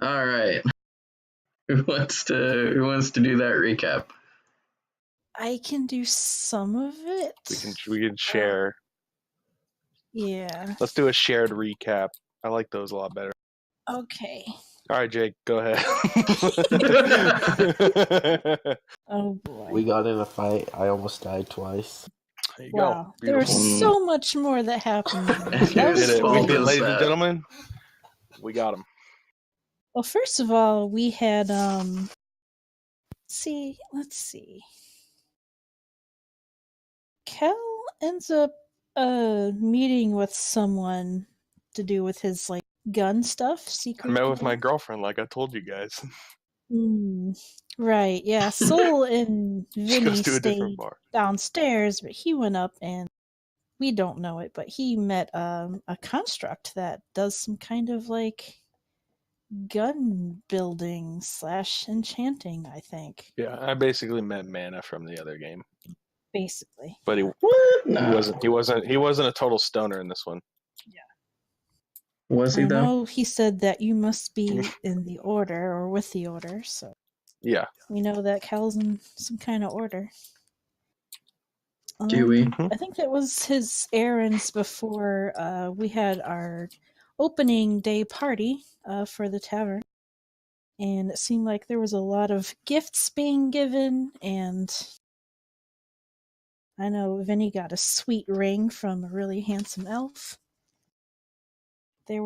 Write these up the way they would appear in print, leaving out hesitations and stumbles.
All right. Who wants to do that recap? I can do some of it. We can share. Yeah. Let's do a shared recap. I like those a lot better. Okay. All right, Jake, go ahead. Oh boy. We got in a fight. I almost died twice. There you Wow. go. There was Beautiful. so much more that happened. It That was was Did it. We told did, us ladies and that. gentlemen. We got him. Well, first of all, we had let's see. Kel ends up meeting with someone to do with his like gun stuff. I Secret. met with my girlfriend, like I told you guys. Right, yeah. Soul and She goes Vinny to a different stayed bar. downstairs, but he went up and we don't know it, but he met a construct that does some kind of like gun building / enchanting, I think. Yeah, I basically met Mana from the other game, Basically. but What? No. he wasn't a total stoner in this one. Was he I though? know he said that you must be in the order or with the order, so Yeah. we know that Cal's in some kind of order. Do we? I think that was his errands before we had our opening day party for the tavern. And it seemed like there was a lot of gifts being given, and I know Vinny got a sweet ring from a really handsome elf. There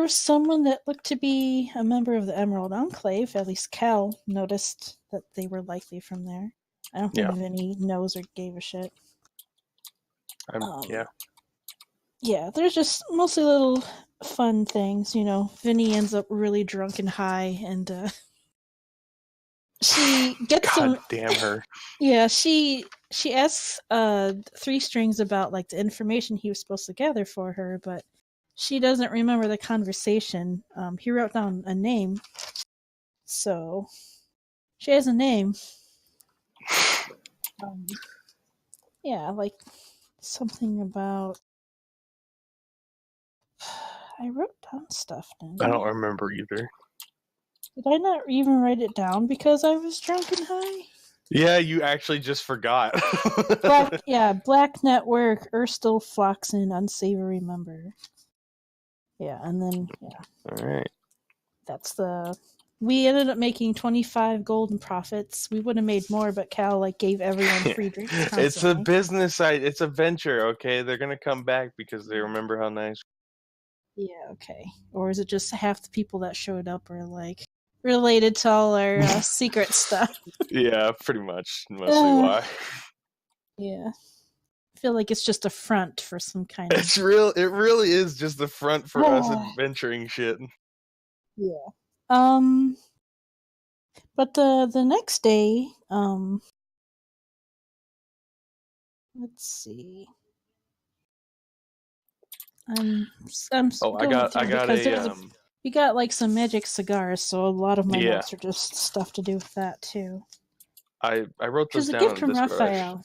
was someone that looked to be a member of the Emerald Enclave. At least Cal noticed that they were likely from there. I don't think Vinny knows or gave a shit. Yeah, there's just mostly little fun things, you know. Vinny ends up really drunk and high, and she gets God damn her. Yeah, she asks 3 Strings about like the information he was supposed to gather for her, but she doesn't remember the conversation. He wrote down a name, so she has a name. Yeah, like something about. I wrote down stuff. I don't remember either. Did I not even write it down because I was drunk and high? Yeah, you actually just forgot. Black Network, Erstil Floxen, Unsavory Member. Yeah, and then, Alright. We ended up making 25 golden profits. We would have made more, but Cal gave everyone free drinks constantly. It's a business site. It's a venture, okay? They're going to come back because they remember how nice. Yeah, okay. Or is it just half the people that showed up are related to all our secret stuff? Yeah, pretty much. Mostly why. Yeah. I feel like it's just a front for some kind of... It really is just the front for us adventuring shit. Yeah. But the next day, let's see. I'm I got we got some magic cigars, so a lot of my notes are just stuff to do with that too. I wrote those down. There's a gift from Raphael.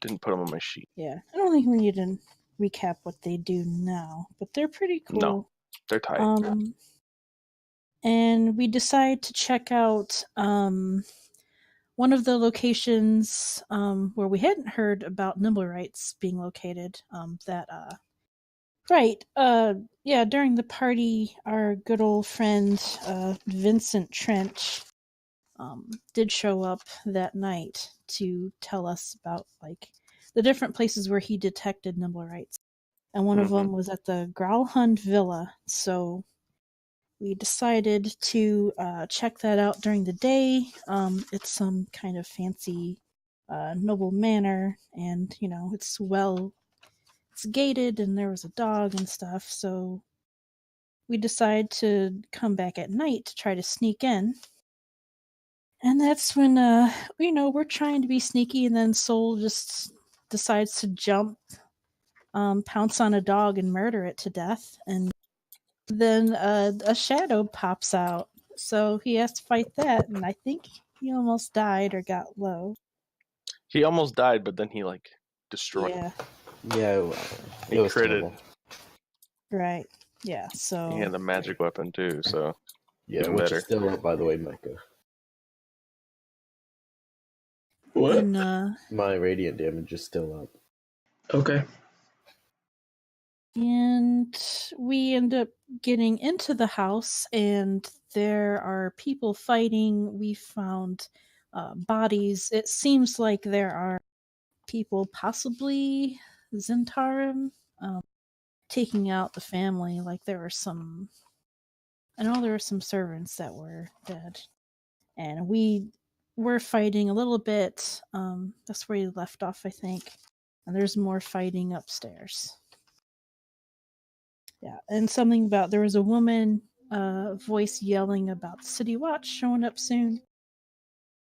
Didn't put them on my sheet. Yeah, I don't think we need to recap what they do now, but they're pretty cool. No, they're tight. And we decide to check out one of the locations where we hadn't heard about Nimblerites being located. During the party, our good old friend Vincent Trench did show up that night to tell us about the different places where he detected Nimblerites. And one of them was at the Growlhund Villa, so we decided to check that out during the day. It's some kind of fancy noble manor, and it's gated, and there was a dog and stuff, so we decided to come back at night to try to sneak in. And that's when we're trying to be sneaky, and then Soul just decides to jump, pounce on a dog and murder it to death, and then a shadow pops out, so he has to fight that, and I think he almost died or got low. He almost died, but then he destroyed him. Yeah, it was critted. Right. Yeah, so And a magic weapon too, so Yeah, even which better. is still up, by the way, Micah. What? and My radiant damage is still up. Okay. and we end up getting into the house, and there are people fighting. We found bodies. It seems like there are people, possibly Zentarim, taking out the family. Like there were some. I know there were some servants that were dead, and we were fighting a little bit. That's where you left off, I think. And there's more fighting upstairs. Yeah, and something about there was a woman voice yelling about City Watch showing up soon.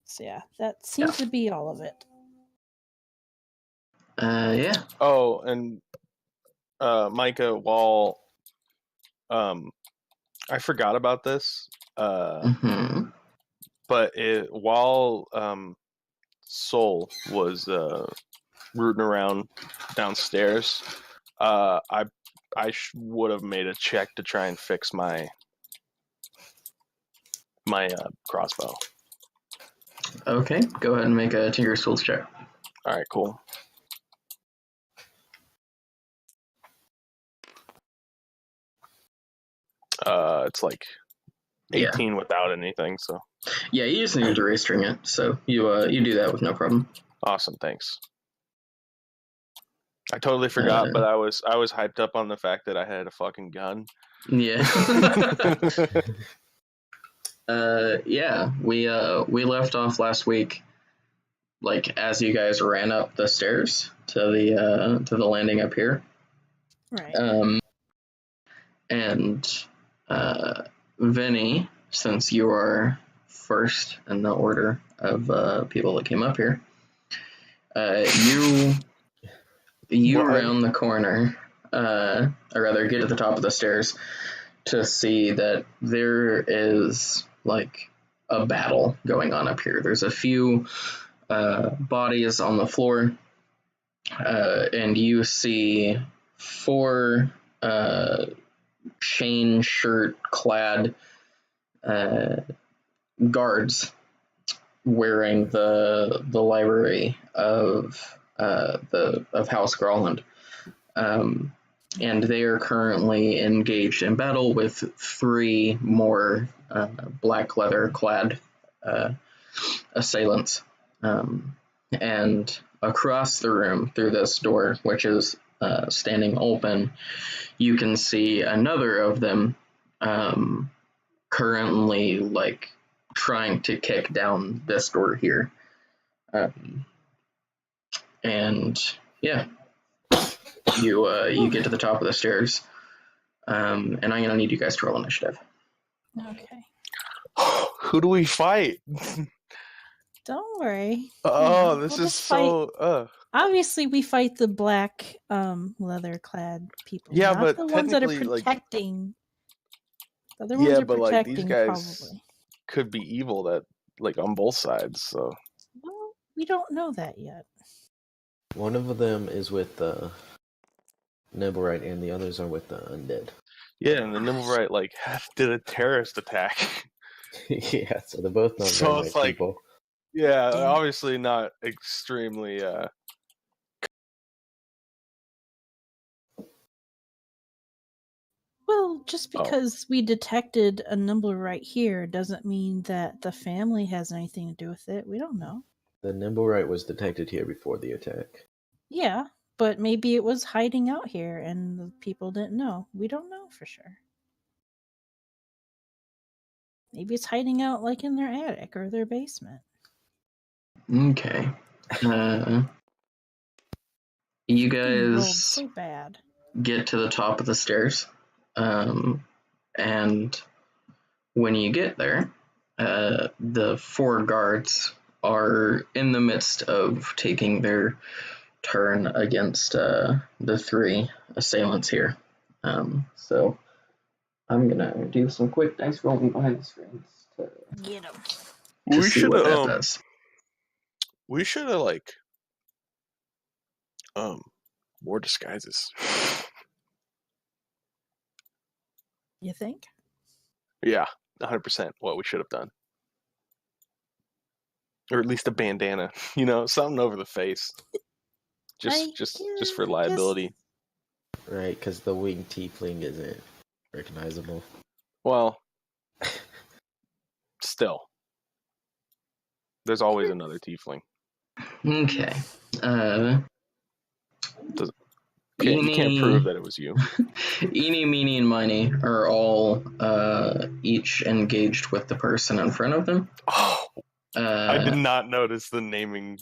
So yeah, that seems to be all of it. Yeah. Oh, and Micah, while I forgot about this, Mm-hmm. but while Soul was rooting around downstairs, I would have made a check to try and fix my crossbow. Okay. Go ahead and make a Tinker Tools check. All right, cool. It's like 18 without anything, so Yeah, you just need to restring it, so you do that with no problem. awesome. Thanks. I totally forgot, but I was hyped up on the fact that I had a fucking gun. Yeah. Yeah. We left off last week, like as you guys ran up the stairs to the landing up here. Right. And Vinny, since you are first in the order of people that came up here, you round the corner, or rather get to the top of the stairs to see that there is like a battle going on up here. There's a few bodies on the floor, and you see four chain shirt clad guards wearing the library of House Garland. And they are currently engaged in battle with three more black leather clad assailants. And across the room through this door, which is standing open, you can see another of them currently like trying to kick down this door here. And yeah, you get to the top of the stairs, and I'm gonna need you guys to roll initiative. Okay. Who do we fight? Don't worry. Oh, Yeah, this we'll is just fight. so. Obviously, we fight the black leather-clad people. Yeah, not but the ones that are technically, like- protecting. The other ones are but like these protecting, guys probably. could be evil that like on both sides. So Well, we don't know that yet. One of them is with Nibblerite, and the others are with the undead. yeah, and the Nimblewright like did a terrorist attack. Yeah, so they're both not So very it's nice like- people. Yeah, Damn. obviously not extremely. Well, just because we detected a number right here doesn't mean that the family has anything to do with it. We don't know. The Nimblerite was detected here before the attack. Yeah, but maybe it was hiding out here and the people didn't know. We don't know for sure. Maybe it's hiding out like in their attic or their basement. Okay. You Fucking rolled guys so bad. get to the top of the stairs, and when you get there, the four guards are in the midst of taking their turn against the three assailants here. So I'm gonna do some quick dice rolling behind the screens to Get them. We see should what that have. does. We should have like more disguises. You think? Yeah, 100% what we should have done. Or at least a bandana, something over the face. Just for liability. Right, because the winged tiefling isn't recognizable. Well, still. There's always another tiefling. Okay. You can't prove that it was you. Eeny, meeny, and miny are all each engaged with the person in front of them. Oh, I did not notice the naming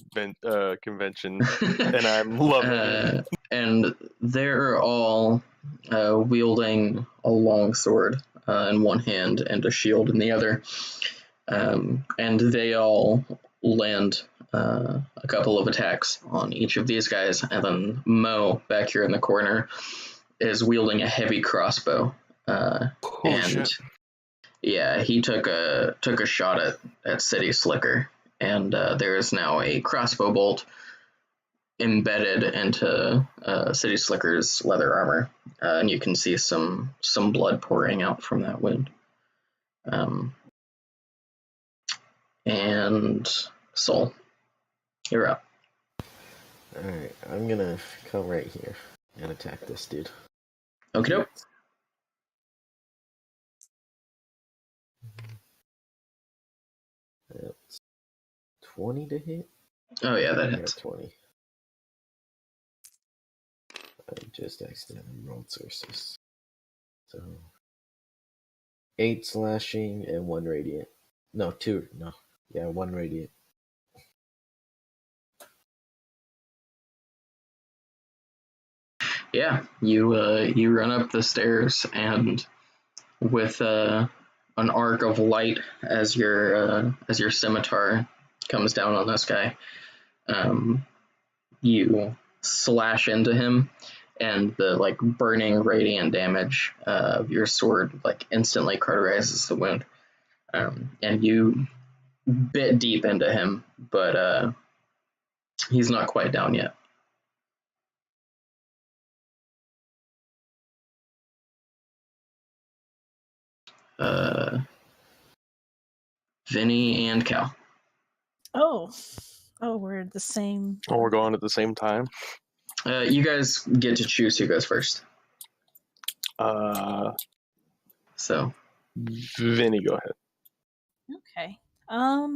convention, and I'm loving it. And they're all wielding a long sword in one hand and a shield in the other. And they all land a couple of attacks on each of these guys. And then Mo, back here in the corner, is wielding a heavy crossbow. Shit. Yeah, he took a shot at City Slicker, and there is now a crossbow bolt embedded into City Slicker's leather armor, and you can see some blood pouring out from that wound. And Soul, you're up. Alright, I'm gonna come right here and attack this dude. Okie doke. That's 20 to hit? Oh yeah, that hits. 20. I just accidentally rolled sources. So 8 slashing and 1 radiant. No, 2. No. Yeah, 1 radiant. Yeah, you run up the stairs, and with an arc of light as your scimitar comes down on this guy, you slash into him, and the burning radiant damage of your sword instantly cauterizes the wound, and you bit deep into him, but he's not quite down yet. Vinny and Cal. Oh, we're the same. Oh, we're going at the same time? You guys get to choose who goes first. So, Vinny, go ahead. Okay. I'll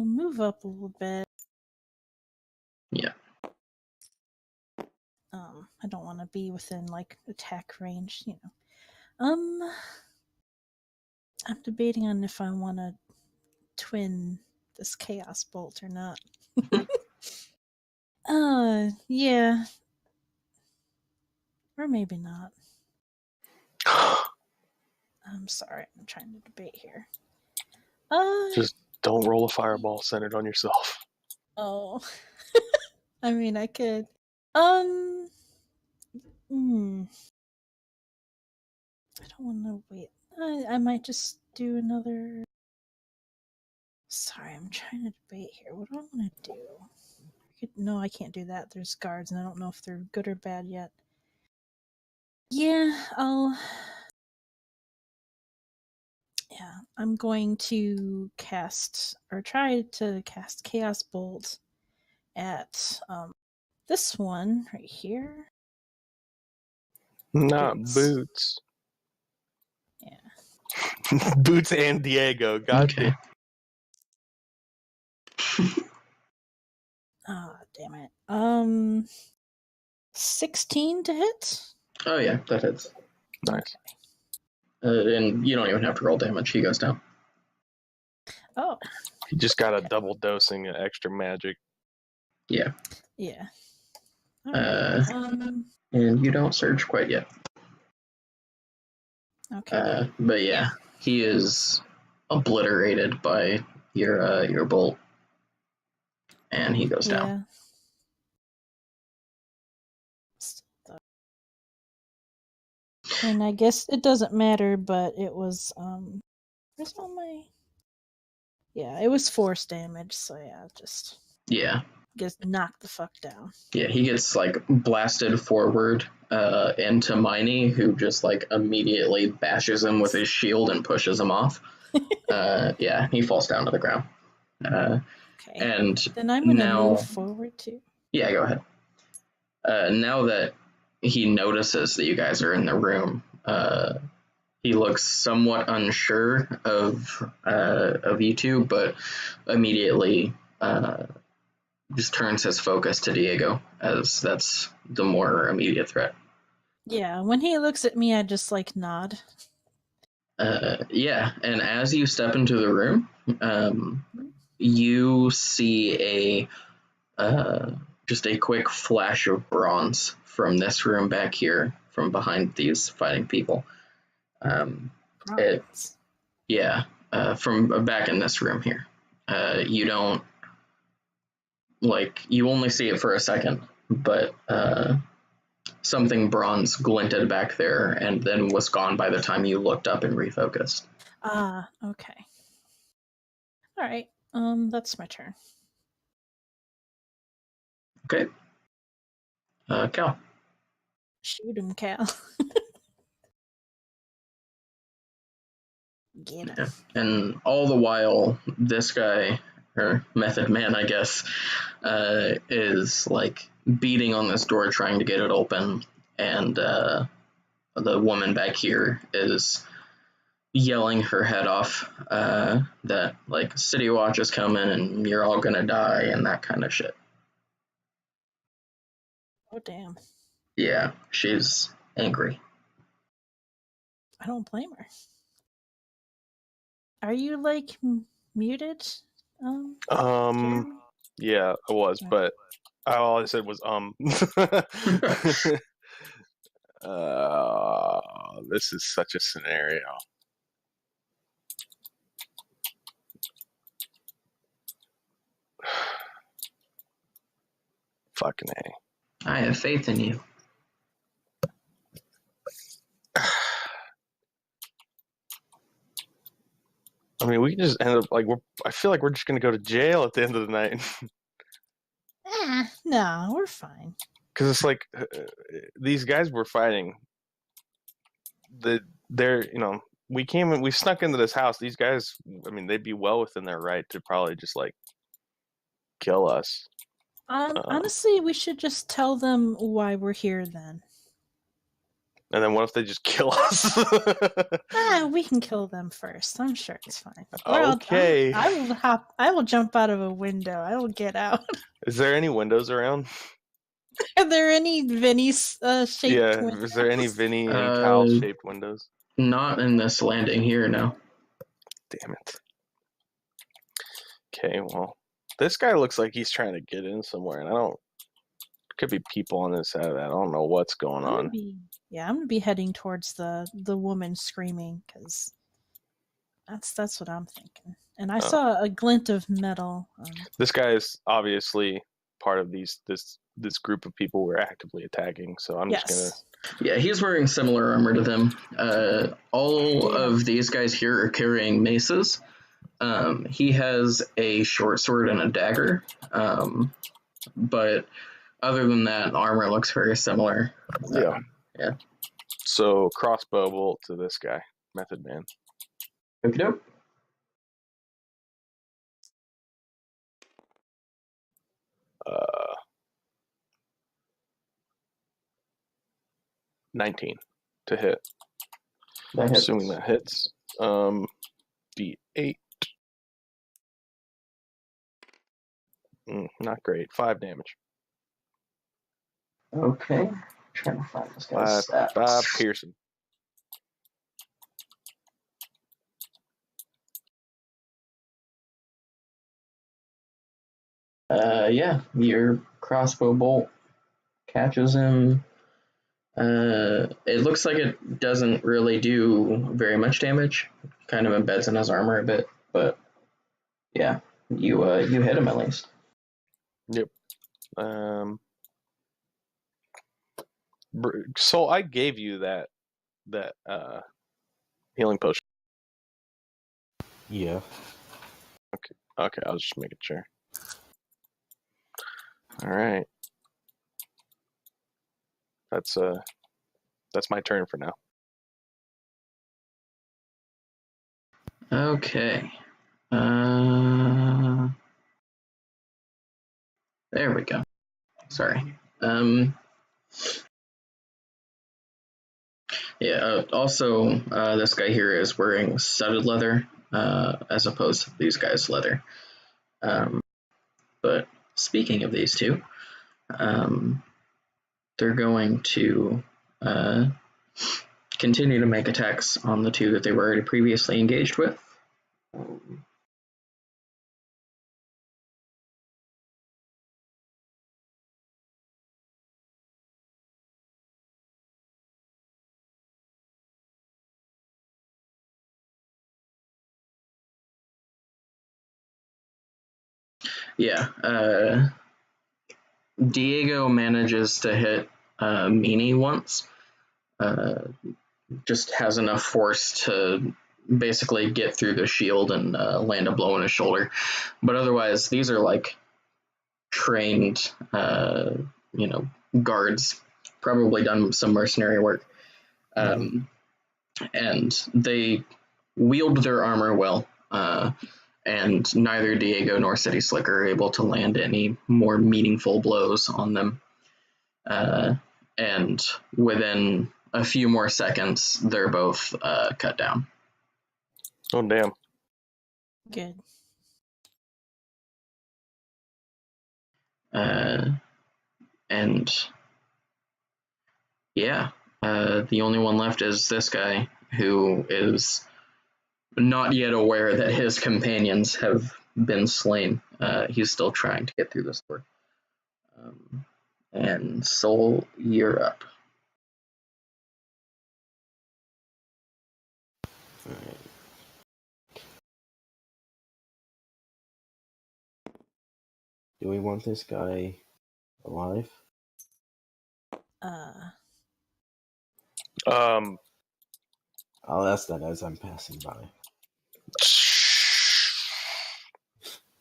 move up a little bit. Yeah. I don't want to be within attack range, I'm debating on if I want to twin this chaos bolt or not. Yeah. Or maybe not. I'm sorry, I'm trying to debate here. Just don't roll a fireball centered on yourself. Oh. I mean, I could. I don't want to wait. I might just do another. Sorry, I'm trying to debate here. What do I want to do? No, I can't do that. There's guards, and I don't know if they're good or bad yet. Yeah, I'm going to try to cast Chaos Bolt at this one right here. Not Boots. Yeah. Boots and Diego. God okay. Damn it. 16 to hit? Oh yeah, that hits. Nice. And you don't even have to roll damage. He goes down. Oh. He just got a double dosing of extra magic. Yeah. Yeah. Right. And you don't surge quite yet. Okay. But yeah, he is obliterated by your bolt, and he goes down. And I guess it doesn't matter, but it was where's all my? Yeah, it was force damage. So yeah, just Yeah. Gets knocked the fuck down. Yeah, he gets like blasted forward into Miney, who just like immediately bashes him with his shield and pushes him off. Yeah, he falls down to the ground. Okay. And then I'm gonna now, move forward too. Yeah, go ahead. Now that he notices that you guys are in the room, he looks somewhat unsure of you two, but immediately just turns his focus to Diego, as that's the more immediate threat. Yeah, when he looks at me, I just like nod. Yeah, and as you step into the room, you see just a quick flash of bronze from this room back here, from behind these fighting people. From back in this room here. You don't, you only see it for a second, but something bronze glinted back there and then was gone by the time you looked up and refocused. Ah, okay. All right. That's my turn. Okay. Cal. Shoot him, Cal. Get him. Yeah. And all the while, this guy, or Method Man, I guess, is like beating on this door trying to get it open, and the woman back here is yelling her head off that like City Watch is coming and you're all gonna die and that kind of shit. Oh damn. Yeah, she's angry. I don't blame her. Are you like muted? Jeremy? Yeah, I was, but all I said was this is such a scenario. Fucking A. I have faith in you. I mean, we can just end up like I feel like we're just gonna go to jail at the end of the night. No, we're fine. Because it's like these guys were fighting. They're we snuck into this house. These guys, I mean, they'd be well within their right to probably just like kill us. Honestly, we should just tell them why we're here then. And then what if they just kill us? We can kill them first. I'm sure it's fine. Okay. I will jump out of a window. I will get out. Is there any windows around? Are there any Vinny shaped windows? Is there any Vinny and Cal shaped windows? Not in this landing here, no. Damn it. Okay, well, this guy looks like he's trying to get in somewhere, and could be people on this side of that. I don't know what's going on. I'm gonna be heading towards the woman screaming, because that's what I'm thinking. And I saw a glint of metal. This guy is obviously part of this group of people we're actively attacking, so I'm just gonna... Yeah, he's wearing similar armor to them. All of these guys here are carrying maces. He has a short sword and a dagger, but other than that, armor looks very similar. Yeah. Yeah. So crossbow bolt to this guy, Method Man. Okie doke. Uh, 19 to hit. Assuming that hits. D8. Not great. 5 damage. Okay. Trying to find this guy's stats. 5 piercing. Yeah, your crossbow bolt catches him. It looks like it doesn't really do very much damage. Kind of embeds in his armor a bit, but yeah, you hit him at least. Yep. So I gave you that healing potion. Yeah. Okay, I was just making sure. All right. That's my turn for now. Okay. There we go. Sorry. Also, this guy here is wearing studded leather, as opposed to these guys' leather. But speaking of these two, they're going to continue to make attacks on the two that they were already previously engaged with. Diego manages to hit Meanie once. Just has enough force to basically get through the shield and land a blow in his shoulder. But otherwise, these are like trained, guards, probably done some mercenary work. And they wield their armor well. And neither Diego nor City Slicker are able to land any more meaningful blows on them. And within a few more seconds, they're both cut down. Oh, damn. Good. The only one left is this guy, who is not yet aware that his companions have been slain. He's still trying to get through this door. And Soul, you're up. All right. Do we want this guy alive? I'll ask that as I'm passing by.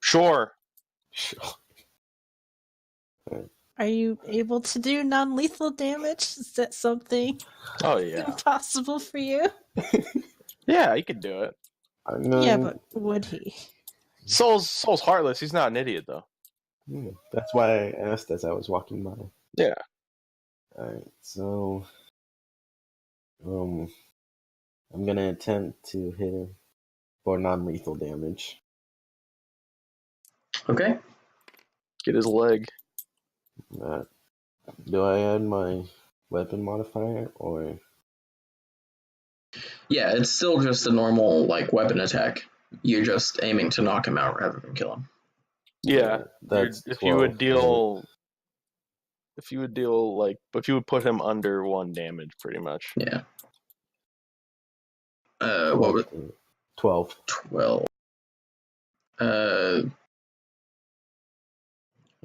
Sure. Are you able to do non-lethal damage? Is that something impossible for you? Yeah, he could do it. Yeah, but would he? Soul's heartless. He's not an idiot, though. That's why I asked as I was walking by. Yeah. Alright, so I'm gonna attempt to hit him for non-lethal damage. Okay. Get his leg. Do I add my weapon modifier or? Yeah, it's still just a normal weapon attack. You're just aiming to knock him out rather than kill him. Yeah, that's if 12, you would put him under 1 damage, pretty much. Yeah. What was 12? 12.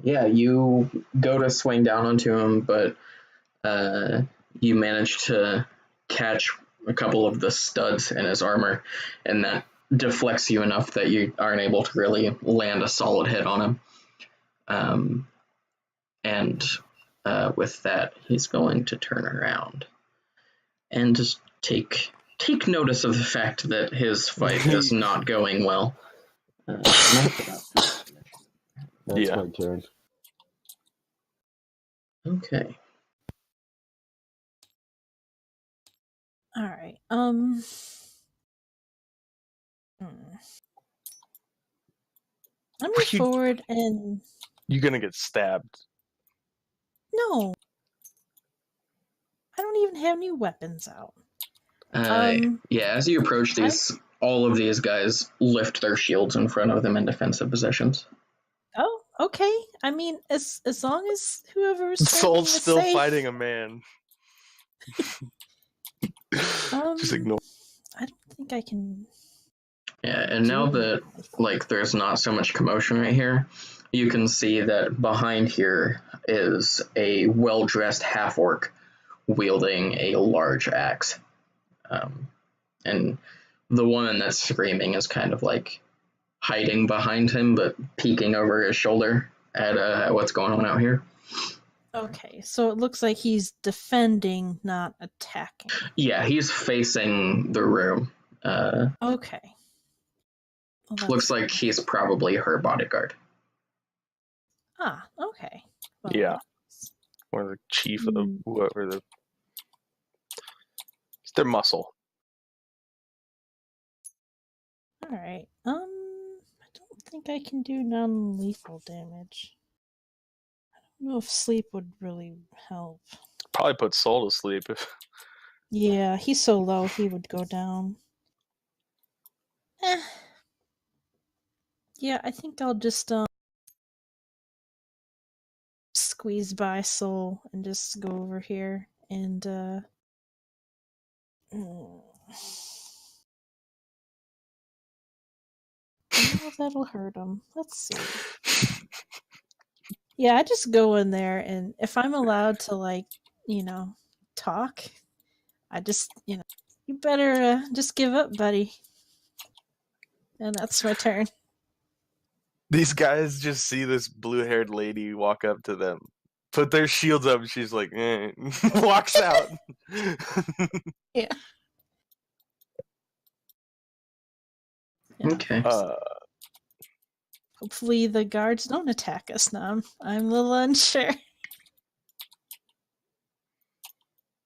Yeah, you go to swing down onto him, but you manage to catch a couple of the studs in his armor, and that deflects you enough that you aren't able to really land a solid hit on him. With that, he's going to turn around and just take notice of the fact that his fight is not going well. That's my turn. Okay. All right. Let me forward and. You're gonna get stabbed. No. I don't even have new weapons out. As you approach these, all of these guys lift their shields in front of them in defensive positions. Oh, okay. I mean, as long as whoever's Soul's still safe. fighting a man. Just ignore. I don't think I can. Yeah, and now that there's not so much commotion right here, you can see that behind here is a well-dressed half-orc wielding a large axe. And the woman that's screaming is kind of hiding behind him, but peeking over his shoulder at what's going on out here. Okay, so it looks like he's defending, not attacking. Yeah, he's facing the room. Okay. Well, Looks like he's probably her bodyguard. Okay. Well, Yeah. Or the chief of whoever it's their muscle. All right. I don't think I can do non-lethal damage. I don't know if sleep would really help. Probably put Soul to sleep if Yeah, he's so low he would go down. Yeah, I think I'll just squeeze by Soul and just go over here and oh, that'll hurt him. Let's see. Yeah, I just go in there, and if I'm allowed to, talk, I just, you better just give up, buddy. And that's my turn. these guys just see this blue-haired lady walk up to them, put their shields up, and she's like, walks out. Yeah. Okay. Hopefully the guards don't attack us now. I'm a little unsure.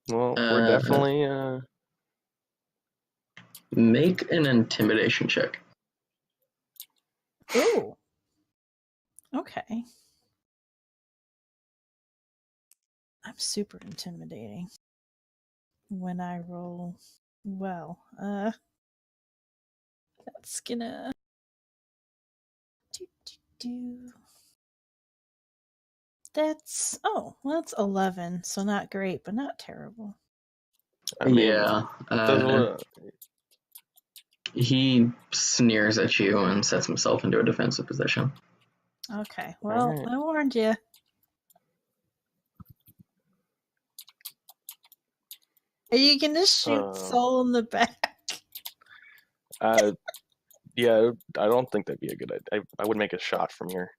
Well, we're definitely Make an intimidation check. Ooh. Okay. I'm super intimidating when I roll well. That's gonna That's 11, so not great, but not terrible. I mean, yeah. He sneers at you and sets himself into a defensive position. Okay, well, Alright. I warned you. Are you gonna shoot Soul in the back? Yeah, I don't think that'd be a good idea. I would make a shot from here.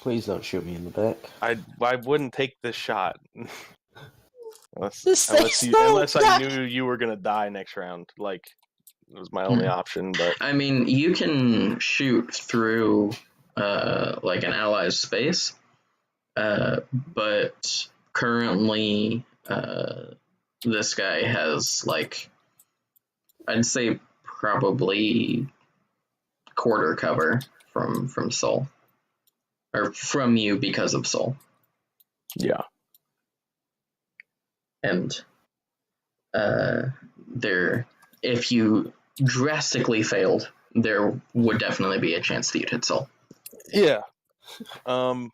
Please don't shoot me in the back. I wouldn't take this shot unless I knew you were gonna die next round. Like, it was my only option. But I mean, you can shoot through like an ally's space, but currently this guy has, like, I'd say probably quarter cover from Soul, or from you because of Soul. yeah. And if you drastically failed, there would definitely be a chance that you'd hit Soul. Yeah. You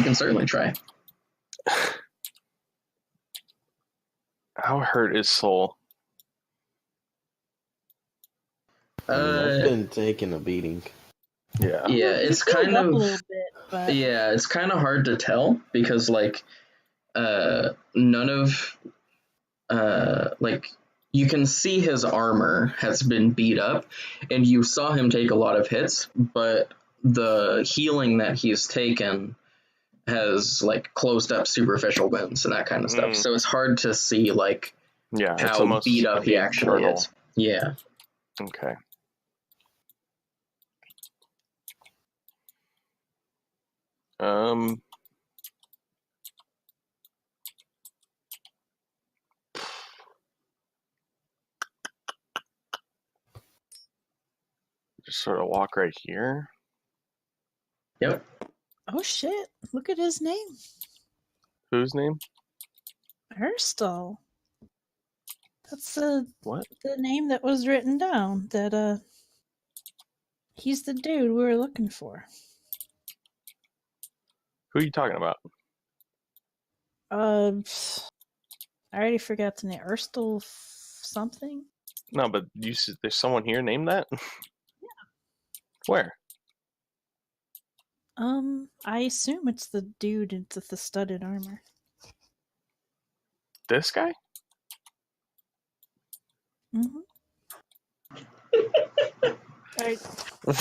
can certainly try. How hurt is Soul? I've been taking a beating. Yeah. Yeah, it's kind of a little bit, but yeah, it's kind of hard to tell because, like, none of like, you can see his armor has been beat up, and you saw him take a lot of hits, but the healing that he's taken has, like, closed up superficial wounds and that kind of stuff. So it's hard to see, like, how beat up he actually is. Yeah. Okay. Just sort of walk right here. Yep. oh shit! Look at his name, Whose name? Erstal. That's What? the name that was written down. That he's the dude we were looking for. Who are you talking about? I already forgot the name. Erstal something. No, but there's someone here named that? Yeah. Where? I assume it's the dude with the studded armor. This guy? Mm-hmm.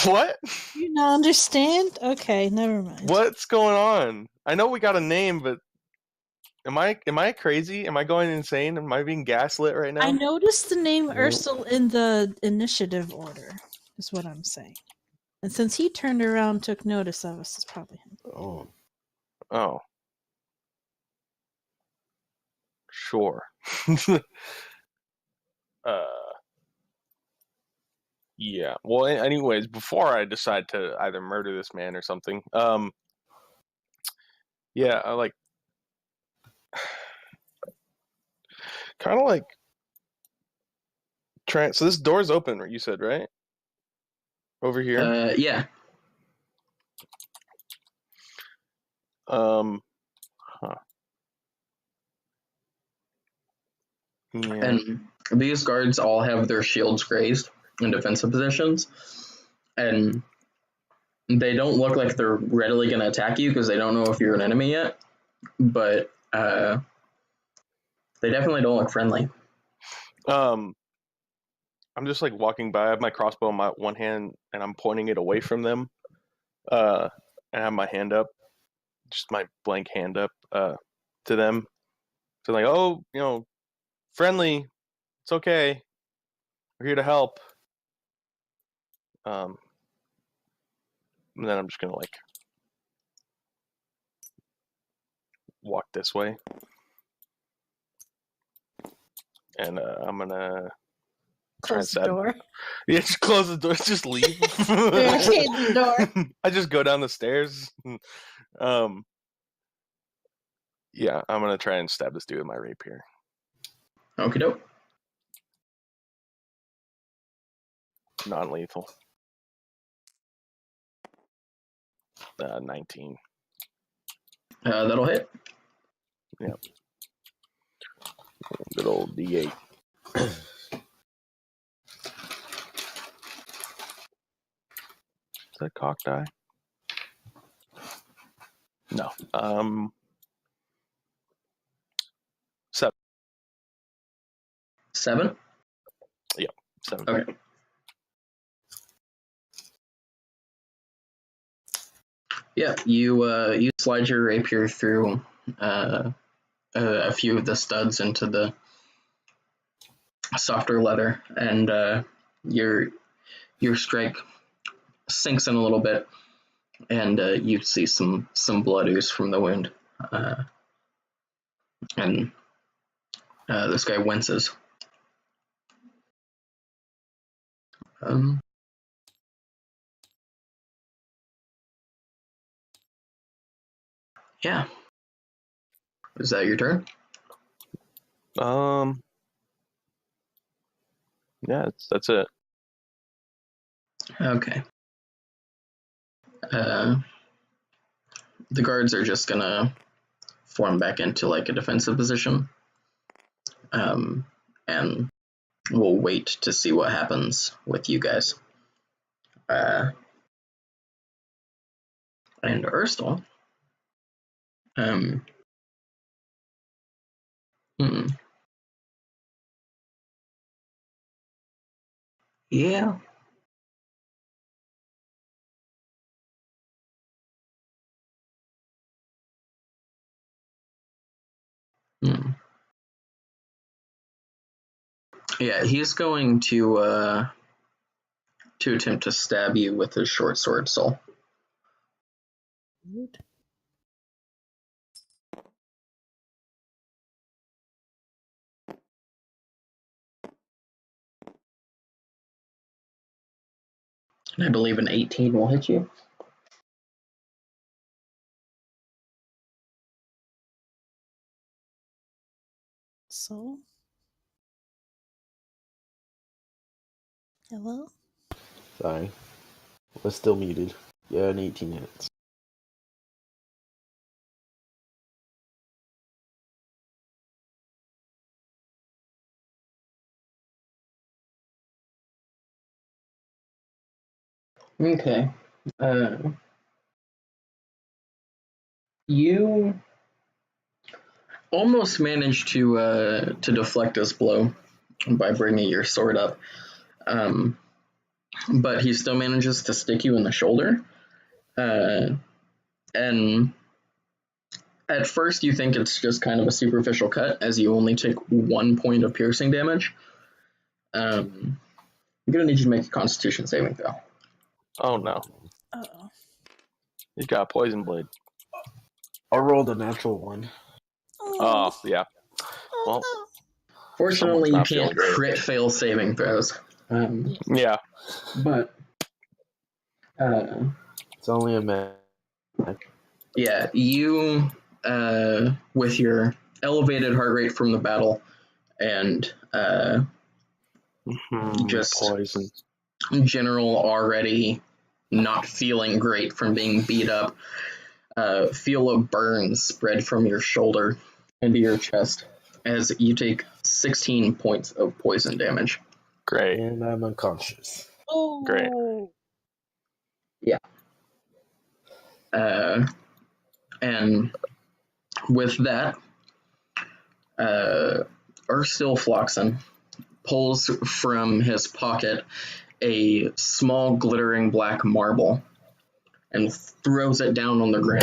What? You not understand? Okay, never mind. What's going on? I know we got a name, but am I crazy? Am I going insane? Am I being gaslit right now? I noticed the name Ursel in the initiative order, is what I'm saying. And since he turned around and took notice of us, it's probably him. Oh. Sure. Yeah. Well, anyways, before I decide to either murder this man or something, yeah, I like kind of like trying. So this door's open, you said, right? Over here. Yeah. Huh. Yeah. And these guards all have their shields raised in defensive positions, and they don't look like they're readily going to attack you because they don't know if you're an enemy yet, but they definitely don't look friendly. I'm just like walking by. I have my crossbow in my one hand, and I'm pointing it away from them. And I have my hand up, just my blank hand up, to them. So like, oh, friendly. It's okay. We're here to help. And then I'm just gonna like walk this way, and I'm gonna close the door. Yeah, just close the door. Just leave. Barricade the door. I just go down the stairs. Yeah, I'm gonna try and stab this dude with my rapier. Okie doke. Non-lethal. 19. That'll hit. Yep. Good old D8. Is that cock die? No. 7. 7? Yep. 7. Okay. Yeah, you slide your rapier through a few of the studs into the softer leather, and your strike sinks in a little bit, and you see some blood ooze from the wound, and this guy winces. Yeah. Is that your turn? Yeah, that's it. Okay. The guards are just gonna form back into like a defensive position, and we'll wait to see what happens with you guys. And Urstel. Yeah. Yeah, he's going to attempt to stab you with his short sword, Soul. And I believe an 18 will hit you. So? Hello? Sorry. We're still muted. Yeah, an 18 hits. Okay. You almost managed to deflect this blow by bringing your sword up. but he still manages to stick you in the shoulder. And at first you think it's just kind of a superficial cut, as you only take 1 point of piercing damage. I'm going to need you to make a Constitution saving throw. Oh no. Uh-oh. He's got a poison blade. I rolled a natural 1. Oh, yeah. Well, Fortunately, someone's you not can't feeling great. crit fail saving throws. Yeah. But, It's only a minute. yeah, you, with your elevated heart rate from the battle and just poison. general already not feeling great from being beat up, feel a burn spread from your shoulder into your chest as you take 16 points of poison damage. Great. And I'm unconscious. Oh. Great. Yeah. And with that, Urstil Floxen pulls from his pocket a small glittering black marble and throws it down on the ground.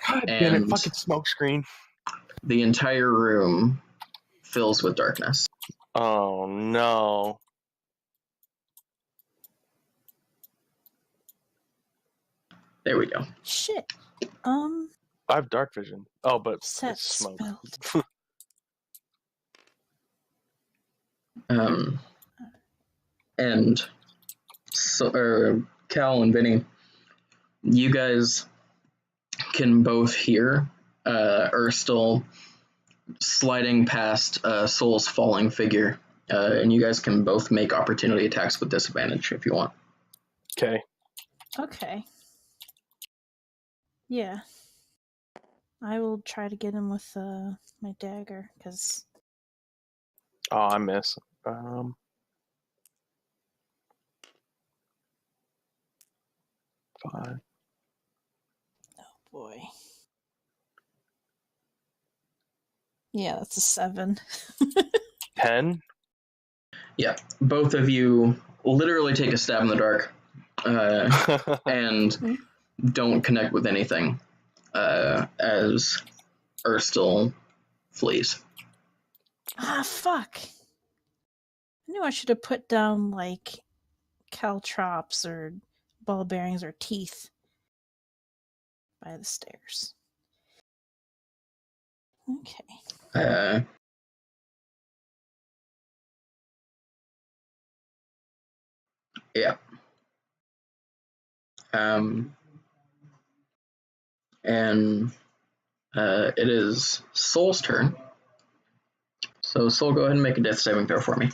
God damn it, fucking smoke screen. The entire room fills with darkness. Oh no. There we go. Shit. I have dark vision. Oh, but Set it's smoke. spelled. And so, Cal and Vinny, you guys can both hear Urstil sliding past Soul's falling figure, and you guys can both make opportunity attacks with disadvantage if you want. Okay. Okay. Yeah. I will try to get him with my dagger, because... Oh, I miss. 5. Oh, boy. Yeah, that's a 7. 10? Yeah, both of you literally take a stab in the dark and don't connect with anything as Urstil flees. Ah, fuck. I knew I should have put down, like, caltrops or ball bearings or teeth by the stairs. Okay. Yeah. And it is Soul's turn. So Soul, go ahead and make a death saving throw for me.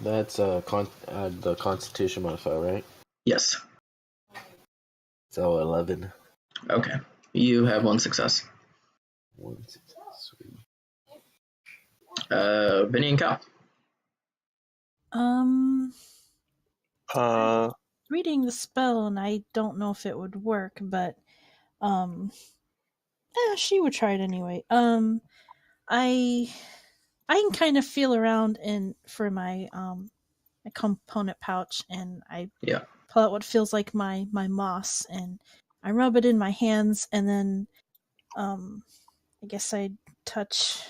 That's the Constitution modifier, right? Yes. So 11. Okay. You have 1 success. 1 success. Sweet. Vinny and Cal. Reading the spell, and I don't know if it would work, but she would try it anyway. I can kind of feel around for my my component pouch, and I pull out what feels like my moss, and I rub it in my hands, and then I guess I touch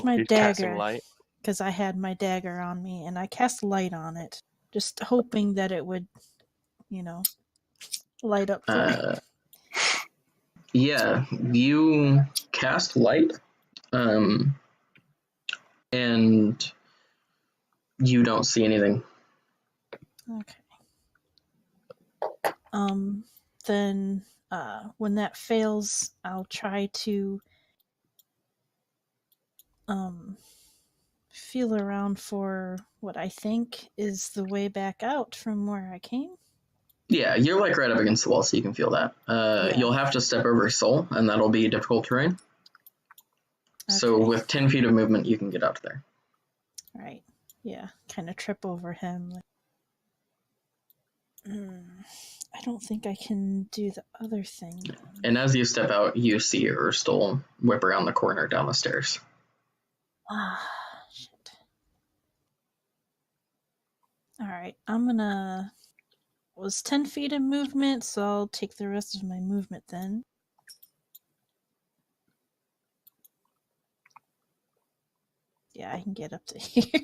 my dagger, because I had my dagger on me, and I cast light on it, just hoping that it would, light up for me. Yeah, you cast light, and you don't see anything. Okay. Then when that fails, I'll try to feel around for what I think is the way back out from where I came. Yeah, you're like right up against the wall, so you can feel that. You'll have to step over Soul, and that'll be difficult terrain. Okay. So with 10 feet of movement, you can get out there. All right. Yeah, kind of trip over him. I don't think I can do the other thing. And as you step out, you see Urstil whip around the corner down the stairs. Alright, I'm gonna... was 10 feet in movement, so I'll take the rest of my movement then. Yeah, I can get up to here.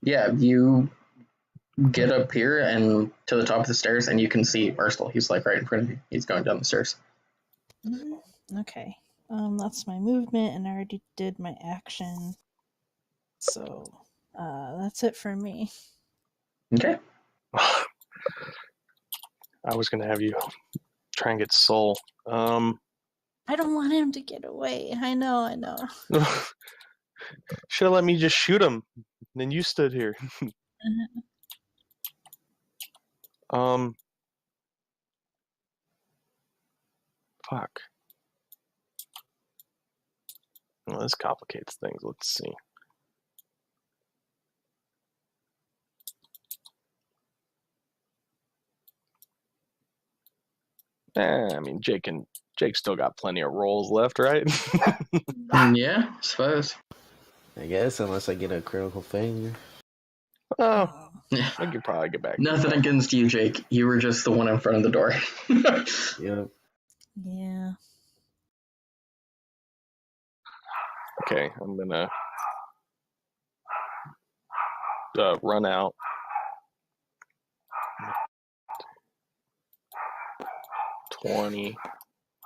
Yeah, you get up here and to the top of the stairs, and you can see Urstel. He's like right in front of you. He's going down the stairs. Okay. That's my movement, and I already did my action. So, that's it for me. Okay. I was gonna have you try and get Soul. I don't want him to get away. I know. Should have let me just shoot him. Then you stood here. Fuck. Well, this complicates things. Let's see. I mean, Jake still got plenty of rolls left, right? Yeah, I suppose. I guess, unless I get a critical failure. Oh, Yeah. I could probably get back. Nothing against you, Jake. You were just the one in front of the door. Yep. Yeah. Okay, I'm gonna run out. $20.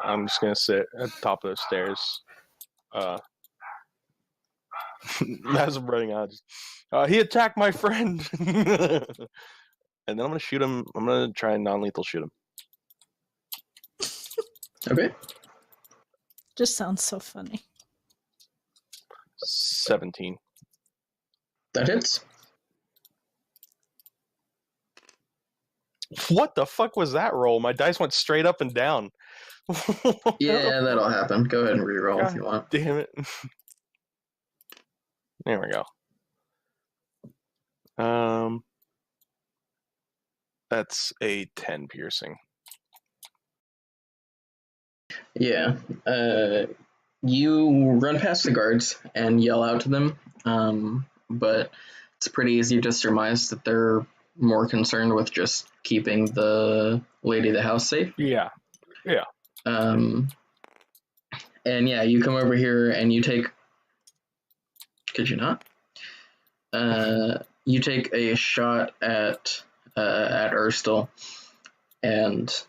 I'm just gonna sit at the top of the stairs. As I'm running out, he attacked my friend. And then I'm gonna shoot him. I'm gonna try and non-lethal shoot him. Okay. Just sounds so funny. 17. That hits. What the fuck was that roll? My dice went straight up and down. Yeah, that'll happen. Go ahead and reroll if you want. Damn it. There we go. That's a 10 piercing. Yeah. You run past the guards and yell out to them, but it's pretty easy to surmise that they're more concerned with just keeping the lady of the house safe. Yeah. And yeah, you come over here and you take... Could you not? You take a shot at Urstel and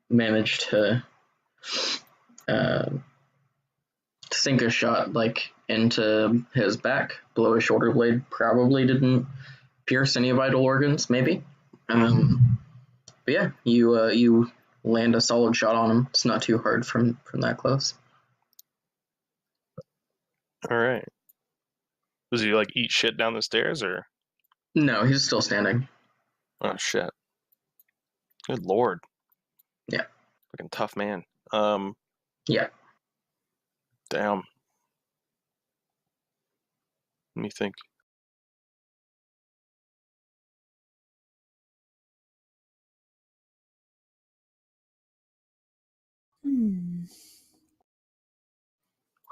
manage to sink a shot like into his back below his shoulder blade. Probably didn't pierce any vital organs, maybe. But yeah, you land a solid shot on him. It's not too hard from that close. All right. Does he like eat shit down the stairs or? No, he's still standing. Oh shit. Good lord. Yeah. Fucking tough man. Yeah. Damn. Let me think.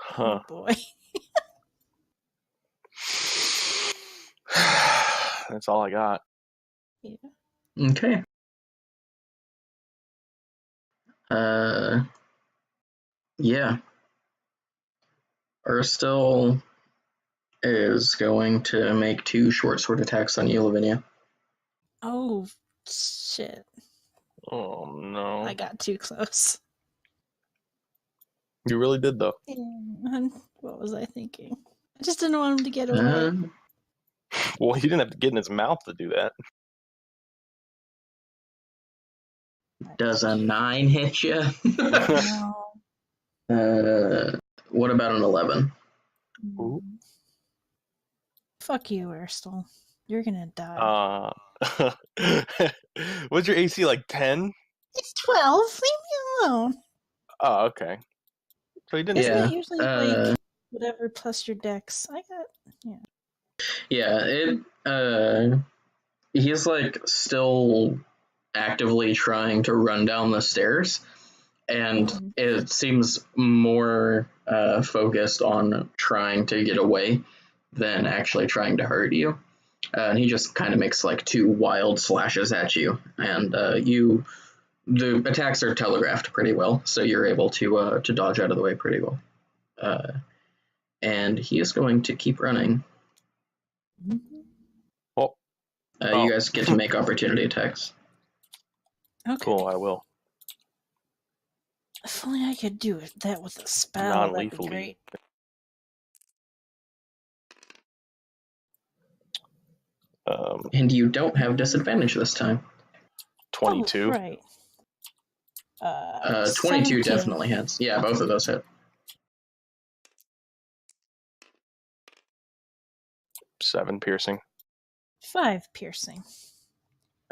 Huh. Oh boy. That's all I got. Yeah. Okay. Yeah. Urstel is going to make 2 short sword attacks on you, Lavinia. Oh shit. Oh no. I got too close. You really did though. Yeah. What was I thinking? I just didn't want him to get away. Well, he didn't have to get in his mouth to do that. Does a 9 hit you? No. What about an 11? Ooh. Fuck you, Urstel. You're gonna die. What's your AC, like 10? It's 12. Leave me alone. Oh, okay. So he didn't. Isn't Yeah. it usually like whatever plus your dex? I got Yeah, he's like still actively trying to run down the stairs, and it seems more focused on trying to get away than actually trying to hurt you. And he just kind of makes like 2 wild slashes at you, and the attacks are telegraphed pretty well, so you're able to dodge out of the way pretty well. And he is going to keep running. Oh, You guys get to make opportunity attacks. Okay. cool. I will. If only I could do that with a spell, that'd be Non-lethally. great. And you don't have disadvantage this time. 22. Oh, right. 22 17. definitely hits. Yeah, both of those hit. 7 piercing. 5 piercing.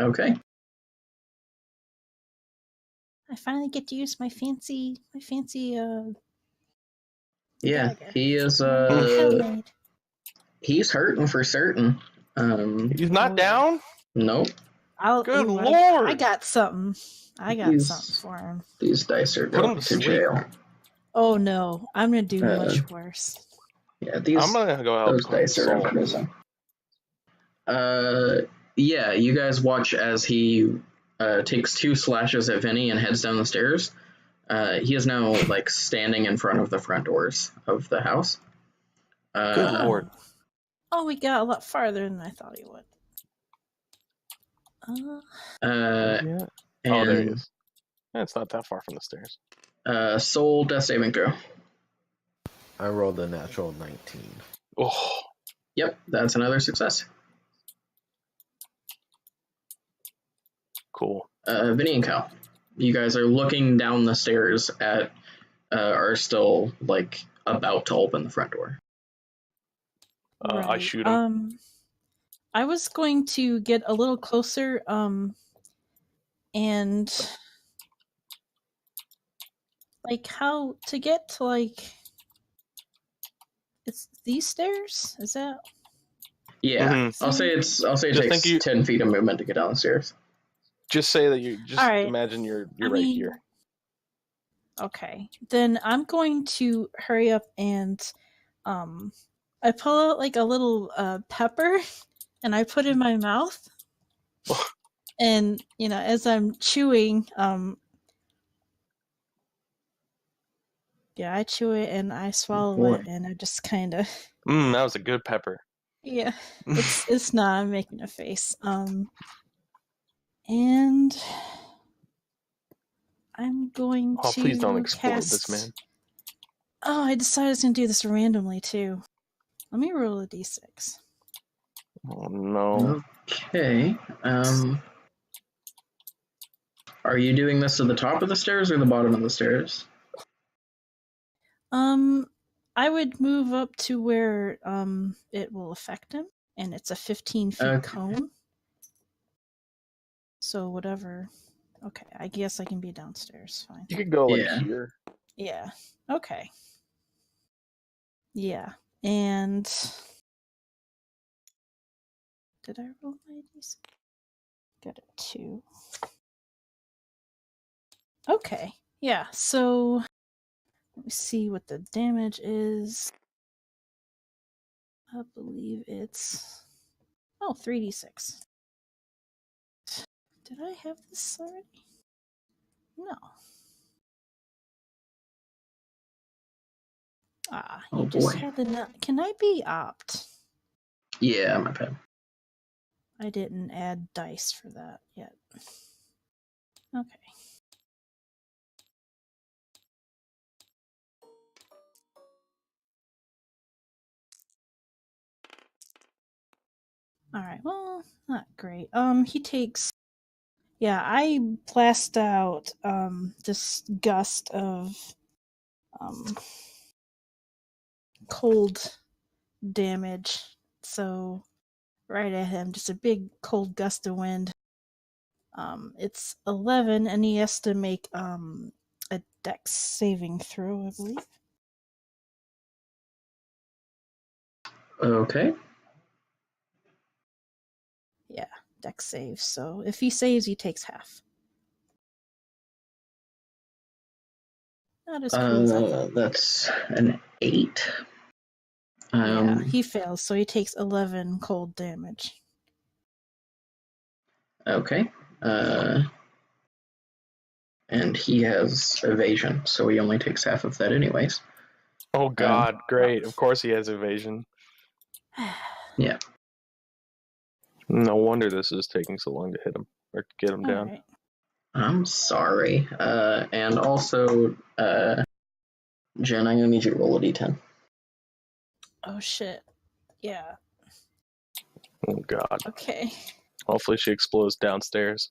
Okay. I finally get to use my fancy Yeah, dagger. he is Handmade. he's hurting for certain. He's not down? Nope. Good lord! I got something. Something for him. These dice are Put him going to to sleep. jail. Oh no, I'm gonna do much worse. Yeah, these I'm gonna go help those dice are in Soul. prison. Yeah, you guys watch as he takes 2 slashes at Vinny and heads down the stairs. He is now like standing in front of the front doors of the house. Good lord. Oh, we got a lot farther than I thought he would. Yeah. And Oh, there he is. It's not that far from the stairs. Soul death saving throw. I rolled a natural 19. Oh, Yep, that's another success. cool. Vinny and Cal, you guys are looking down the stairs at, are still like about to open the front door. Right. I shoot him. I was going to get a little closer, and like how to get to like it's these stairs? Is that? Yeah, Mhm. I'll say it Just takes think 10 feet of movement to get down the stairs. Just say that you just All right. imagine you're I right mean, here. Okay, then I'm going to hurry up and I pull out like a little pepper and I put it in my mouth. And as I'm chewing, I chew it and I swallow it and I just kind of That was a good pepper. yeah, it's not. I'm making a face. And I'm going to please don't explode cast... this man. Oh, I decided I was going to do this randomly too. Let me roll a d6. Oh no. Okay. Are you doing this at the top of the stairs or the bottom of the stairs? I would move up to where it will affect him, and it's a 15-foot cone. So whatever. Okay, I guess I can be downstairs. Fine. You could go like here. Yeah. Okay. Yeah. And did I roll my d6? Got a 2. Okay. Yeah. So let me see what the damage is. I believe it's 3d6. Did I have this already? No. You just had the Can I be opt? Yeah, my bad. I didn't add dice for that yet. Okay. Alright, well, not great. He takes... Yeah, I blast out, this gust of, cold damage. So, right at him, just a big cold gust of wind. It's 11, and he has to make, a dex saving throw, I believe. Okay. Yeah, dex save. So if he saves, he takes half. Not as cool as I thought. That's an 8. Yeah, he fails, so he takes 11 cold damage. Okay. And he has evasion, so he only takes half of that anyways. Oh god, great. Of course he has evasion. Yeah. No wonder this is taking so long to hit him, or to get him down. Right. I'm sorry. And also, Jen, I'm gonna need you to roll a d10. Oh shit. Yeah. Oh god. Okay. Hopefully she explodes downstairs.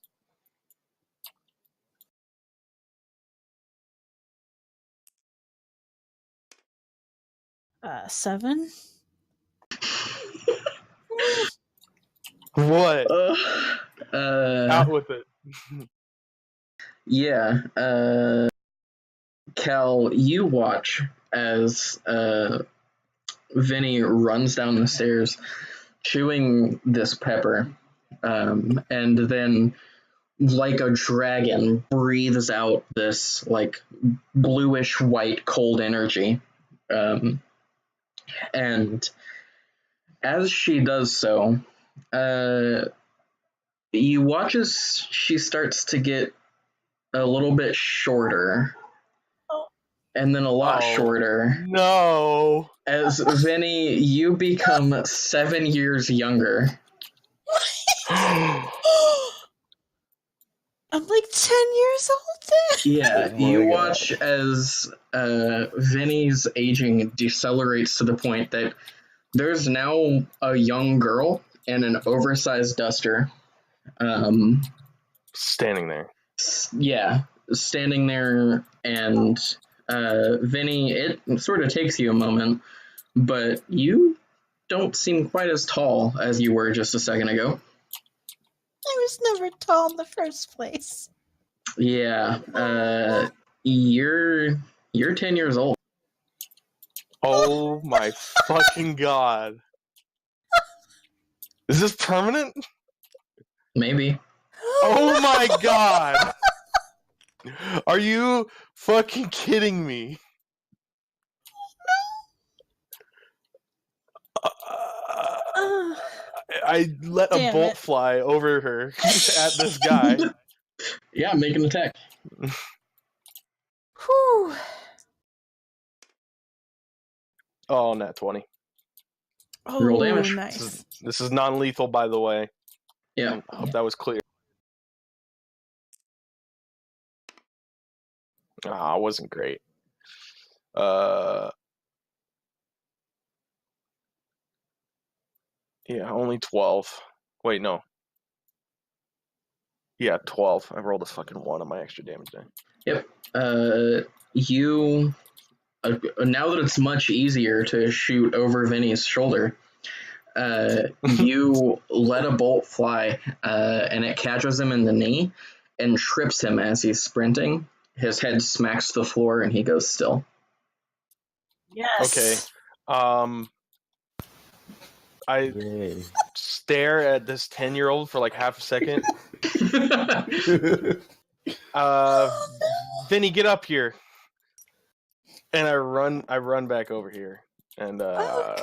Seven. What? Out with it. Yeah. Cal, you watch as Vinny runs down the stairs chewing this pepper, and then, like a dragon, breathes out this like bluish white cold energy. And as she does so, you watch as she starts to get a little bit shorter, and then a lot shorter. No. As Vinny, you become 7 years younger. I'm like 10 years old then? Yeah, Oh you my watch as Vinny's aging decelerates to the point that there's now a young girl in an oversized duster. Standing there. Yeah, standing there, and Vinny, it sort of takes you a moment, but you don't seem quite as tall as you were just a second ago. I was never tall in the first place. Yeah, you're 10 years old. Oh my fucking god. Is this permanent? Maybe. Oh my god. Are you fucking kidding me? I let a bolt fly over her at this guy. Yeah, make an attack. Whew. Oh, nat 20. Oh, Roll damage. Nice. This is non-lethal, by the way. Yeah. I hope that was clear. Ah, wasn't great. Yeah, only 12. Wait, no. Yeah, 12. I rolled a fucking 1 on my extra damage there. Yep. You now that it's much easier to shoot over Vinny's shoulder, you let a bolt fly, and it catches him in the knee and trips him as he's sprinting. His head smacks the floor and he goes still. Yes. Okay. I Yay. stare at this 10-year-old for like half a second. Vinny, get up here. And I run back over here. And I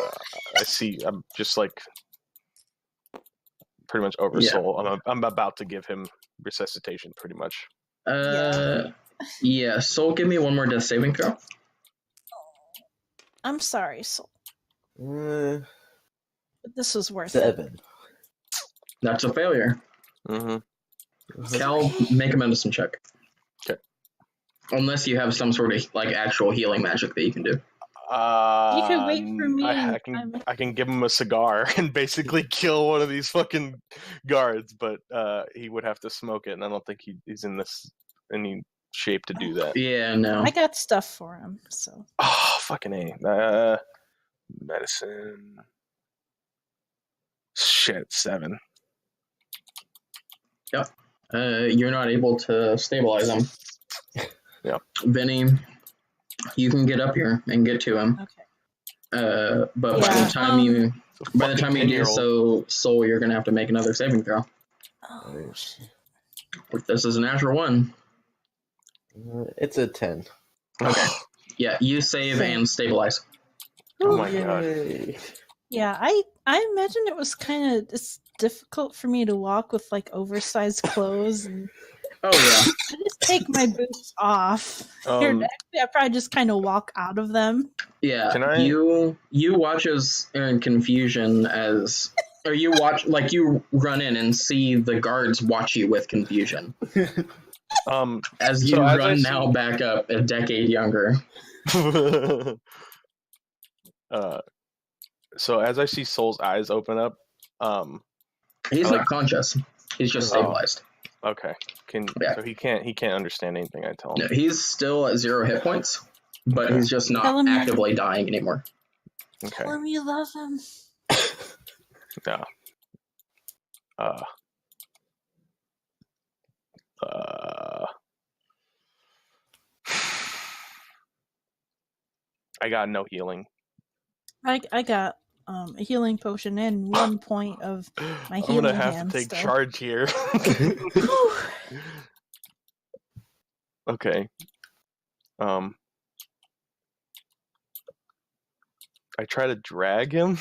see I'm just like pretty much over Soul. I'm about to give him resuscitation pretty much. Yeah, Soul, give me one more death saving throw. I'm sorry, Soul. But this was worth 7. it. That's a failure. Mm-hmm. Cal, make a medicine check. Okay. Unless you have some sort of like actual healing magic that you can do. You can wait for me. I can give him a cigar and basically kill one of these fucking guards, but he would have to smoke it, and I don't think he's in any shape to do that. Yeah, no. I got stuff for him, so. Oh, fucking A. Medicine. Shit, 7. Yep. You're not able to stabilize him. Yeah. Vinny, you can get up here and get to him. Okay. But by the time you do so, Soul, you're gonna have to make another saving throw. Oh shit. If this is a natural 1. It's a 10. Okay. Yeah, you save and stabilize. Oh my god. Yay. Yeah, I imagine it was kind of difficult for me to walk with like oversized clothes, and Oh yeah. I just take my boots off. Actually, I probably just kind of walk out of them. Yeah, Can I- you watch as in confusion as, or you watch like you run in and see the guards watch you with confusion as you So as I run see- now back up a decade younger. So as I see Soul's eyes open up, He's I not conscious. He's just Oh. stabilized. okay, Yeah. so he can't understand anything I tell him. No, he's still at 0 hit points, but Okay. he's just Tell not him- actively dying anymore. Okay. Tell him you love him. Yeah. I got no healing. I got a healing potion and 1 point of my I'm healing gonna have hand to take still. charge here. Okay. I try to drag him.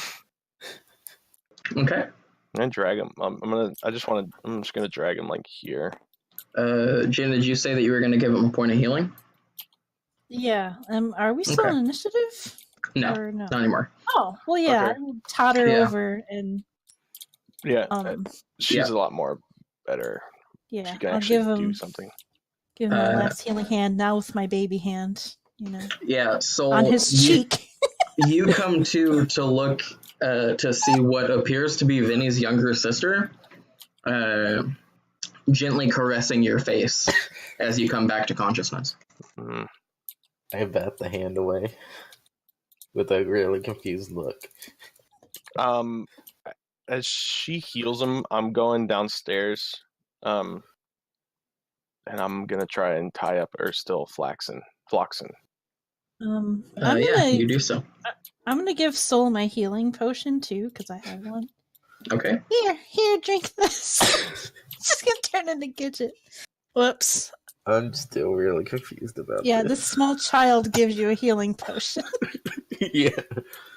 Okay. I drag him. I'm just gonna drag him like here. Jen, did you say that you were going to give him a point of healing? Yeah. Are we still Okay. on initiative? No, Or no? not anymore. Oh, well, yeah. Okay. I will totter Yeah. over and Yeah. She's Yeah. a lot more better. yeah, She can I'll actually give him do something. my last healing hand now with my baby hand. Yeah, so On his cheek. you come to look to see what appears to be Vinny's younger sister, gently caressing your face as you come back to consciousness. Mm. I bat the hand away with a really confused look. As she heals him, I'm going downstairs, and I'm gonna try and tie up Erstill Floxen. I'm Yeah, gonna you do so. I'm gonna give Soul my healing potion too, because I have one. Okay. Here, drink this. Just gonna turn into Gidget. Whoops. I'm still really confused about Yeah, this. this small child gives you a healing potion. Yeah.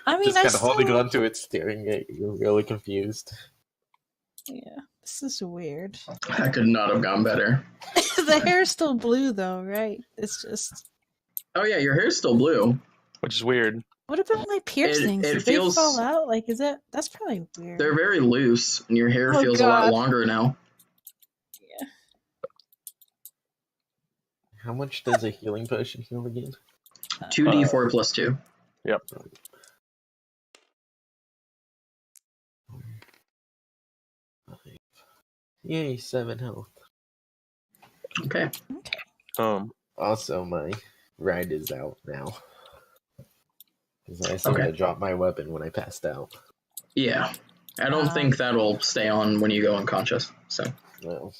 I mean, Just I kind of holding still- on to it, staring at you, really confused. Yeah, this is weird. That could not have gone better. The hair's still blue though, right? It's just. Oh yeah, your hair's still blue. Which is weird. What about my piercings? it Did feels- they fall out? Like, is that? That's probably weird. They're very loose, and your hair Oh, feels a lot God. longer now. Yeah. How much does a healing potion heal again? 2d4 plus 2. Yep. Yay, 7 health. Okay. Also, my ride is out now. Because I assumed Okay. I dropped my weapon when I passed out. Yeah. I don't think that'll stay on when you go unconscious. So Well,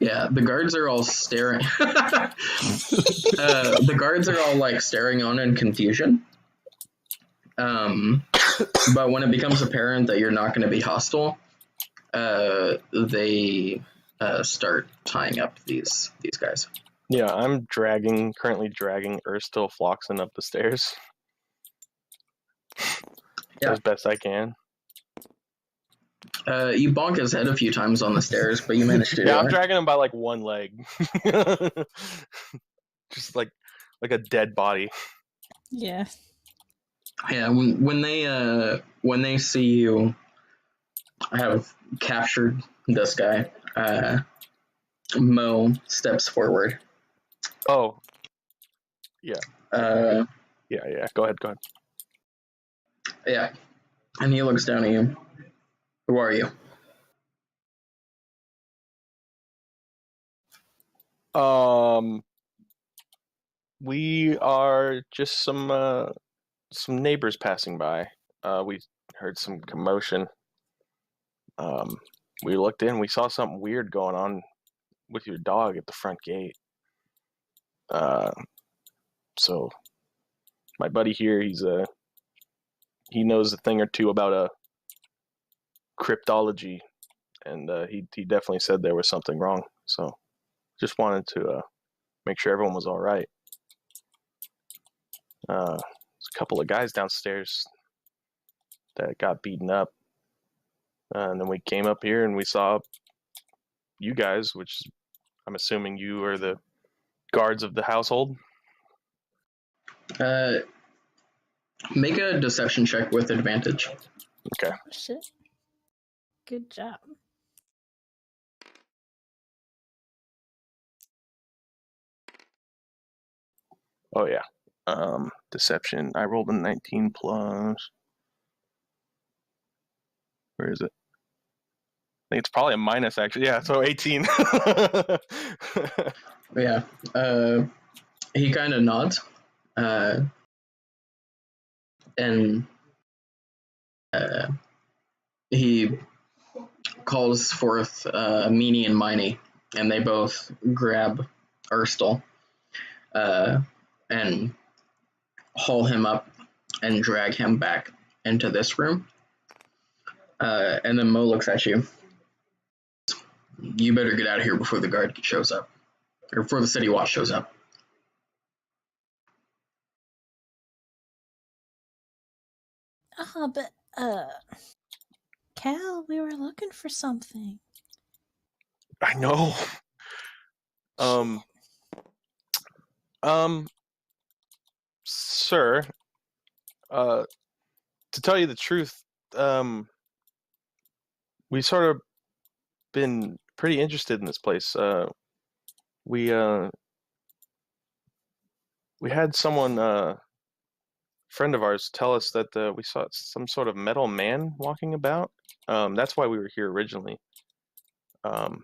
yeah, the guards are all staring. The guards are all like staring on in confusion. But when it becomes apparent that you're not going to be hostile, they start tying up these guys. yeah, I'm currently dragging Erstill Floxen up the stairs. Yeah. As best I can. You bonk his head a few times on the stairs, but you managed to Yeah, do I'm it. dragging him by like one leg. Just like a dead body. Yeah. Yeah, when they see you have captured this guy, Mo steps forward. Oh. Yeah. Yeah, Yeah. Go ahead. and he looks down at you. Who are you? We are just some neighbors passing by. We heard some commotion. We looked in. We saw something weird going on with your dog at the front gate. So my buddy here, he knows a thing or two about cryptology, and he definitely said there was something wrong. So just wanted to make sure everyone was all right. There's a couple of guys downstairs that got beaten up. And then we came up here and we saw you guys, which I'm assuming you are the guards of the household. Make a deception check with advantage. Okay. Oh, shit. Good job. Oh yeah. Deception. I rolled a 19 plus. Where is it? I think it's probably a minus actually. Yeah, so 18. Yeah. He kind of nods. And he calls forth Meanie and Miney, and they both grab Erstal and haul him up and drag him back into this room. And then Mo looks at you. You better get out of here before the guard shows up, or before the city watch shows up. But, Cal, we were looking for something. I know. Sir, to tell you the truth, we sort of been pretty interested in this place. We had someone, friend of ours, tell us that we saw some sort of metal man walking about. That's why we were here originally. Do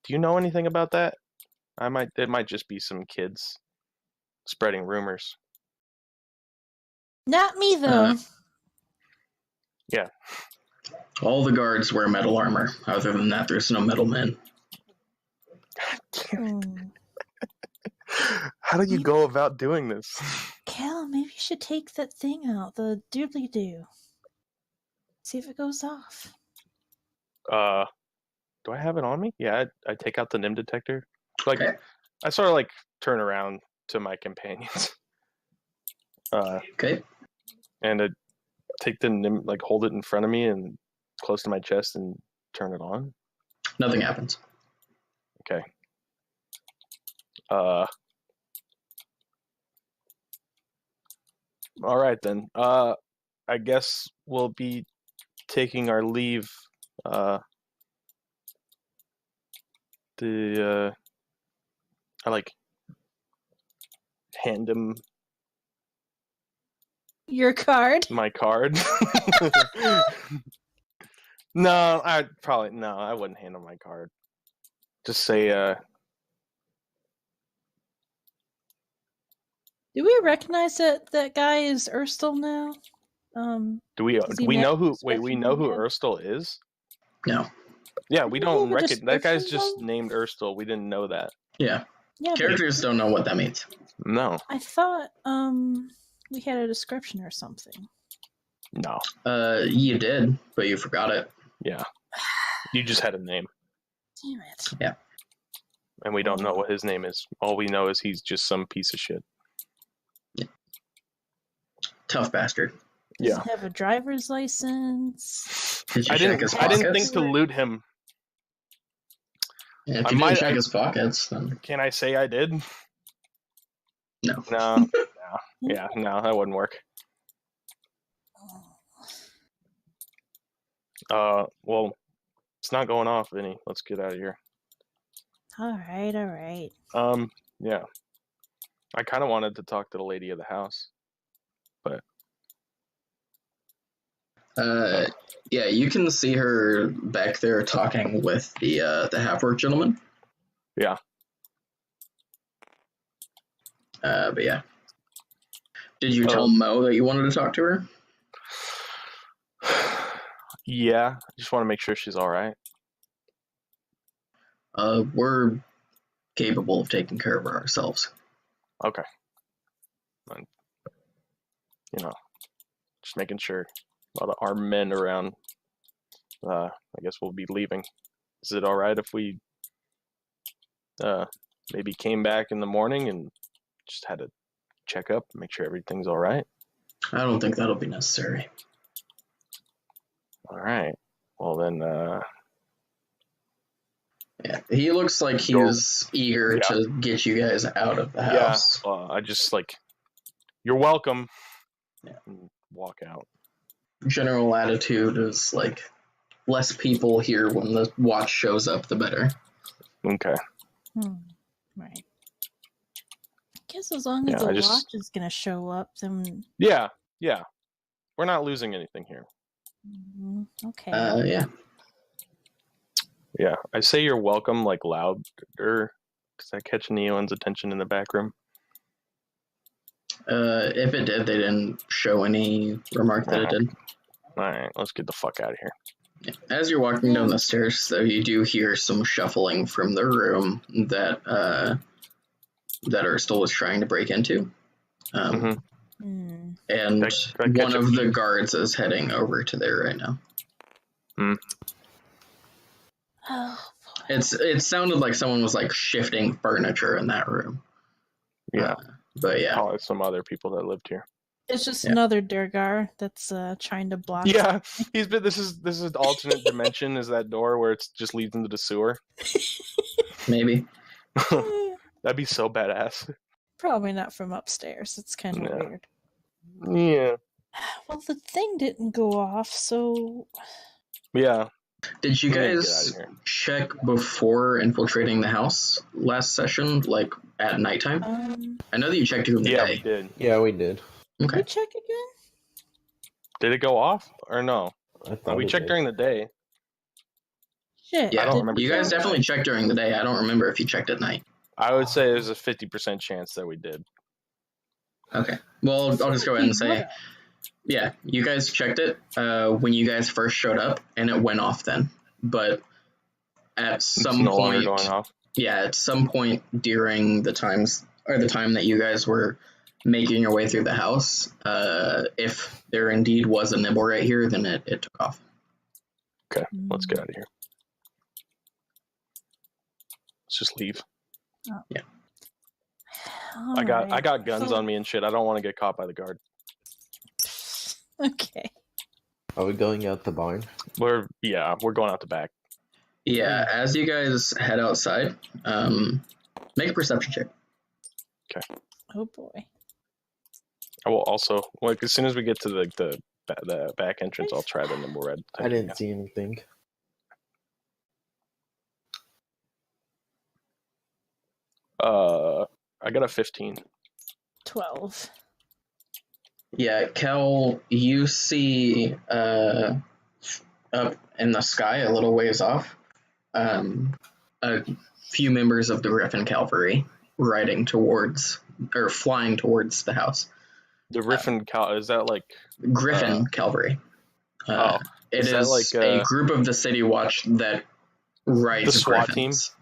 you know anything about that? It might just be some kids spreading rumors. Not me, though. Yeah. All the guards wear metal armor. Other than that, there's no metal men. How do you go about doing this? Cal, maybe you should take that thing out, the doodly-doo. See if it goes off. Do I have it on me? Yeah, I take out the NIM detector. Like, Okay. I sort of like turn around to my companions. Okay. And I take the NIM, like hold it in front of me and close to my chest and turn it on. Nothing happens. Okay. All right then. I guess we'll be taking our leave. I like hand him Your card? my card. No, I wouldn't hand him my card. Just say, Do we recognize that guy is Erstal now? do we know who? Wait, we know who description? Erstal is? No. Yeah, we don't have a recognize that guy's description, just though? named Erstal. We didn't know that. Yeah. Yeah, Characters don't know what that means. No. I thought we had a description or something. No. You did, but you forgot it. Yeah. You just had a name. Damn it. Yeah. And we don't know what his name is. All we know is he's just some piece of shit. Yeah. Tough bastard. Does he have a driver's license? Did you I check his didn't pockets? think to loot him. Yeah, if you didn't check his pockets, then... Can I say I did? No. No. Yeah, no, that wouldn't work. Well, it's not going off, Vinny. Let's get out of here. All right. Yeah. I kind of wanted to talk to the lady of the house, but... Yeah, you can see her back there talking with the half-orc gentleman. Yeah. But yeah. Did you tell Mo that you wanted to talk to her? Yeah, I just want to make sure she's all right. We're capable of taking care of her ourselves. Okay. And, just making sure. While our men around, I guess we'll be leaving. Is it all right if we maybe came back in the morning and just had a check up, make sure everything's all right? I don't think that'll be necessary. All right. Well, then, Yeah, he looks like he's eager to get you guys out of the house. Yeah, I just you're welcome. Yeah. And walk out. General attitude is like, less people here when the watch shows up, the better. Okay. Right. I guess as long as the watch is going to show up, then... Yeah. We're not losing anything here. Okay. Yeah. Yeah, I say you're welcome, like, louder. Does that catch anyone's attention in the back room? If it did, they didn't show any remark that it did. All right, let's get the fuck out of here. Yeah. As you're walking down the stairs, though, you do hear some shuffling from the room that Erstal was trying to break into. And one of the guards is heading over to there right now. Oh, boy. It sounded like someone was like shifting furniture in that room. Yeah. But yeah. Probably some other people that lived here. It's just another Durgar that's trying to block. Yeah, he's been. This is the alternate dimension. Is that door where it just leads into the sewer? Maybe. That'd be so badass. Probably not from upstairs. It's kind of weird. Yeah. Well, the thing didn't go off, so... Yeah. Did you guys check before infiltrating the house last session, like at nighttime? I know that you checked during the day. Yeah, we did. Yeah, we did. Okay. Did we check again? Did it go off or no? I thought we checked during the day. Shit. Yeah, I don't remember. You guys definitely checked during the day. I don't remember if you checked at night. I would say there's a 50% chance that we did. Okay. Well, I'll just go ahead and say, yeah, you guys checked it when you guys first showed up, and it went off then. But at some point, going off. Yeah, at some point during the time that you guys were making your way through the house, if there indeed was a nibble right here, then it took off. Okay, let's get out of here. Let's just leave. Oh. Yeah. All I got guns on me and shit. I don't want to get caught by the guard. Okay. Are we going out the barn? We're going out the back. Yeah, as you guys head outside, make a perception check. Okay. Oh boy. I will also, like, as soon as we get to the back entrance, I'll try the nimble red. I didn't see anything. I got a 15. 12. Yeah, Kel, you see up in the sky a little ways off, a few members of the Griffin Cavalry flying towards the house. The Griffin is that like Griffin Cavalry? It is like a group of the City Watch that rides the SWAT Griffins.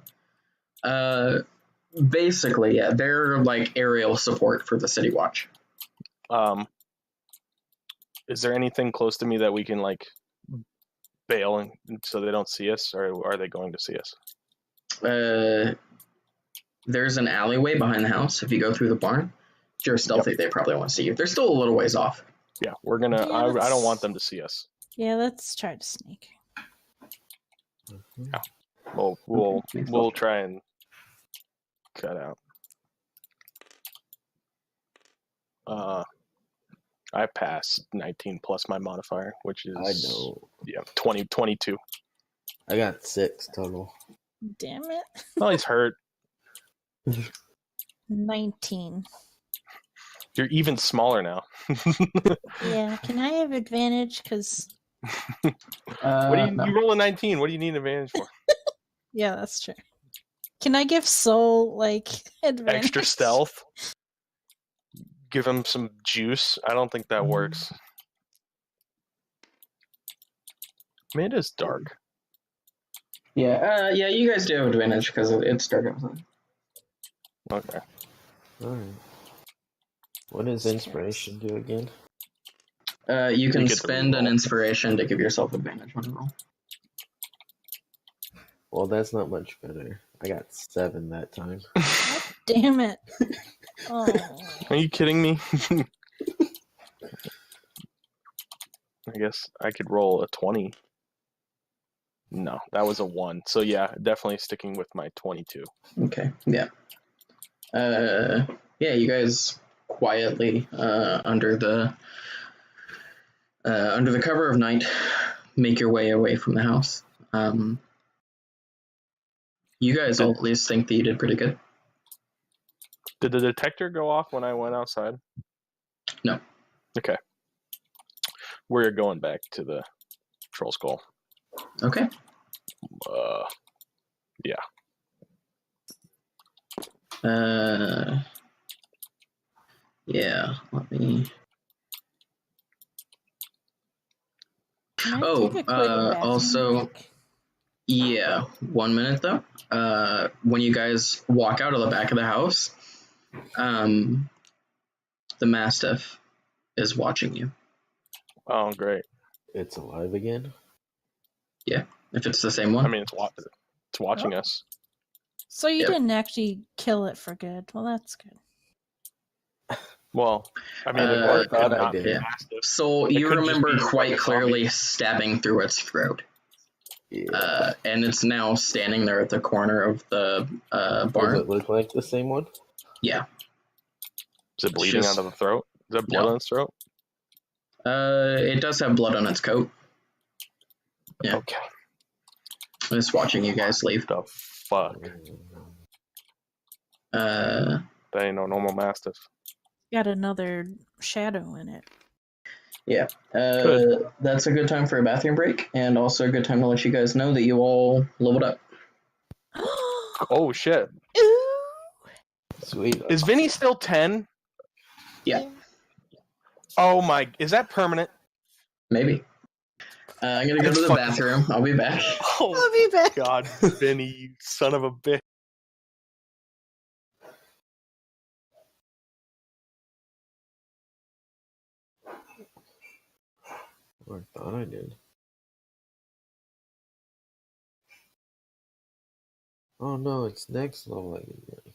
Basically, yeah, they're like aerial support for the City Watch. Is there anything close to me that we can like bail so they don't see us, or are they going to see us? There's an alleyway behind the house. If you go through the barn, if you're stealthy, they probably want to see you. They're still a little ways off. Yeah, we're gonna. Yeah, I don't want them to see us. Yeah, let's try to sneak. Yeah. We'll try and cut out. I passed 19 plus my modifier, which is 22. I got 6 total. Damn it. Well, he's hurt. 19. You're even smaller now. Yeah, can I have advantage? Because you roll a 19. What do you need advantage for? yeah, that's true. Can I give Soul like advantage? Extra stealth? Give him some juice? I don't think that works. I mean, it is dark. Yeah, you guys do have advantage because it's dark outside. Okay. Alright. What does inspiration do again? You can spend an inspiration to give yourself advantage on a roll. Well, that's not much better. I got 7 that time. Damn it. Oh. Are you kidding me? I guess I could roll a 20. No, that was a 1. So yeah, definitely sticking with my 22. Okay, yeah. Yeah, you guys quietly under the cover of night make your way away from the house. You guys all at least think that you did pretty good. Did the detector go off when I went outside? No. Okay. We're going back to the troll skull. Okay. Yeah. Yeah, let me... Can I take a quick bathroom also, break? yeah, 1 minute though. When you guys walk out of the back of the house, the Mastiff is watching you. Oh, great. It's alive again? Yeah, if it's the same one. I mean, it's watching us. So you Yep. didn't actually kill it for good. Well, that's good. Well, I mean, I thought I did. Yeah. So you could just remember be quite like a clearly zombie. stabbing through its throat. Yeah. And it's now standing there at the corner of the Does barn. it look like the same one? Yeah. Is it bleeding just- out of the throat? Is that blood No. on its throat? It does have blood on its coat. Yeah. Okay. It's watching you guys leave. The fuck? Uh, That ain't no normal mastiff. Got another shadow in it. yeah. Good. That's a good time for a bathroom break, and also a good time to let you guys know that you all leveled up. Oh shit. Ooh. Sweet. Is Vinny still 10? Yeah. Oh my, is that permanent? Maybe. I'm gonna go It's to the fucking- bathroom. I'll be back. Oh I'll be back. god, Vinny, you son of a bitch. I thought I did. Oh no, it's next level again.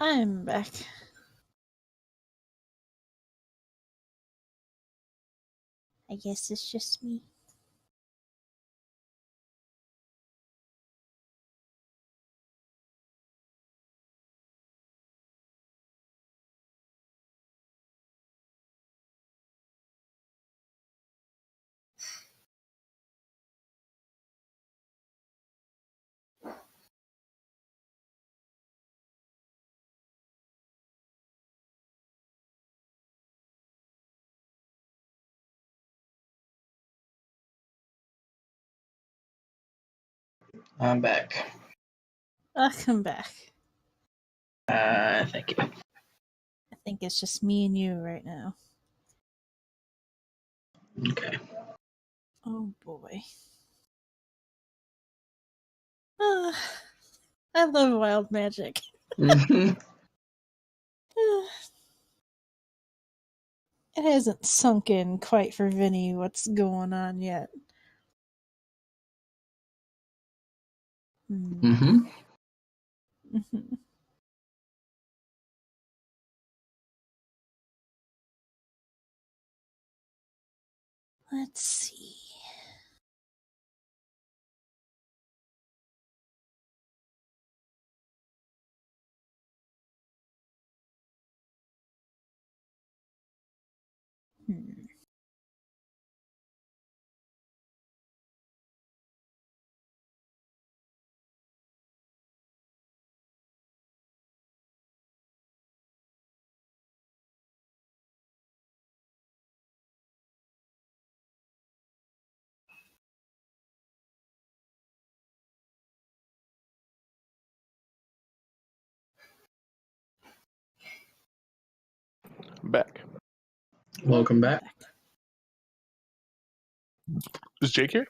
I'm back. I guess it's just me. I'm back. Welcome back. Thank you. I think it's just me and you right now. Okay. Oh boy. I love wild magic. Mm-hmm. It hasn't sunk in quite for Vinny what's going on yet. Mm-hmm. Mhm. Let's see. Hmm. I'm back. Welcome back. Is Jake here?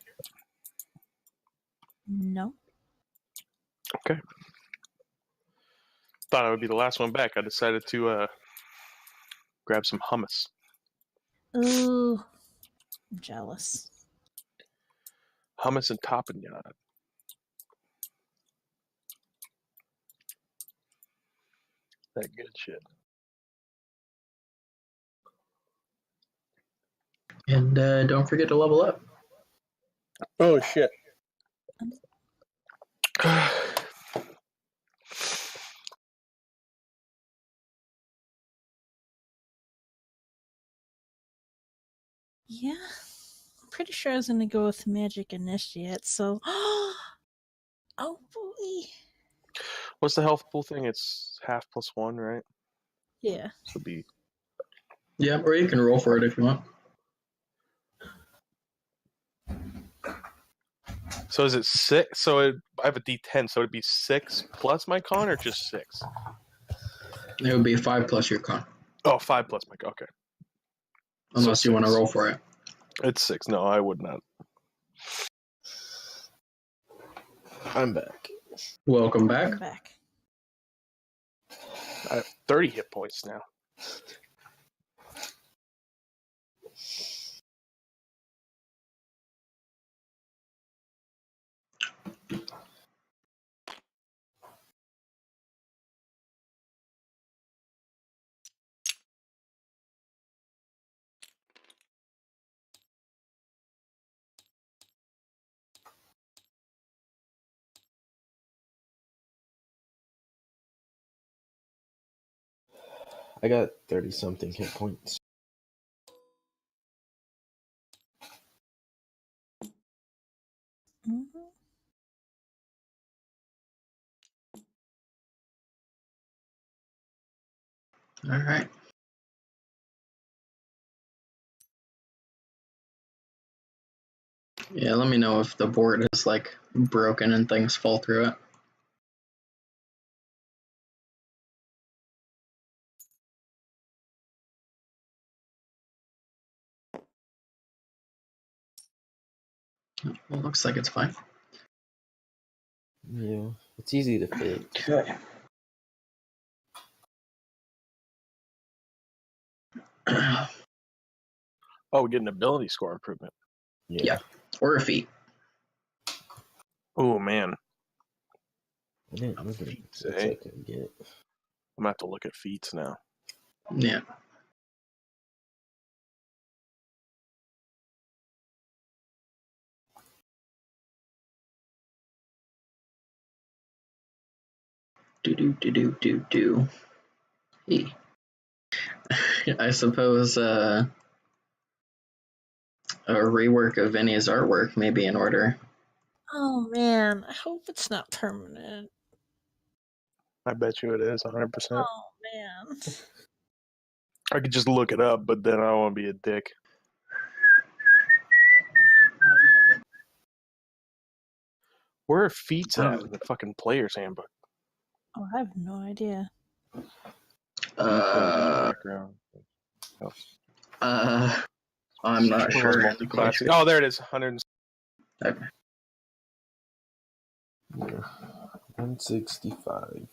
No. Okay. Thought I would be the last one back. I decided to grab some hummus. Ooh. I'm jealous. Hummus and tapenade. That good shit. And don't forget to level up. Oh shit. Yeah. I'm pretty sure I was gonna go with magic initiate, so oh boy. What's the health pool thing? It's half plus 1, right? Yeah. So it'll be Yeah, or you can roll for it if you want. so is it 6? So I have a D10, so it'd be 6 plus my con or just 6? It would be 5 plus your con. Oh, 5 plus my con. Okay. Unless So you want to 6. roll for it. It's 6. No, I would not. I'm back. Welcome back. I'm back. I have 30 hit points now. I got 30 something hit points. Mm-hmm. All right. Yeah, let me know if the board is like broken and things fall through it. Well, looks like it's fine. Yeah, it's easy to fix. Okay. Oh, we get an ability score improvement. Yeah. Or a feat. Oh man. I didn't look at Feats, what eh? I could get. I'm gonna have to look at feats now. Yeah. Do. Hey. I suppose a rework of Vinny's artwork may be in order. Oh man, I hope it's not permanent. I bet you it is 100%. Oh man. I could just look it up, but then I don't want to be a dick. Where are feats at in the fucking player's handbook? Oh, I have no idea. Background. I'm not sure. Multi-classing. Oh, there it is. 100. Okay. Yeah. 165.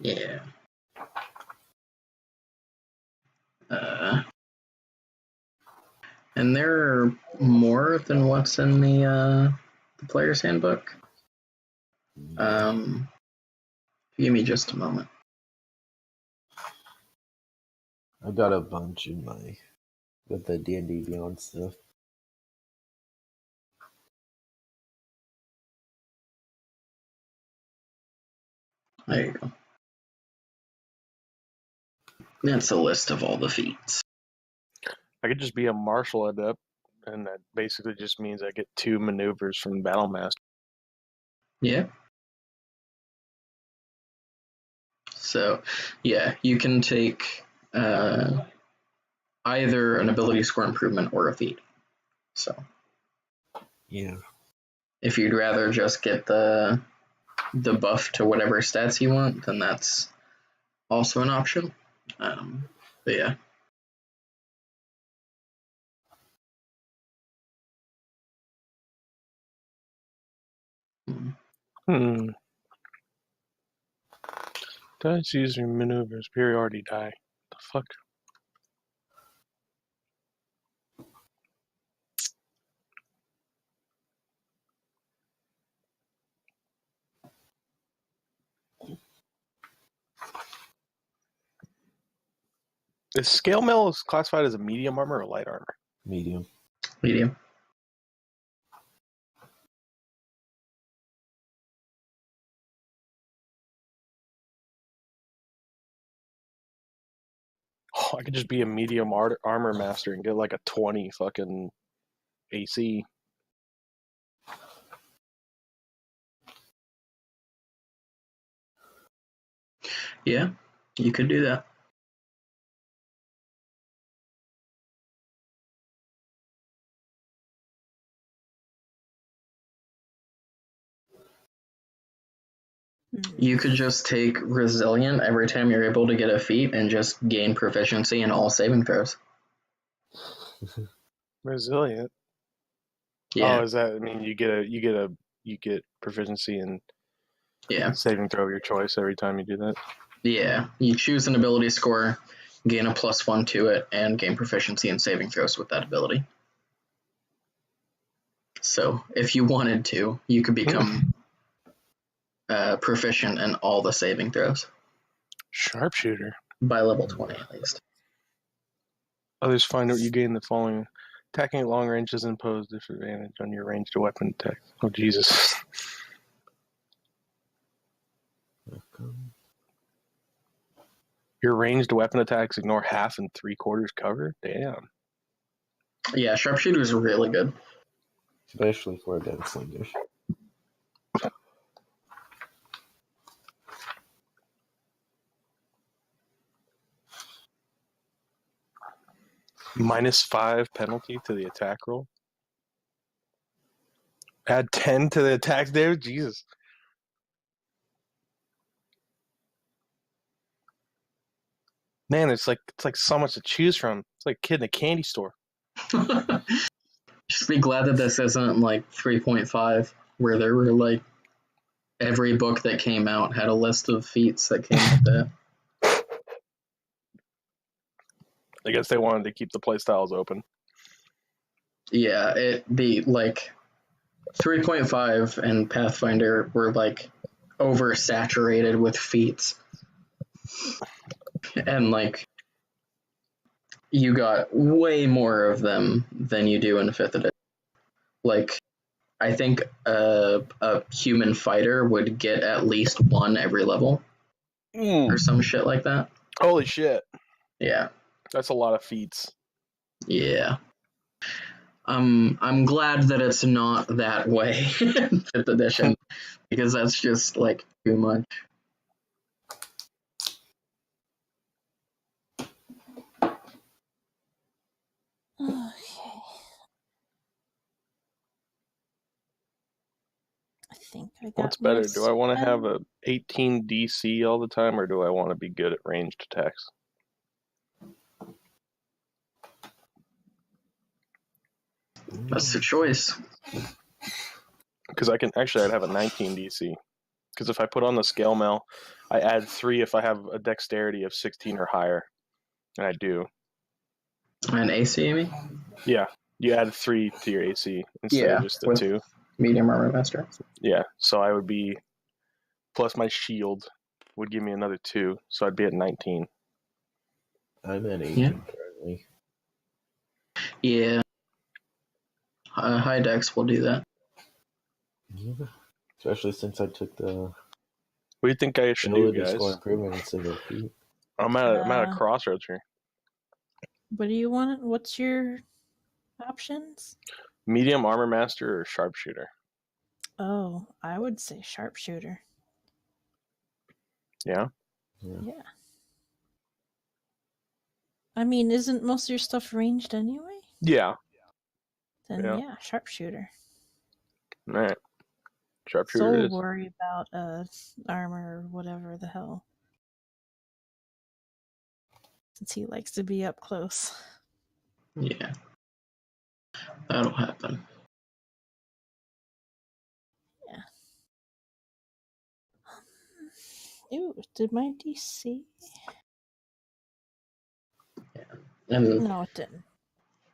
Yeah. And there are more than what's in the player's handbook. Give me just a moment. I got a bunch in my with the D&D Beyond stuff. There you go. That's a list of all the feats. I could just be a martial adept, and that basically just means I get 2 maneuvers from Battle Master. Yeah. So, yeah, you can take either an ability score improvement or a feat. So, Yeah. if you'd rather just get the buff to whatever stats you want, then that's also an option. But yeah. Dice using maneuvers, superiority die. The fuck? Is scale mail classified as a medium armor or light armor? Medium. Medium. Oh, I could just be a medium armor master and get like a 20 fucking AC. Yeah, you could do that. You could just take resilient every time you're able to get a feat and just gain proficiency in all saving throws. Resilient. Yeah. Oh, is that? I mean, you get proficiency in saving throw of your choice every time you do that. Yeah, you choose an ability score, gain a +1 to it, and gain proficiency in saving throws with that ability. So, if you wanted to, you could become proficient in all the saving throws. Sharpshooter. By level 20, at least. Others find out you gain the following. Attacking at long range doesn't impose disadvantage on your ranged weapon attack. Oh, Jesus. Your ranged weapon attacks ignore 1/2 and 3/4 cover? Damn. Yeah, sharpshooter is really good. Especially for gunslingers. -5 penalty to the attack roll. Add 10 to the attack damage? Jesus. Man, it's like so much to choose from. It's like a kid in a candy store. Just be glad that this isn't like 3.5, where there were like every book that came out had a list of feats that came with it. I guess they wanted to keep the playstyles open. Yeah, the like 3.5 and Pathfinder were like oversaturated with feats. And like you got way more of them than you do in 5th edition. Like I think a human fighter would get at least one every level. Or some shit like that. Holy shit. Yeah. That's a lot of feats. Yeah. I'm glad that it's not that way in 5th edition, because that's just like too much. Okay. I think I got What's better? most Do I want to of have them. a 18 DC all the time, or do I want to be good at ranged attacks? That's the choice. Because I'd have a 19 DC. Because if I put on the scale mail, I add 3 if I have a dexterity of 16 or higher. And I do. An AC, you mean? Yeah. You add 3 to your AC instead of just the with 2. Medium armor master. Yeah. So I would be, plus my shield would give me another 2. So I'd be at 19. I'm at 18 currently. Yeah. High dex will do that. Yeah. Especially since I took the What do you think I should do, ability guys? score improvement instead of feet. I'm at a crossroads here. What do you want? What's your options? Medium armor master or sharpshooter? Oh, I would say sharpshooter. Yeah? Yeah. I mean, isn't most of your stuff ranged anyway? Yeah. Then Yeah. yeah, sharpshooter. All right. Sharpshooter So it is. worry about armor or whatever the hell. Since he likes to be up close. Yeah. That'll happen. Yeah. Ooh, did my DC? And No, it didn't.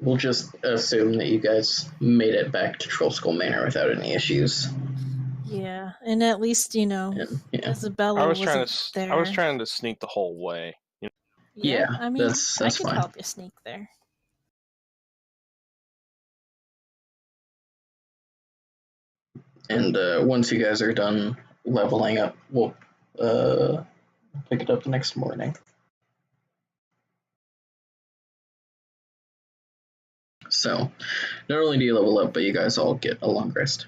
we'll just assume that you guys made it back to Troll Skull Manor without any issues. Yeah, and at least And, yeah. Isabella I was there. trying to sneak the whole way. You know? Yeah, I mean, that's I could fine. help you sneak there. And once you guys are done leveling up, we'll pick it up the next morning. So, not only do you level up, but you guys all get a long rest.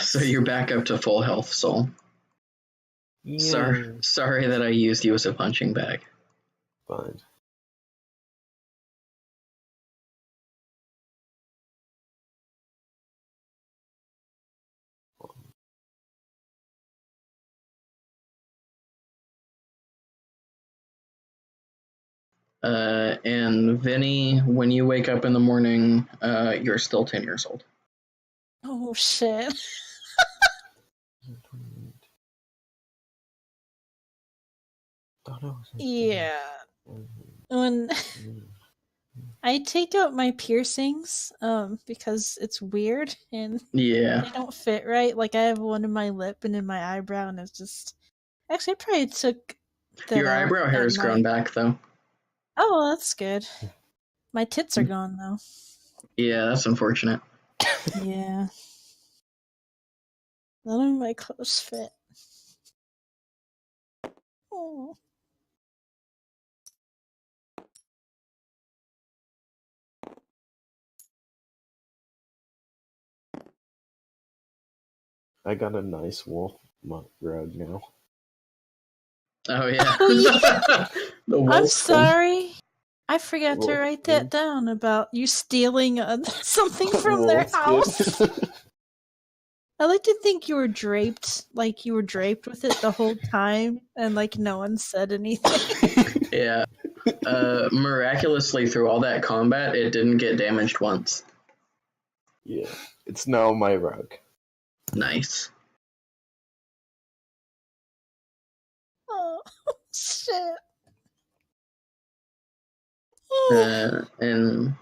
So you're back up to full health, Soul. Yeah. Sorry that I used you as a punching bag. Fine. And Vinny, when you wake up in the morning, you're still 10 years old. Oh shit. Yeah. When I take out my piercings, because it's weird and Yeah. they don't fit right. Like I have one in my lip and in my eyebrow, and it's just. Actually, I probably took that Your out eyebrow hair's at grown night. back, though. Oh, that's good. My tits are gone though. Yeah, that's unfortunate. Yeah. None of my clothes fit. Oh. I got a nice wolf rug now. Oh, yeah. Oh, yeah. The wolf I'm one. sorry. I forgot to Wolf write that down about you stealing something from their house. I like to think you were draped, like you were draped with it the whole time, and like no one said anything. Yeah. Miraculously, through all that combat, it didn't get damaged once. Yeah, it's now my rug. Nice. Oh, shit. And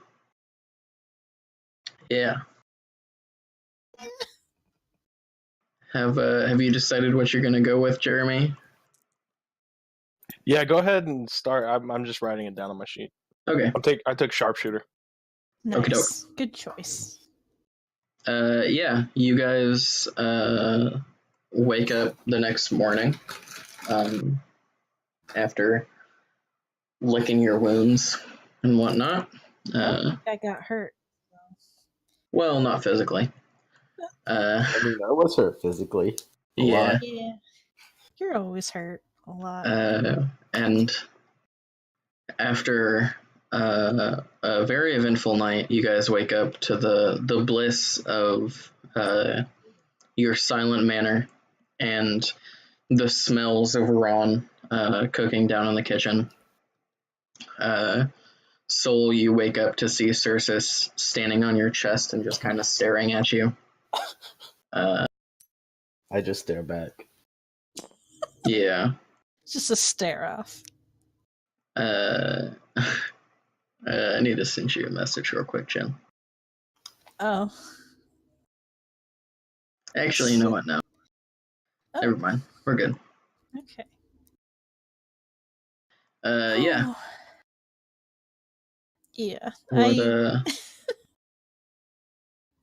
yeah. Have you decided what you're gonna go with, Jeremy? Yeah, go ahead and start. I'm just writing it down on my sheet. Okay. I took sharpshooter. Nice. Good choice. Yeah, you guys wake up the next morning after licking your wounds and whatnot. I got hurt. Well, not physically. I mean, I was hurt physically. A Yeah. lot. Yeah. You're always hurt a lot. And after a very eventful night, you guys wake up to the bliss of your silent manor and the smells of Ron cooking down in the kitchen. Soul, you wake up to see Circe standing on your chest and just kind of staring at you. I just stare back. Yeah. It's just a stare off. I need to send you a message real quick, Jen. Oh. Actually, you know what? No. Oh. Never mind. We're good. Okay. Yeah. Oh. Yeah.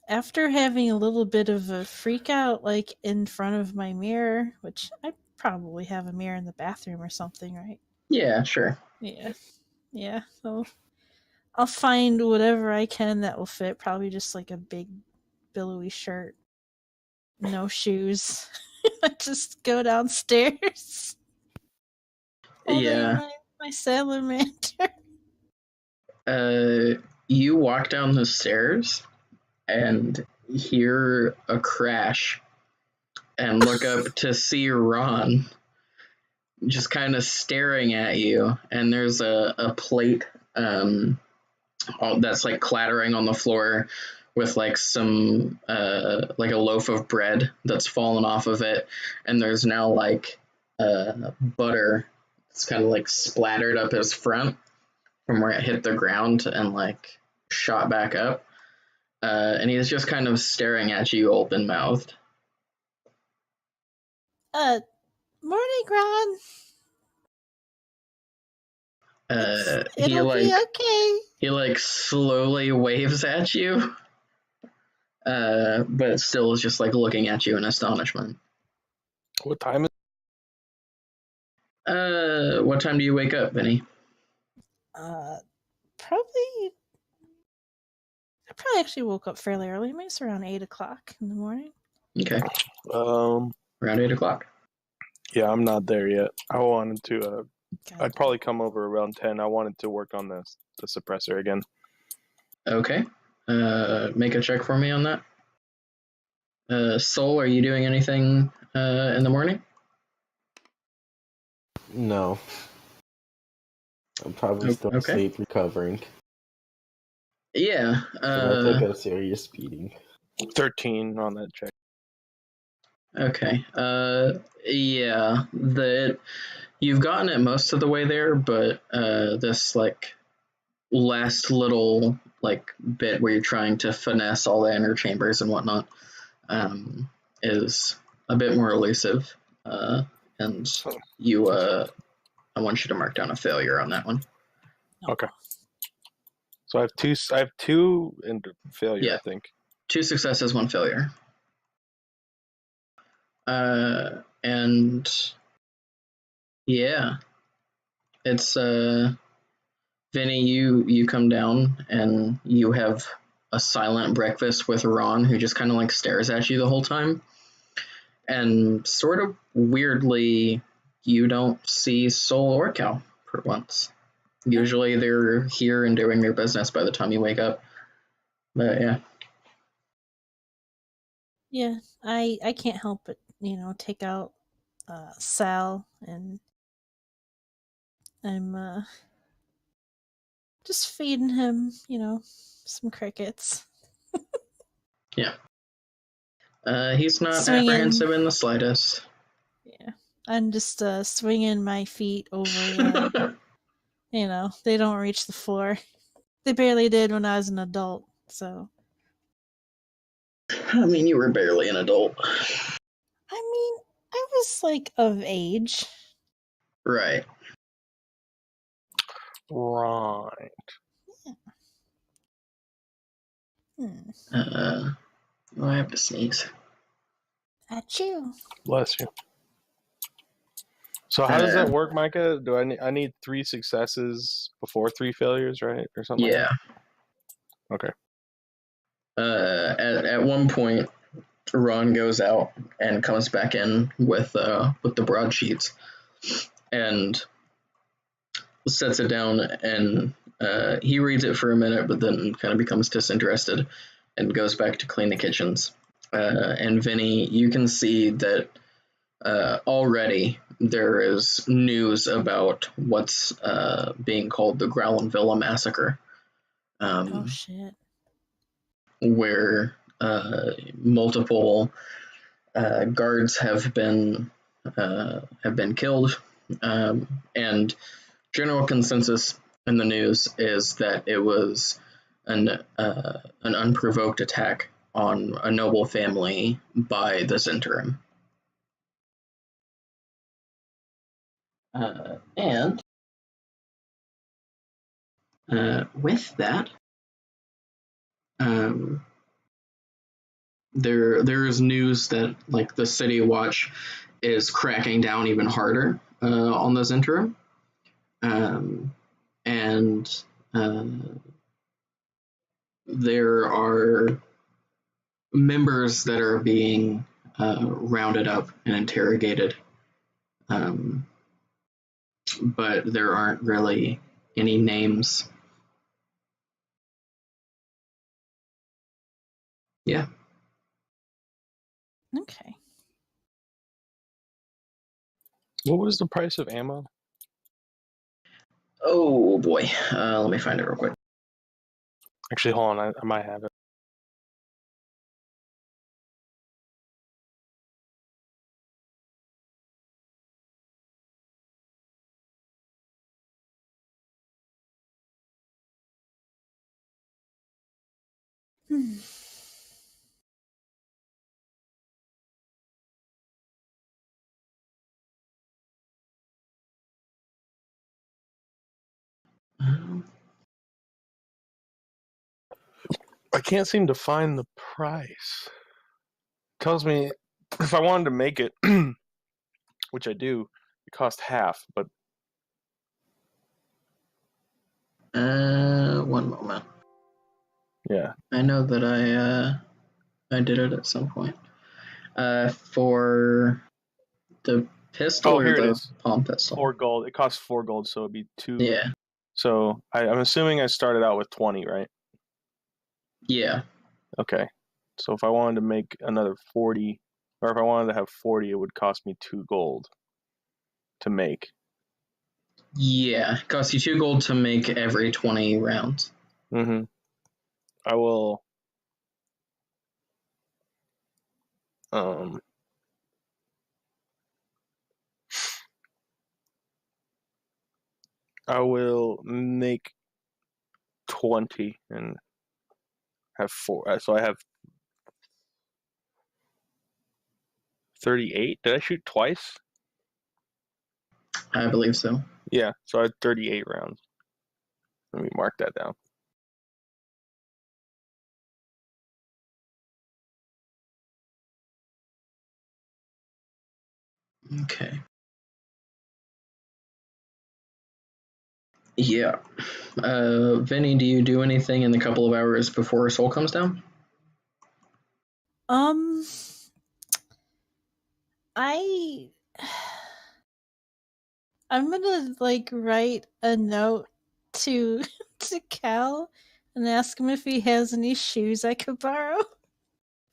After having a little bit of a freak out, like in front of my mirror, which I probably have a mirror in the bathroom or something, right? Yeah, sure. Yeah. Yeah. So I'll find whatever I can that will fit. Probably just like a big billowy shirt. No shoes. I just go downstairs. Yeah. My Sailor Man. You walk down the stairs and hear a crash and look up to see Ron just kind of staring at you, and there's a plate that's like clattering on the floor with like some like a loaf of bread that's fallen off of it, and there's now like butter. It's kind of like splattered up his front from where it hit the ground and like shot back up. And he's just kind of staring at you open mouthed. Morning, Ron. It'll be okay. He like slowly waves at you, but still is just like looking at you in astonishment. What time is What time do you wake up, Vinny? Probably. I probably actually woke up fairly early. Maybe it's around 8 o'clock in the morning. Okay. Around 8 o'clock. Yeah, I'm not there yet. I wanted to. I'd probably come over around 10. I wanted to work on the suppressor again. Okay. Make a check for me on that. Soul, are you doing anything in the morning? No. I'm probably still asleep, recovering. Yeah. I took a serious beating. 13 on that check. Okay. Yeah. You've gotten it most of the way there, but this like last little like bit where you're trying to finesse all the inner chambers and whatnot is a bit more elusive. And you I want you to mark down a failure on that one. Okay. So I have two in failure, Yeah. I think. 2 successes, 1 failure. And yeah, it's Vinny, you come down and you have a silent breakfast with Ron, who just kind of like stares at you the whole time. And sort of weirdly, you don't see Soul or Cal for once. Usually they're here and doing their business by the time you wake up. But yeah. Yeah, I can't help but, take out Sal, and I'm just feeding him, some crickets. Yeah. He's not Swinging. apprehensive in the slightest. Yeah. I'm just swinging my feet over the, they don't reach the floor. They barely did when I was an adult, so. I mean, you were barely an adult. I mean, I was, of age. Right. Right. Yeah. I have to sneeze. Achoo. Bless you. So how does that work, Micah? Do I need 3 successes before 3 failures, right, or something? Yeah. Like that? Okay. At one point, Ron goes out and comes back in with the broadsheets, and sets it down, and he reads it for a minute, but then kind of becomes disinterested and goes back to clean the kitchens. And Vinny, you can see that already there is news about what's being called the Growlin Villa Massacre. Oh, shit. Where multiple guards have been killed, and general consensus in the news is that it was an unprovoked attack on a noble family by the Zhentarim. And with that, there is news that the City Watch is cracking down even harder on the Zhentarim, and there are members that are being rounded up and interrogated, but there aren't really any names. Yeah. Okay. What was the price of ammo? Oh boy. Let me find it real quick. Actually, hold on. I might have it. I can't seem to find the price. It tells me if I wanted to make it, which I do, it costs half, but One moment. yeah. I know that I did it at some point. For the pistol or here it the is. palm pistol? 4 gold. It costs 4 gold, so it'd be 2. Yeah. So I'm assuming I started out with 20, right? Yeah. Okay. So if I wanted to make another 40, or if I wanted to have 40, it would cost me 2 gold to make. Yeah. It costs you 2 gold to make every 20 rounds. Mm-hmm. I will. I will make 20 and have 4. So I have 38. Did I shoot twice? I believe so. Yeah, so I had 38 rounds. Let me mark that down. Okay. Yeah. Vinny, do you do anything in the couple of hours before her soul comes down? I'm gonna write a note to Cal and ask him if he has any shoes I could borrow. If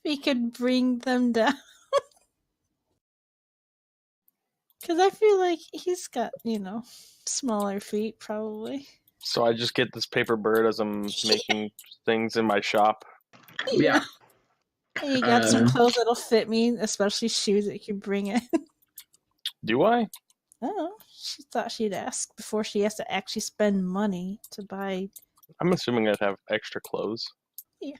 he could bring them down. Because I feel like he's got, smaller feet, probably. So I just get this paper bird as I'm making things in my shop. Yeah. Hey, you got some clothes that'll fit me, especially shoes that you can bring in. Do I? Oh, she thought she'd ask before she has to actually spend money to buy. I'm assuming I'd have extra clothes. Yeah.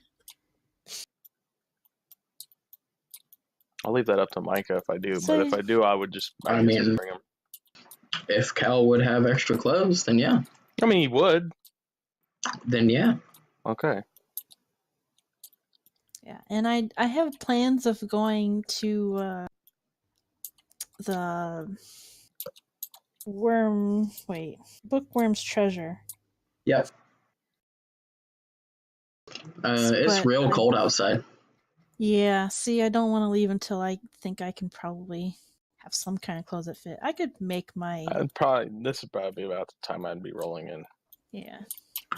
I'll leave that up to Micah if I do, So- but if I do, I would just I guess mean- bring them. If Cal would have extra clothes, then yeah. I mean, he would. Then yeah. Okay. Yeah, and I have plans of going to the Bookworm's Treasure. Yep. It's But real cold outside. Yeah, see, I don't want to leave until I think I can probably have some kind of clothes that fit. I could make my This would probably be about the time I'd be rolling in yeah.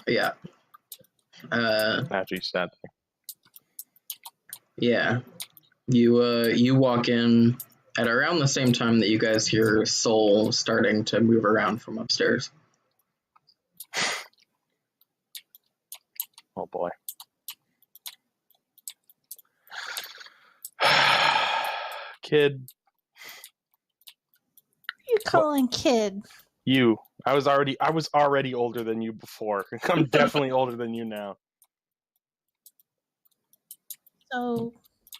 Yeah. after you sat there. Yeah. You walk in at around the same time that you guys hear Soul starting to move around from upstairs. Oh boy. Kid, You calling kid? you. I was already older than you before. I'm definitely older than you now. So,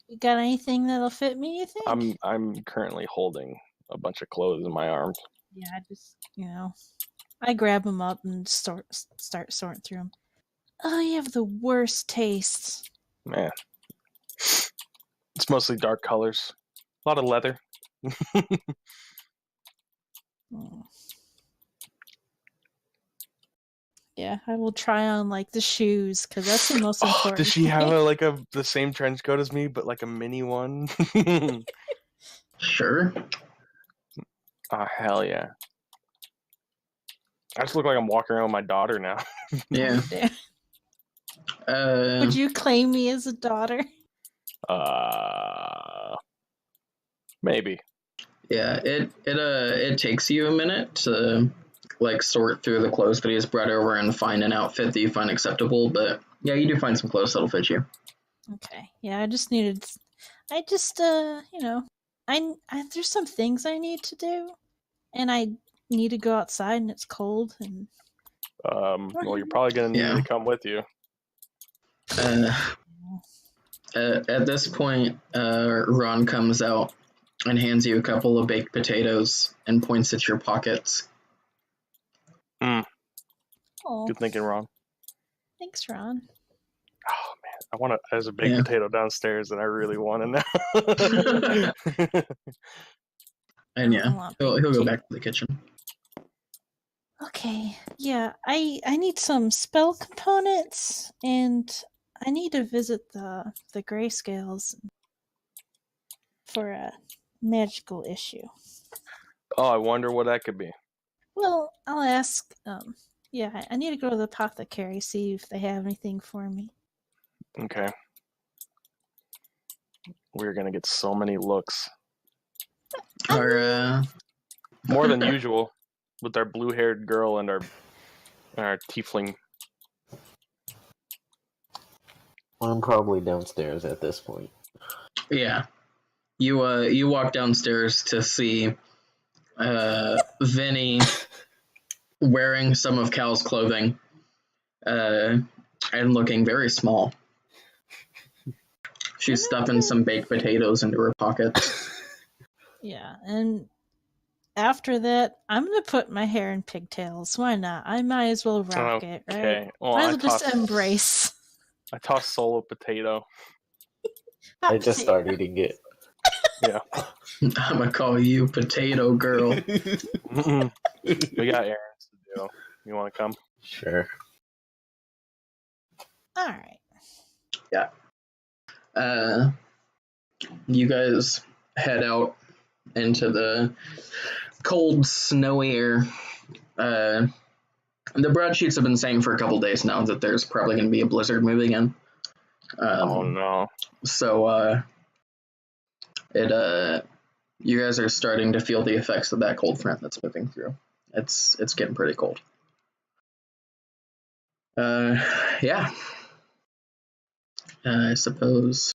you got anything that'll fit me? You think? I'm currently holding a bunch of clothes in my arms. Yeah, I just I grab them up and start sorting through them. Oh, you have the worst taste. Man. It's mostly dark colors. A lot of leather. Hmm. Yeah, I will try on like the shoes because that's the most important. Does she thing. have the same trench coat as me, but like a mini one? Sure. Oh, hell yeah. I just look like I'm walking around with my daughter now. Yeah. Would you claim me as a daughter? Maybe. Yeah, it takes you a minute to like sort through the clothes that he's brought over and find an outfit that you find acceptable, but yeah, you do find some clothes that'll fit you. Okay. Yeah, I just there's some things I need to do, and I need to go outside, and it's cold, and Well, you're probably gonna need me to come with you. At this point, Ron comes out and hands you a couple of baked potatoes and points at your pockets. oh, Good thinking, Ron. thanks, Ron. Oh man, there's a baked potato downstairs, and I really want to now. And yeah, he'll go back to the kitchen. Okay, yeah, I need some spell components, and I need to visit the grayscales for a magical issue. Oh, I wonder what that could be. Well, I'll ask. Yeah, I need to go to the apothecary, see if they have anything for me. Okay. We're gonna get so many looks. More than usual, with our blue-haired girl and our tiefling. I'm probably downstairs at this point. Yeah, you walk downstairs to see Vinny wearing some of Cal's clothing, and looking very small. She's stuffing some baked potatoes into her pockets. Yeah, and after that, I'm gonna put my hair in pigtails. Why not? I might as well rock it, right? Okay. Well, might as well just embrace. I tossed Solo potato. I just started eating it. Yeah. I'm gonna call you Potato Girl. We got errands to do. You want to come? Sure. All right. Yeah. You guys head out into the cold, snowy air. The broadsheets have been saying for a couple days now that there's probably going to be a blizzard moving in. Oh no! So you guys are starting to feel the effects of that cold front that's moving through. It's getting pretty cold. Yeah. I suppose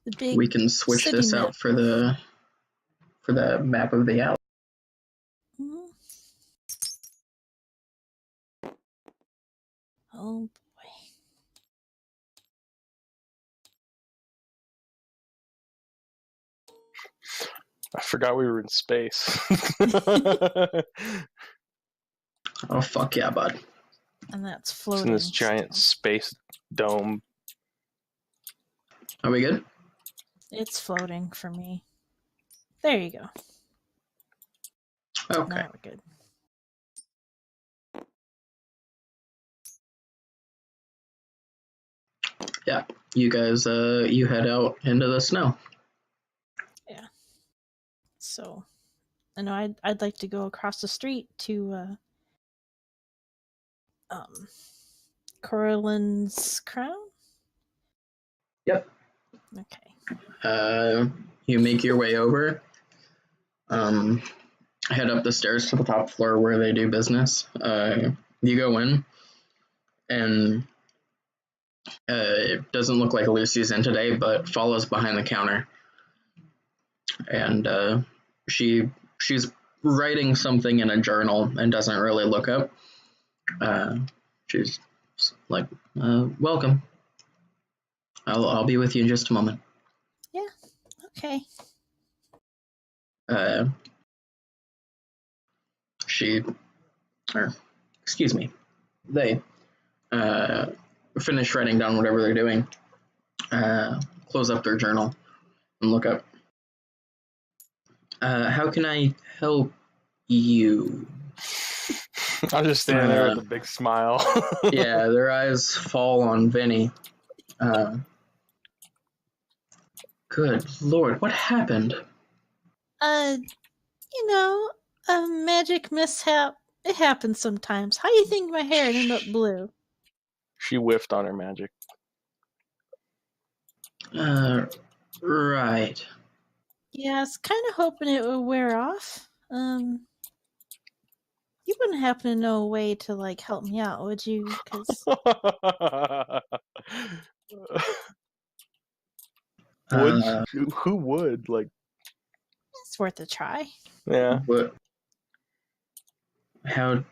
The big we can switch city this map. out for the map of the alley. Mhm. Oh boy. I forgot we were in space. Oh fuck yeah, bud! And that's It's floating. in this giant still. space dome. Are we good? It's floating for me. There you go. Okay. Now we're good. Yeah. You guys, you head out into the snow. So, I know I'd like to go across the street to Corallin's Crown. Yep. Okay. You make your way over. Head up the stairs to the top floor where they do business. You go in, and it doesn't look like Lucy's in today, but follows behind the counter, and she's writing something in a journal and doesn't really look up. She's like, "Welcome. I'll be with you in just a moment." Yeah. Okay. They finish writing down whatever they're doing, close up their journal, and look up. How can I help you? I'm just standing there with a big smile. Yeah, their eyes fall on Vinny. Good Lord, what happened? A magic mishap. It happens sometimes. How do you think my hair ended up blue? She whiffed on her magic. Right. Yeah, I was kind of hoping it would wear off. You wouldn't happen to know a way to like help me out, would you? Because would who would like? it's worth a try. Yeah. What? How?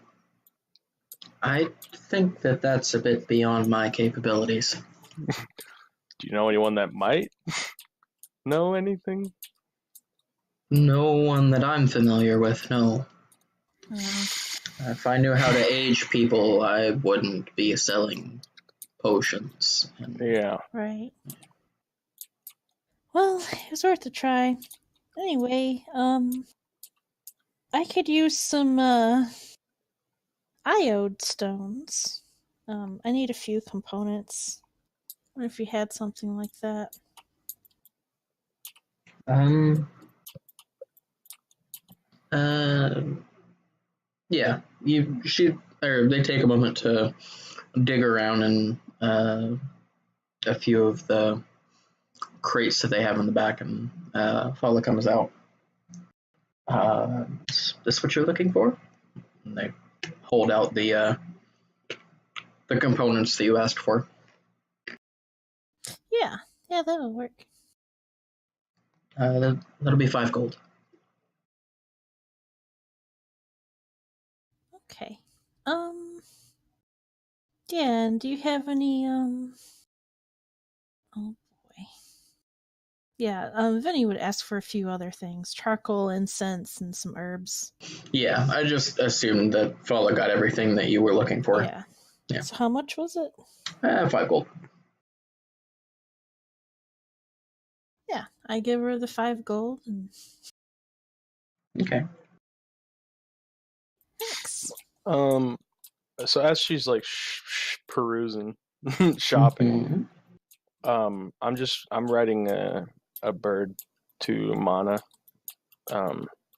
I think that's a bit beyond my capabilities. Do you know anyone that might know anything? No one that I'm familiar with, no. Uh, If I knew how to age people, I wouldn't be selling potions. Yeah. right. Well, it was worth a try. Anyway, I could use some iode stones. I need a few components. I wonder if you had something like that. Yeah. They take a moment to dig around in a few of the crates that they have in the back, and Fala comes out. Is this what you're looking for? And they hold out the components that you asked for. Yeah, that'll work. That'll be 5 gold. Okay. Yeah, and do you have any oh boy. Yeah, Vinny would ask for a few other things. Charcoal, incense, and some herbs. Yeah, I just assumed that Fala got everything that you were looking for. Yeah. Yeah. So how much was it? 5 gold. Yeah, I give her the 5 gold and Okay. thanks. So as she's like perusing, shopping, I'm writing a bird to Mana,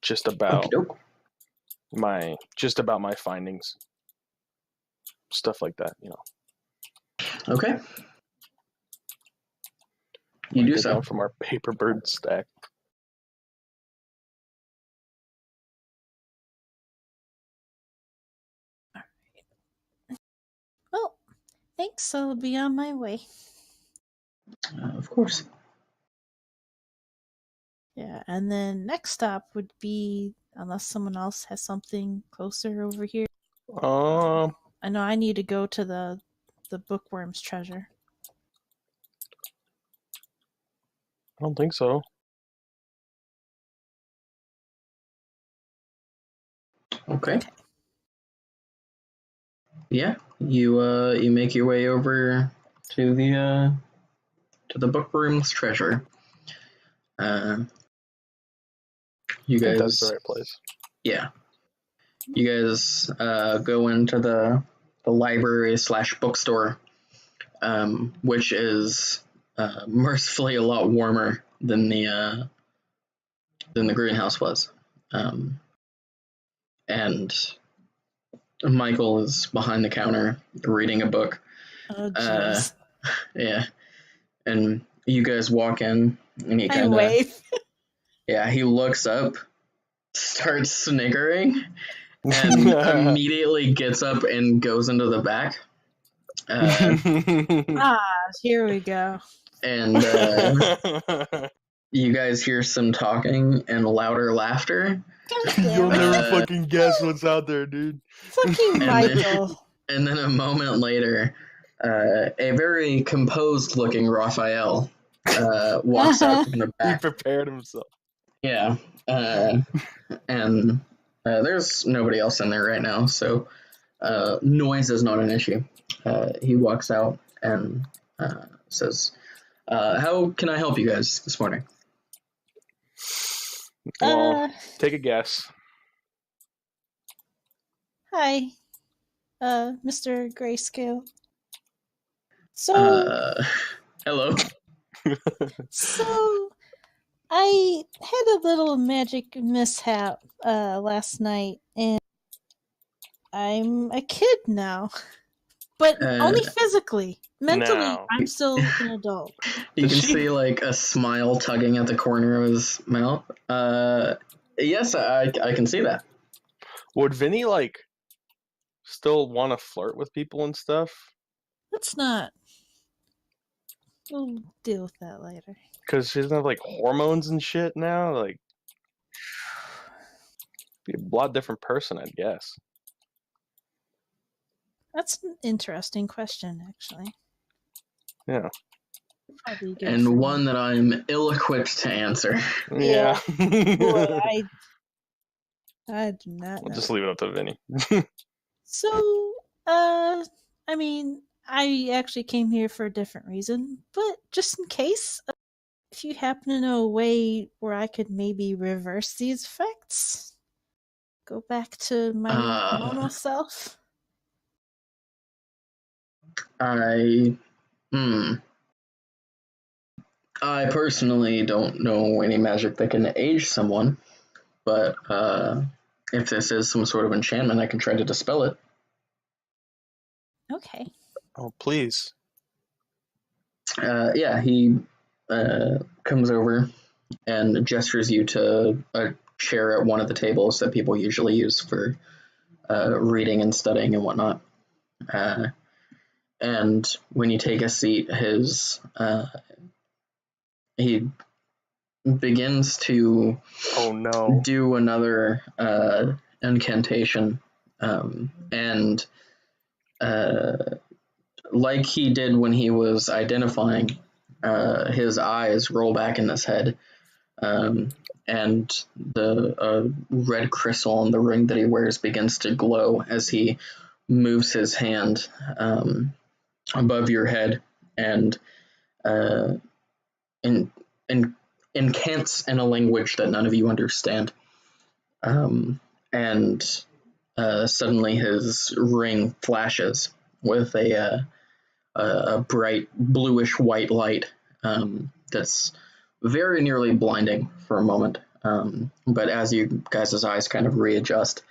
just about my findings, stuff like that, you know. Okay. You do so. Down from our paper bird stack. Thanks, I'll be on my way. Of course. Yeah, and then next stop would be, unless someone else has something closer over here. I I know I need to go to the bookworm's treasure. don't think so. Okay. Yeah, you make your way over to the bookworm's treasure. You I think that's the guys, right place. yeah, you guys go into the library / bookstore, which is mercifully a lot warmer than the greenhouse was, and Michael is behind the counter reading a book. Oh, jeez. Yeah, and you guys walk in, and he I kind of wave. yeah, he looks up, starts sniggering, and immediately gets up and goes into the back. Here we go. And you guys hear some talking and louder laughter. You'll never fucking guess what's out there, dude. Fucking Michael. And then a moment later, a very composed-looking Raphael walks out from the He back. prepared himself. Yeah, and there's nobody else in there right now, so noise is not an issue. He walks out and says, how can I help you guys this morning? Well, take a guess. Hi, Mr. Grayscale. So, hello. So, I had a little magic mishap last night, and I'm a kid now. But only physically. Mentally, No. I'm still an adult. You can see like a smile tugging at the corner of his mouth. Yes, I can see that. Would Vinny like still want to flirt with people and stuff? Let's not. We'll deal with that later. Because she doesn't have like hormones and shit now. Like, be a lot different person, I'd guess. That's an interesting question, actually. Yeah. Probably good and one that I'm ill-equipped to answer. Yeah. Boy, I do not know. We'll just leave it up to Vinny. So, I mean, I actually came here for a different reason, but just in case, if you happen to know a way where I could maybe reverse these effects, go back to my normal self. I personally don't know any magic that can age someone, but if this is some sort of enchantment, I can try to dispel it. Okay. Oh, please. Yeah, he comes over and gestures you to a chair at one of the tables that people usually use for reading and studying and whatnot. And when you take a seat, he begins to do another incantation, and like he did when he was identifying, his eyes roll back in his head, and the red crystal on the ring that he wears begins to glow as he moves his hand above your head and incants in a language that none of you understand. And suddenly his ring flashes with a bright bluish white light that's very nearly blinding for a moment. But as you guys' eyes kind of readjust,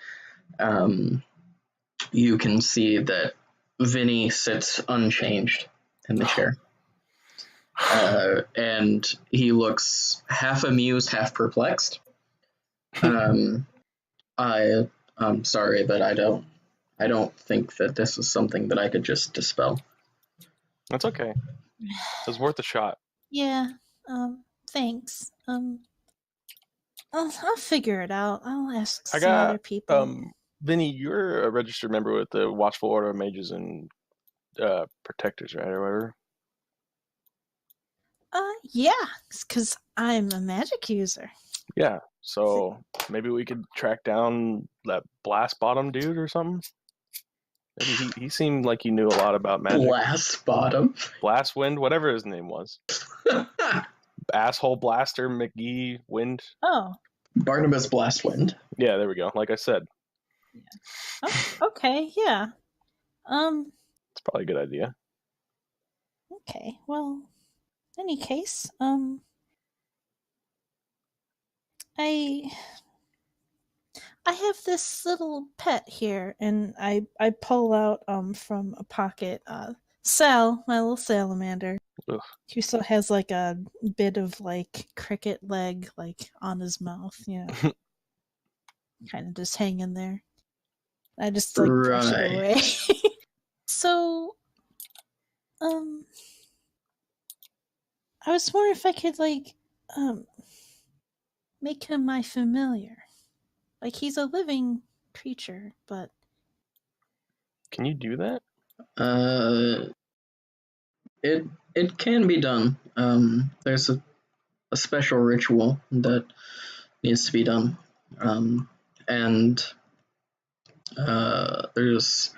you can see that Vinny sits unchanged in the chair. And he looks half amused, half perplexed. I'm sorry, but I don't think that this is something that I could just dispel. That's okay. It was worth a shot. Yeah. Thanks. I'll figure it out. I'll ask I some other got people. Vinny, you're a registered member with the Watchful Order of Mages and Protectors, right, or whatever? Yeah, because I'm a magic user. Yeah, so maybe we could track down that Blast Bottom dude or something? Maybe he seemed like he knew a lot about magic. Blast Bottom. Blast Wind, whatever his name was. Asshole Blaster McGee Wind. Oh. Barnabas Blastwind. Yeah, there we go. Like I said. Yeah. Oh, okay, yeah. It's probably a good idea. Okay, well, in any case, I have this little pet here, and I pull out from a pocket Sal, my little salamander. Ugh. He still has like a bit of like cricket leg like on his mouth, you know. Kind of just hanging there. I just like brush it away. So I was wondering if I could like make him my familiar. Like he's a living creature, but can you do that? It can be done. There's a special ritual that needs to be done, and there's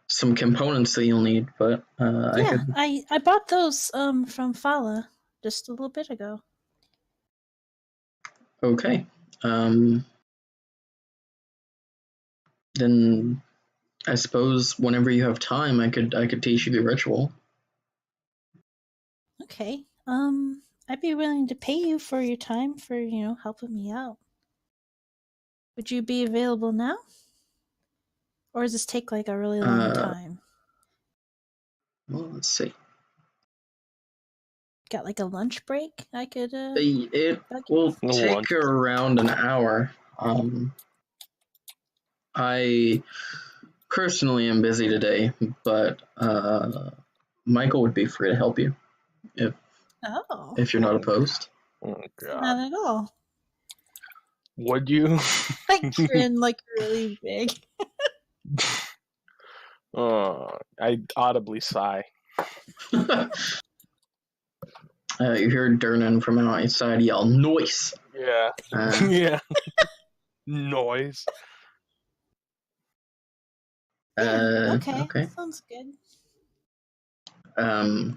some components that you'll need. But yeah, I bought those from Fala just a little bit ago. Okay. Then I suppose whenever you have time, I could teach you the ritual. Okay. I'd be willing to pay you for your time for, helping me out. Would you be available now? Or does this take like a really long time? Well, let's see. Got like a lunch break? I could it will take around an hour. I personally am busy today, but Michael would be free to help you if you're not opposed. Oh God. Not at all. Would you? I grin like really big. I audibly sigh. You hear Durnan from outside yell, "Noise!" Yeah. Yeah. Noise. Okay. Sounds good. Oh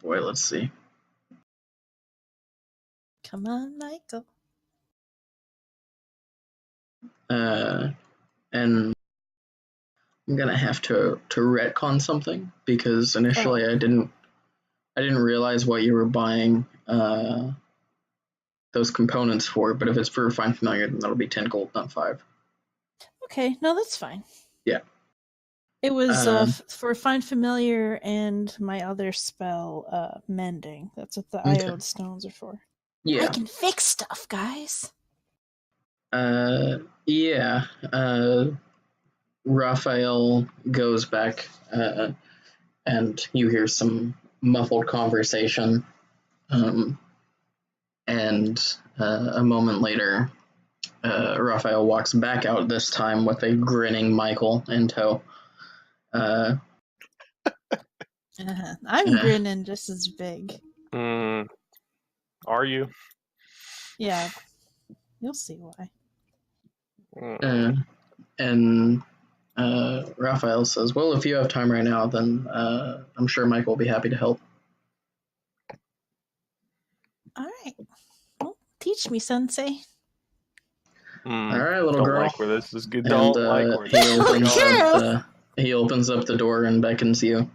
boy, let's see. Come on, Michael. And I'm gonna have to retcon something because initially I didn't realize what you were buying those components for. But if it's for Find Familiar, then that'll be 10 gold, not 5. Okay, no, that's fine. Yeah. It was for Find Familiar and my other spell, Mending. That's what the Iode stones are for. Yeah. I can fix stuff, guys. Yeah. Raphael goes back, and you hear some muffled conversation. And a moment later, Raphael walks back out, this time with a grinning Michael in tow. I'm grinning just as big. Are you? Yeah, you'll see why. And Raphael says, well, if you have time right now, then I'm sure Mike will be happy to help. All right. Well, teach me, Sensei. All right, little girl. Don't like where this is good. Don't like where this is he opens up the door and beckons you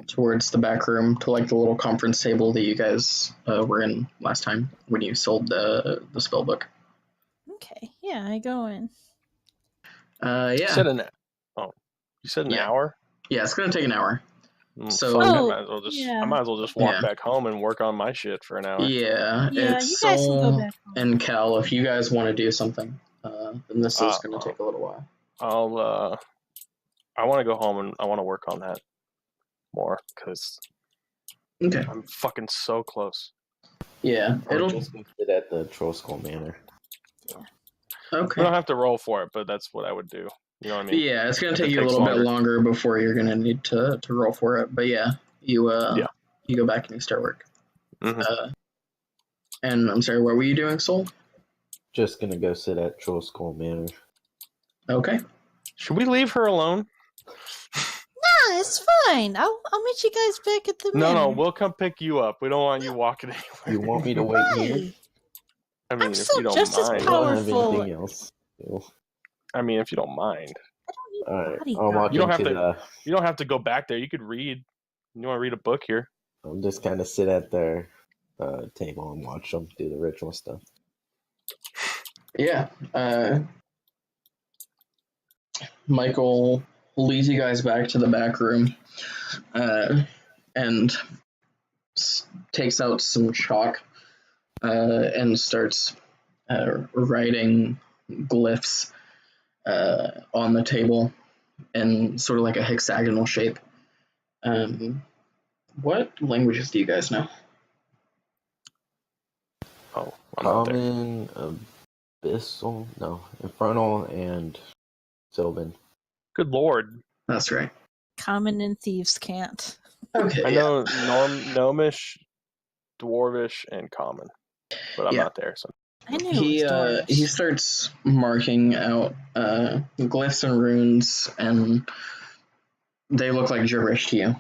towards the back room to like the little conference table that you guys were in last time when you sold the spell book. Okay, yeah, I go in. Yeah. You said an hour? Yeah, it's gonna take an hour. So I might as well just walk back home and work on my shit for an hour. Yeah, it's you guys can go back home. And Cal, if you guys want to do something, then this is gonna take a little while. I want to go home and I want to work on that more because Okay. I'm fucking so close. Yeah, it'll. Just go sit at the Troll Skull Manor. Okay. We don't have to roll for it, but that's what I would do. You know what I mean? Yeah, it's gonna If take it you a takes little bit longer. longer before you're gonna need to roll for it. But yeah, you Yeah. you go back and you start work. Mhm. And I'm sorry, what were you doing, Soul? Just gonna go sit at Troll Skull Manor. Okay. Should we leave her alone? Nah, it's fine. I'll meet you guys back at the No, manor. we'll come pick you up. We don't want you walking anywhere. You want me to wait here? Why? I mean, I'm if still you don't just as mind. I don't have powerful. anything else. I mean, if you don't mind. I don't need Alright, bodyguard. I'll walk You don't into have the... You don't have to go back there. You could read. You want to read a book here? I'll just kind of sit at their table and watch them do the ritual stuff. Yeah. Michael leads you guys back to the back room, and takes out some chalk, and starts writing glyphs on the table in sort of like a hexagonal shape. What languages do you guys know? Oh, I'm out there. Common, Abyssal, no, Infernal, and Sylvan. Good lord. That's right. Common and thieves can't. Okay. I know Gnomish, Dwarvish, and Common, but I'm Yeah. not there. So I knew He it was he dwarves. starts marking out glyphs and runes, and they look like gibberish to you.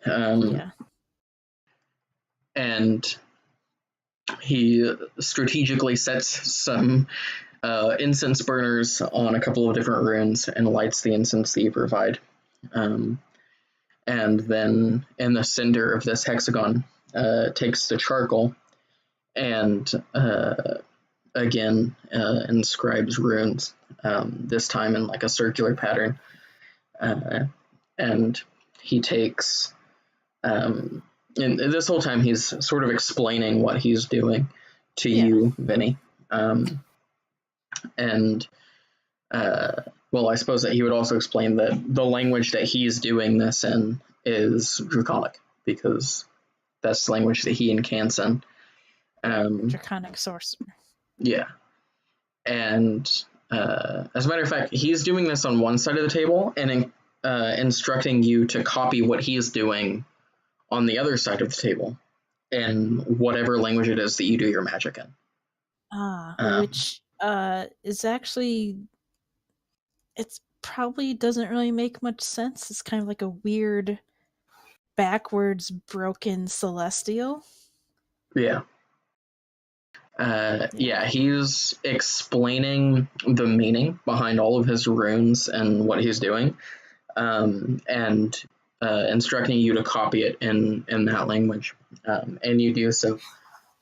Yeah. And he strategically sets some incense burners on a couple of different runes and lights the incense that you provide. And then in the center of this hexagon, takes the charcoal and again inscribes runes, this time in like a circular pattern. And he takes, and this whole time he's sort of explaining what he's doing to you, Vinny. And well, I suppose that he would also explain that the language that he's doing this in is Draconic, because that's the language that he and Kansen. Draconic sorcerer. Yeah. And as a matter of fact, he's doing this on one side of the table and instructing you to copy what he's doing on the other side of the table in whatever language it is that you do your magic in. Which is actually, it's probably doesn't really make much sense. It's kind of like a weird backwards broken celestial. Yeah. Yeah, he's explaining the meaning behind all of his runes and what he's doing, and instructing you to copy it in that language. And you do so.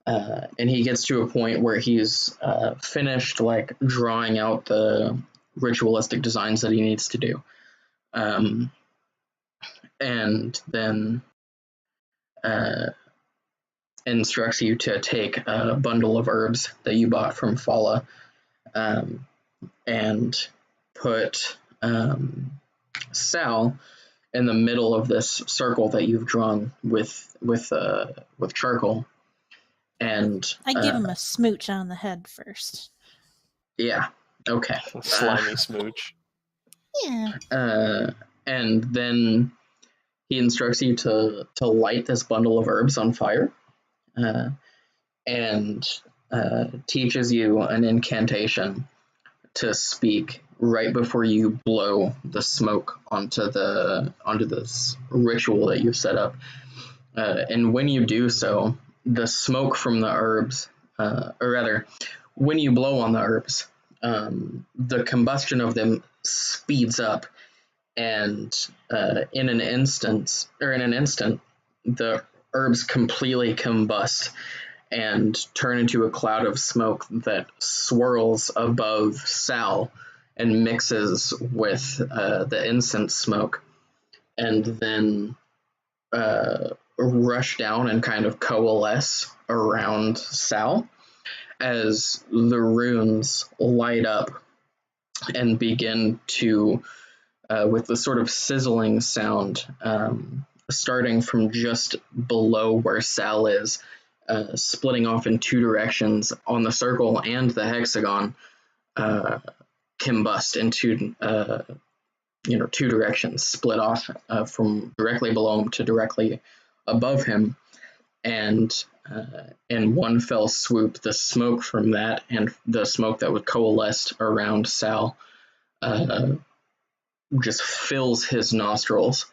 And he gets to a point where he's finished like drawing out the ritualistic designs that he needs to do. And then instructs you to take a bundle of herbs that you bought from Fala, and put Sal in the middle of this circle that you've drawn with charcoal. And I give him a smooch on the head first. Yeah. Okay. slimy smooch. Yeah. And then he instructs you to light this bundle of herbs on fire, and teaches you an incantation to speak right before you blow the smoke onto this ritual that you've set up. And when you do so, the smoke from the herbs, or rather, when you blow on the herbs, the combustion of them speeds up, and in an instant, the herbs completely combust and turn into a cloud of smoke that swirls above Sal and mixes with the incense smoke, and then rush down and kind of coalesce around Sal as the runes light up and begin to, with the sort of sizzling sound, starting from just below where Sal is, splitting off in two directions on the circle and the hexagon, combust into two directions, split off from directly below him to directly above him, and in one fell swoop, the smoke from that and the smoke that would coalesce around Sal just fills his nostrils,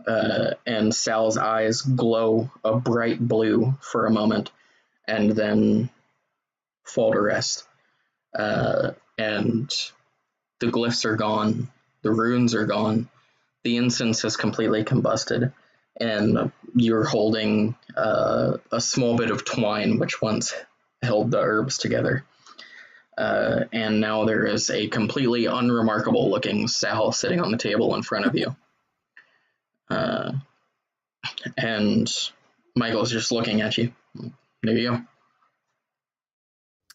and Sal's eyes glow a bright blue for a moment, and then fall to rest. And the glyphs are gone, the runes are gone, the incense has completely combusted, and you're holding a small bit of twine which once held the herbs together. And now there is a completely unremarkable looking Sal sitting on the table in front of you. And Michael's just looking at you. There you go.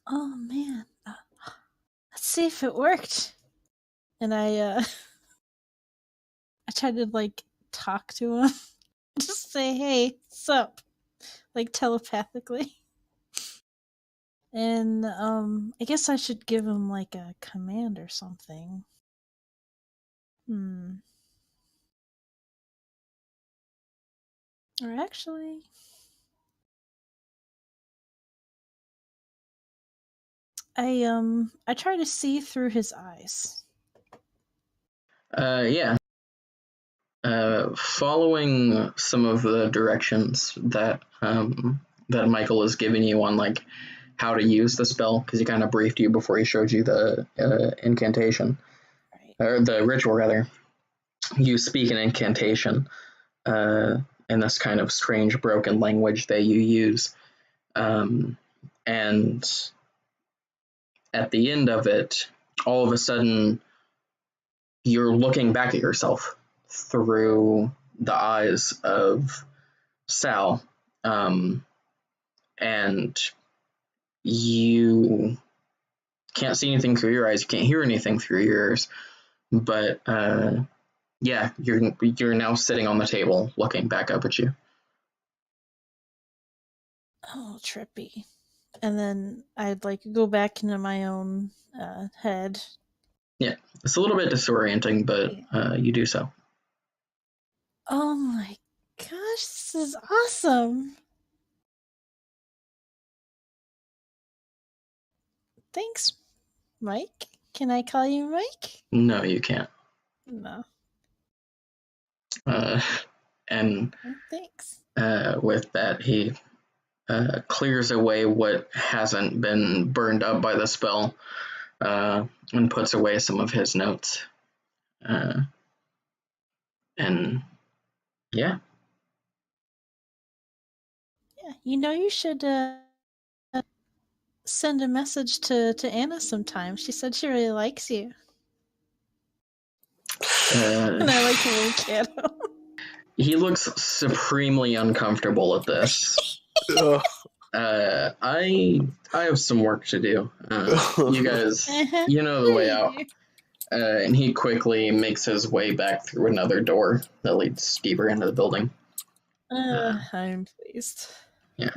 Oh man, let's see if it worked. And I tried to like talk to him, just say, "Hey, sup," like telepathically. And I guess I should give him like a command or something. Or actually, I try to see through his eyes. Yeah. Following some of the directions that Michael has given you on like how to use the spell, because he kind of briefed you before he showed you the incantation, right. Or the ritual rather. You speak an incantation in this kind of strange broken language that you use, and at the end of it, all of a sudden, you're looking back at yourself through the eyes of Sal, and you can't see anything through your eyes, you can't hear anything through your ears, but yeah, you're now sitting on the table looking back up at you. Oh, trippy. And then I'd like go back into my own head. Yeah, it's a little bit disorienting, but you do so. Oh my gosh, this is awesome. Thanks, Mike. Can I call you Mike? No, you can't. No. And thanks. With that, he clears away what hasn't been burned up by the spell, and puts away some of his notes. And yeah. Yeah, you should send a message to Anna sometime. She said she really likes you. And I like to wink at him. He looks supremely uncomfortable at this. I have some work to do. You guys, you know the way out. And he quickly makes his way back through another door that leads deeper into the building. I'm pleased. Yeah.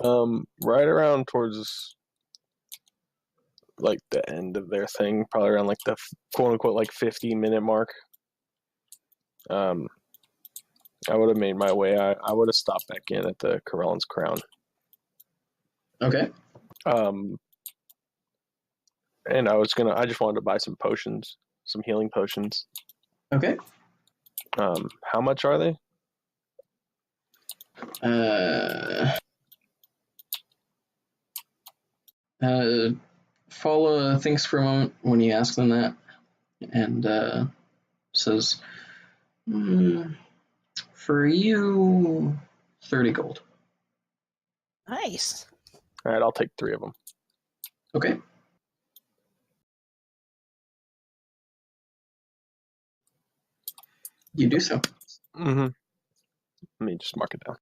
Right around towards like the end of their thing, probably around like the quote unquote like 15-minute mark. I would have made my way. I would have stopped back in at the Corellan's Crown. Okay. And I just wanted to buy some potions, some healing potions. Okay. How much are they? Fala thinks for a moment when you ask them that, and says, for you, 30 gold. Nice. All right, I'll take 3 of them. Okay. You do so. Mm-hmm. Let me just mark it down.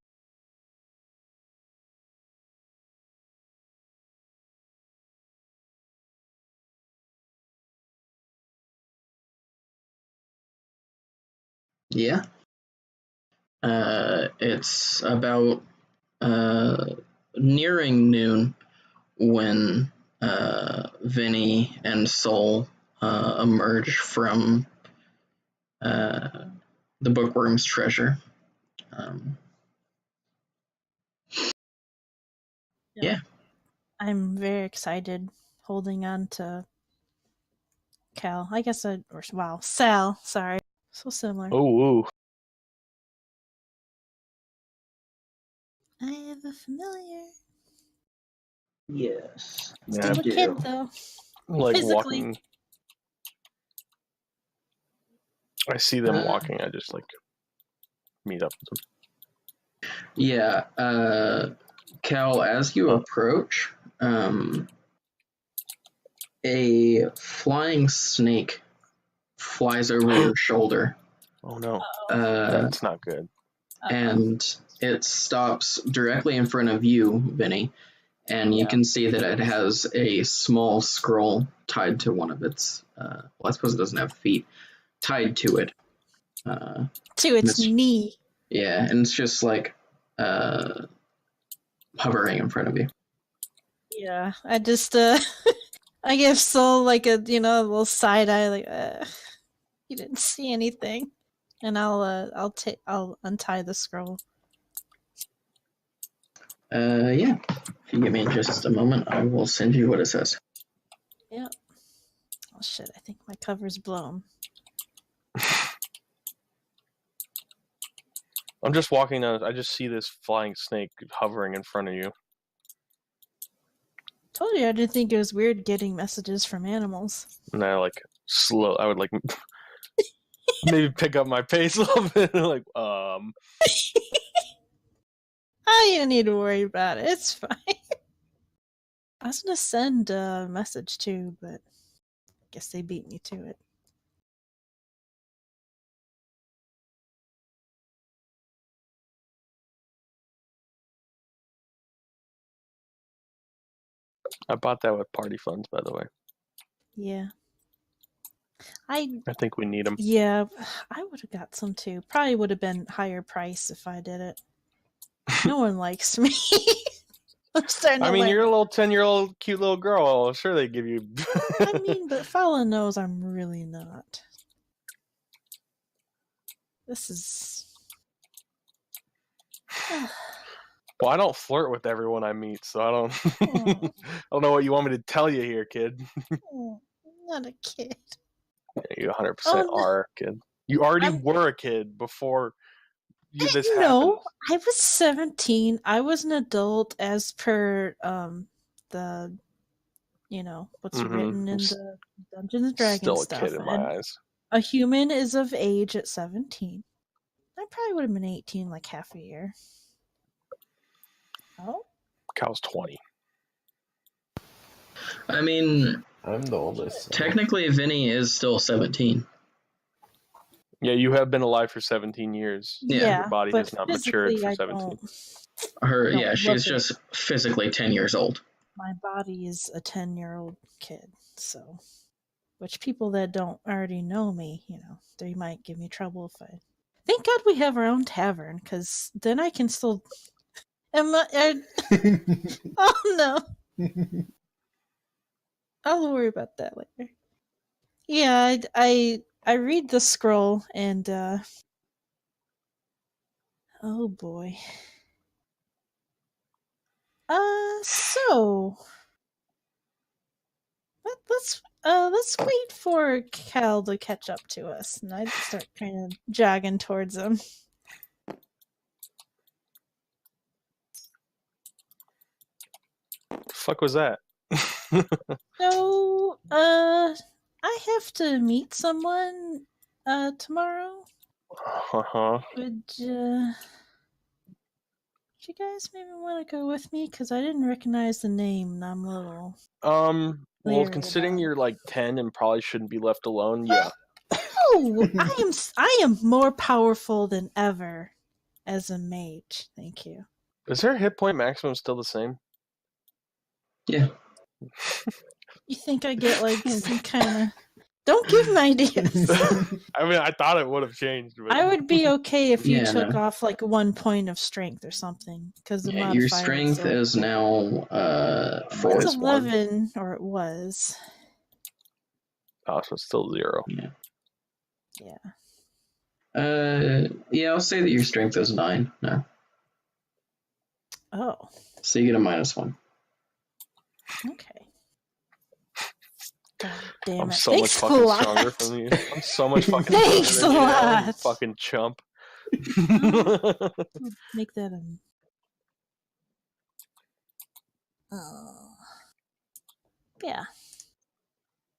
Yeah. It's about nearing noon when Vinny and Soul emerge from the bookworm's treasure. Yeah. I'm very excited, holding on to Cal. I guess Sal. Sorry, so similar. Oh, I have a familiar. Yes. Still a kid though. like Physically. walking. I see them walking. I just like meet up with them. Yeah. Cal, as you approach, a flying snake flies over your shoulder. Oh no, Uh, that's not good. and it stops directly in front of you, Vinny, and you can see that it has a small scroll tied to one of its. Well, I suppose it doesn't have feet tied to it. To its knee. Yeah, and it's just like hovering in front of you. Yeah, I just I give Soul like a little side eye, like you didn't see anything, and I'll untie the scroll. Yeah. If you give me just a moment, I will send you what it says. Yeah. Oh shit! I think my cover's blown. I'm just walking down. I just see this flying snake hovering in front of you. Told you I didn't think it was weird getting messages from animals. And I like I would like maybe pick up my pace a little bit. Like, I don't need to worry about it. It's fine. I was gonna send a message too, but I guess they beat me to it. I bought that with party funds, by the way. Yeah. I think we need them. Yeah, I would have got some too. Probably would have been higher price if I did it. No one likes me. I'm starting to learn. You're a little 10-year-old cute little girl. Sure, they give you. But Fallon knows I'm really not. This is. Well, I don't flirt with everyone I meet, so I don't. I don't know what you want me to tell you here, kid. Not a kid. You 100% are a kid. You already were a kid before this happened. No, I was 17. I was an adult as per the what's written in the Dungeons and Dragons still a stuff. kid in my eyes. A human is of age at 17. I probably would have been 18 like half a year. Oh? Cal's 20. I mean, I'm the oldest. So. Technically, Vinny is still 17. Yeah, you have been alive for 17 years. Yeah, your body has not matured for 17. She's just physically 10 years old. My body is a 10-year-old kid, so which people that don't already know me, they might give me trouble if I. Thank God we have our own tavern, because then I can still. Oh no! I'll worry about that later. Yeah, I read the scroll and oh boy. So let's wait for Cal to catch up to us, and I'd start kind of jogging towards him. The fuck was that? So, I have to meet someone tomorrow. Would you guys maybe want to go with me? Because I didn't recognize the name, and I'm a little. Well, considering you're like 10 and probably shouldn't be left alone, yeah. Oh, I am more powerful than ever as a mage. Thank you. Is her hit point maximum still the same? Yeah. You think I get like some kind of Don't give him ideas. I mean, I thought it would have changed. But... I would be okay if you Yeah, took no. off like 1 point of strength or something, because the modifier. Your strength is now 4. It's 11, or it was. Oh, so it's still 0. Yeah. Yeah, I'll say that your strength is 9 now. Oh. So you get a -1. Okay. God damn it. I'm so Thanks much fucking stronger from you. I'm so much fucking Thanks stronger a than you. lot. You fucking chump. Make that a... Oh. Yeah.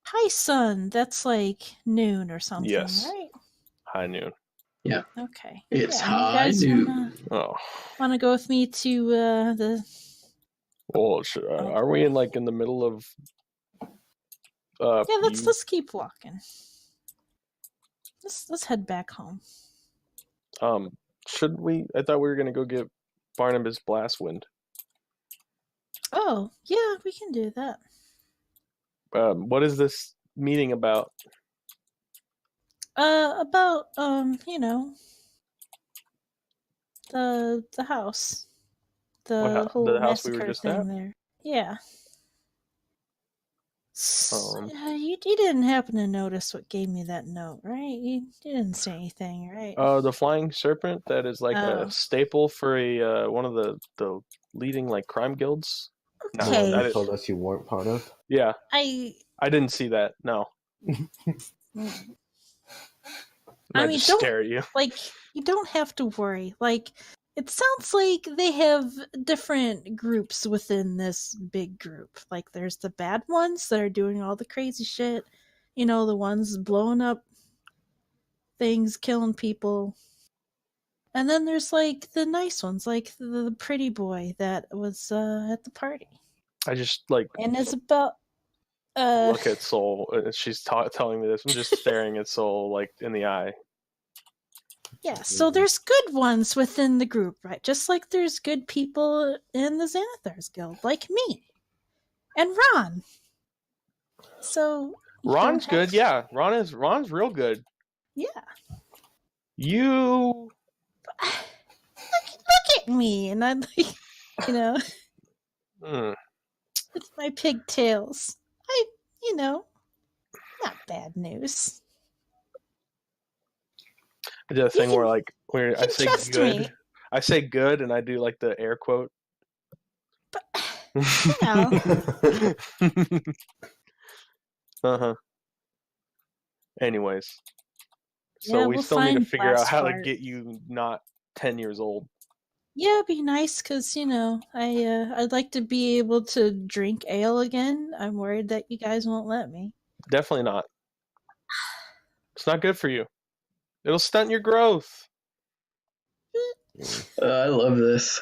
Hi, sun. That's like noon or something, Yes. right? High noon. Yeah. Okay. It's yeah, high you guys noon. Wanna go with me to the... Well, are we in the middle of... yeah, let's keep walking. Let's head back home. Should we? I thought we were gonna go get Barnabas Blastwind. Oh, yeah, we can do that. What is this meeting about? About the house. The whole the house we massacre were just thing at? there. Yeah. You didn't happen to notice what gave me that note, right? You didn't say anything, right? The flying serpent that is like a staple for a one of the leading crime guilds. Okay. No, you told us you weren't part of. Yeah. I didn't see that. No. I mean, just don't stare at you. You don't have to worry. It sounds like they have different groups within this big group. There's the bad ones that are doing all the crazy shit. The ones blowing up things, killing people. And then there's the nice ones, the pretty boy that was at the party. I just and Isabel. Look at Soul. She's telling me this. I'm just staring at Soul in the eye. Yeah, so there's good ones within the group, right? Just like there's good people in the Xanathars Guild, like me. And Ron. So Ron's good, yeah. Ron's real good. Yeah. You look at me, and I'm with my pigtails. Not bad news. I did a thing where I say good. Me. I say good, and I do the air quote. But, Anyways, so we still need to figure out how to get you not 10 years old. Yeah, it'd be nice because I'd like to be able to drink ale again. I'm worried that you guys won't let me. Definitely not. It's not good for you. It'll stunt your growth. I love this.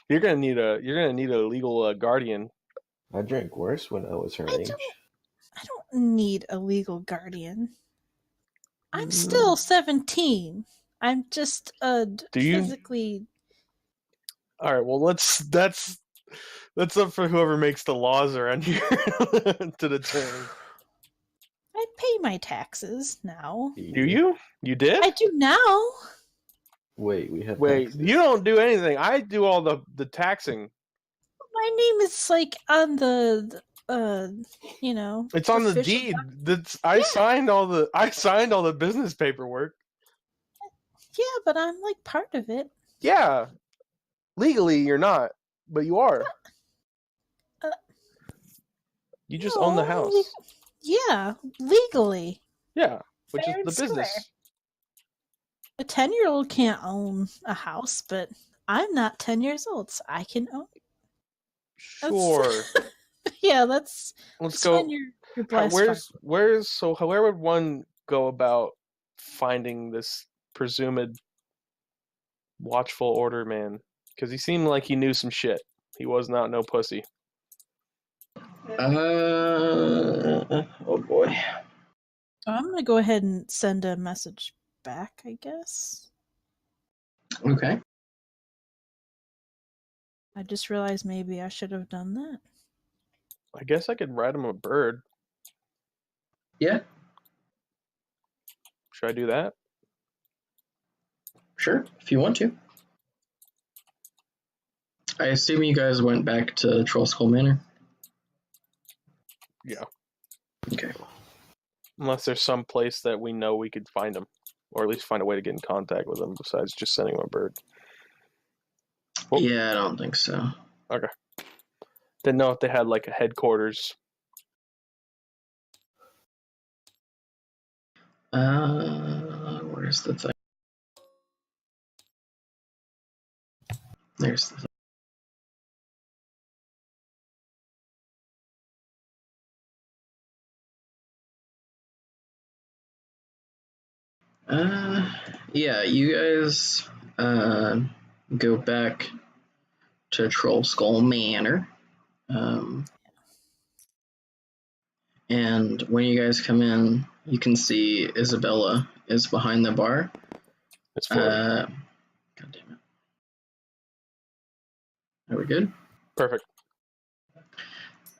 You're gonna need a legal guardian. I drank worse when I was her age. I don't need a legal guardian. I'm still 17. I'm just physically. All right. Well, that's up for whoever makes the laws around here to determine. I pay my taxes now. Do you? You did? I do now. Wait, we have. Wait, taxes. you don't do anything. I do all the taxing. My name is on the It's on the deed. I signed all the business paperwork. Yeah, but I'm part of it. Yeah. Legally you're not, but you are. You just own the house. Yeah, legally. Yeah, which Fair is the business. Square. A 10-year-old can't own a house, but I'm not 10 years old, so I can own it. Sure. Yeah, let's go. Your where would one go about finding this presumed watchful order man? Because he seemed like he knew some shit. He was not no pussy. Oh boy. I'm gonna go ahead and send a message back, I guess. Okay. I just realized maybe I should have done that. I guess I could write him a bird. Yeah, Should I do that? sure, if you want to. I assume you guys went back to Troll Skull Manor? Yeah. Okay. Unless there's some place that we know we could find them, or at least find a way to get in contact with them besides just sending them a bird. Well, yeah, I don't think so. Okay. Didn't know if they had like a headquarters. Where's the thing? There's the thing. Yeah, you guys go back to Troll Skull Manor. And when you guys come in, you can see Isabella is behind the bar. It's for God damn it. Are we good? perfect.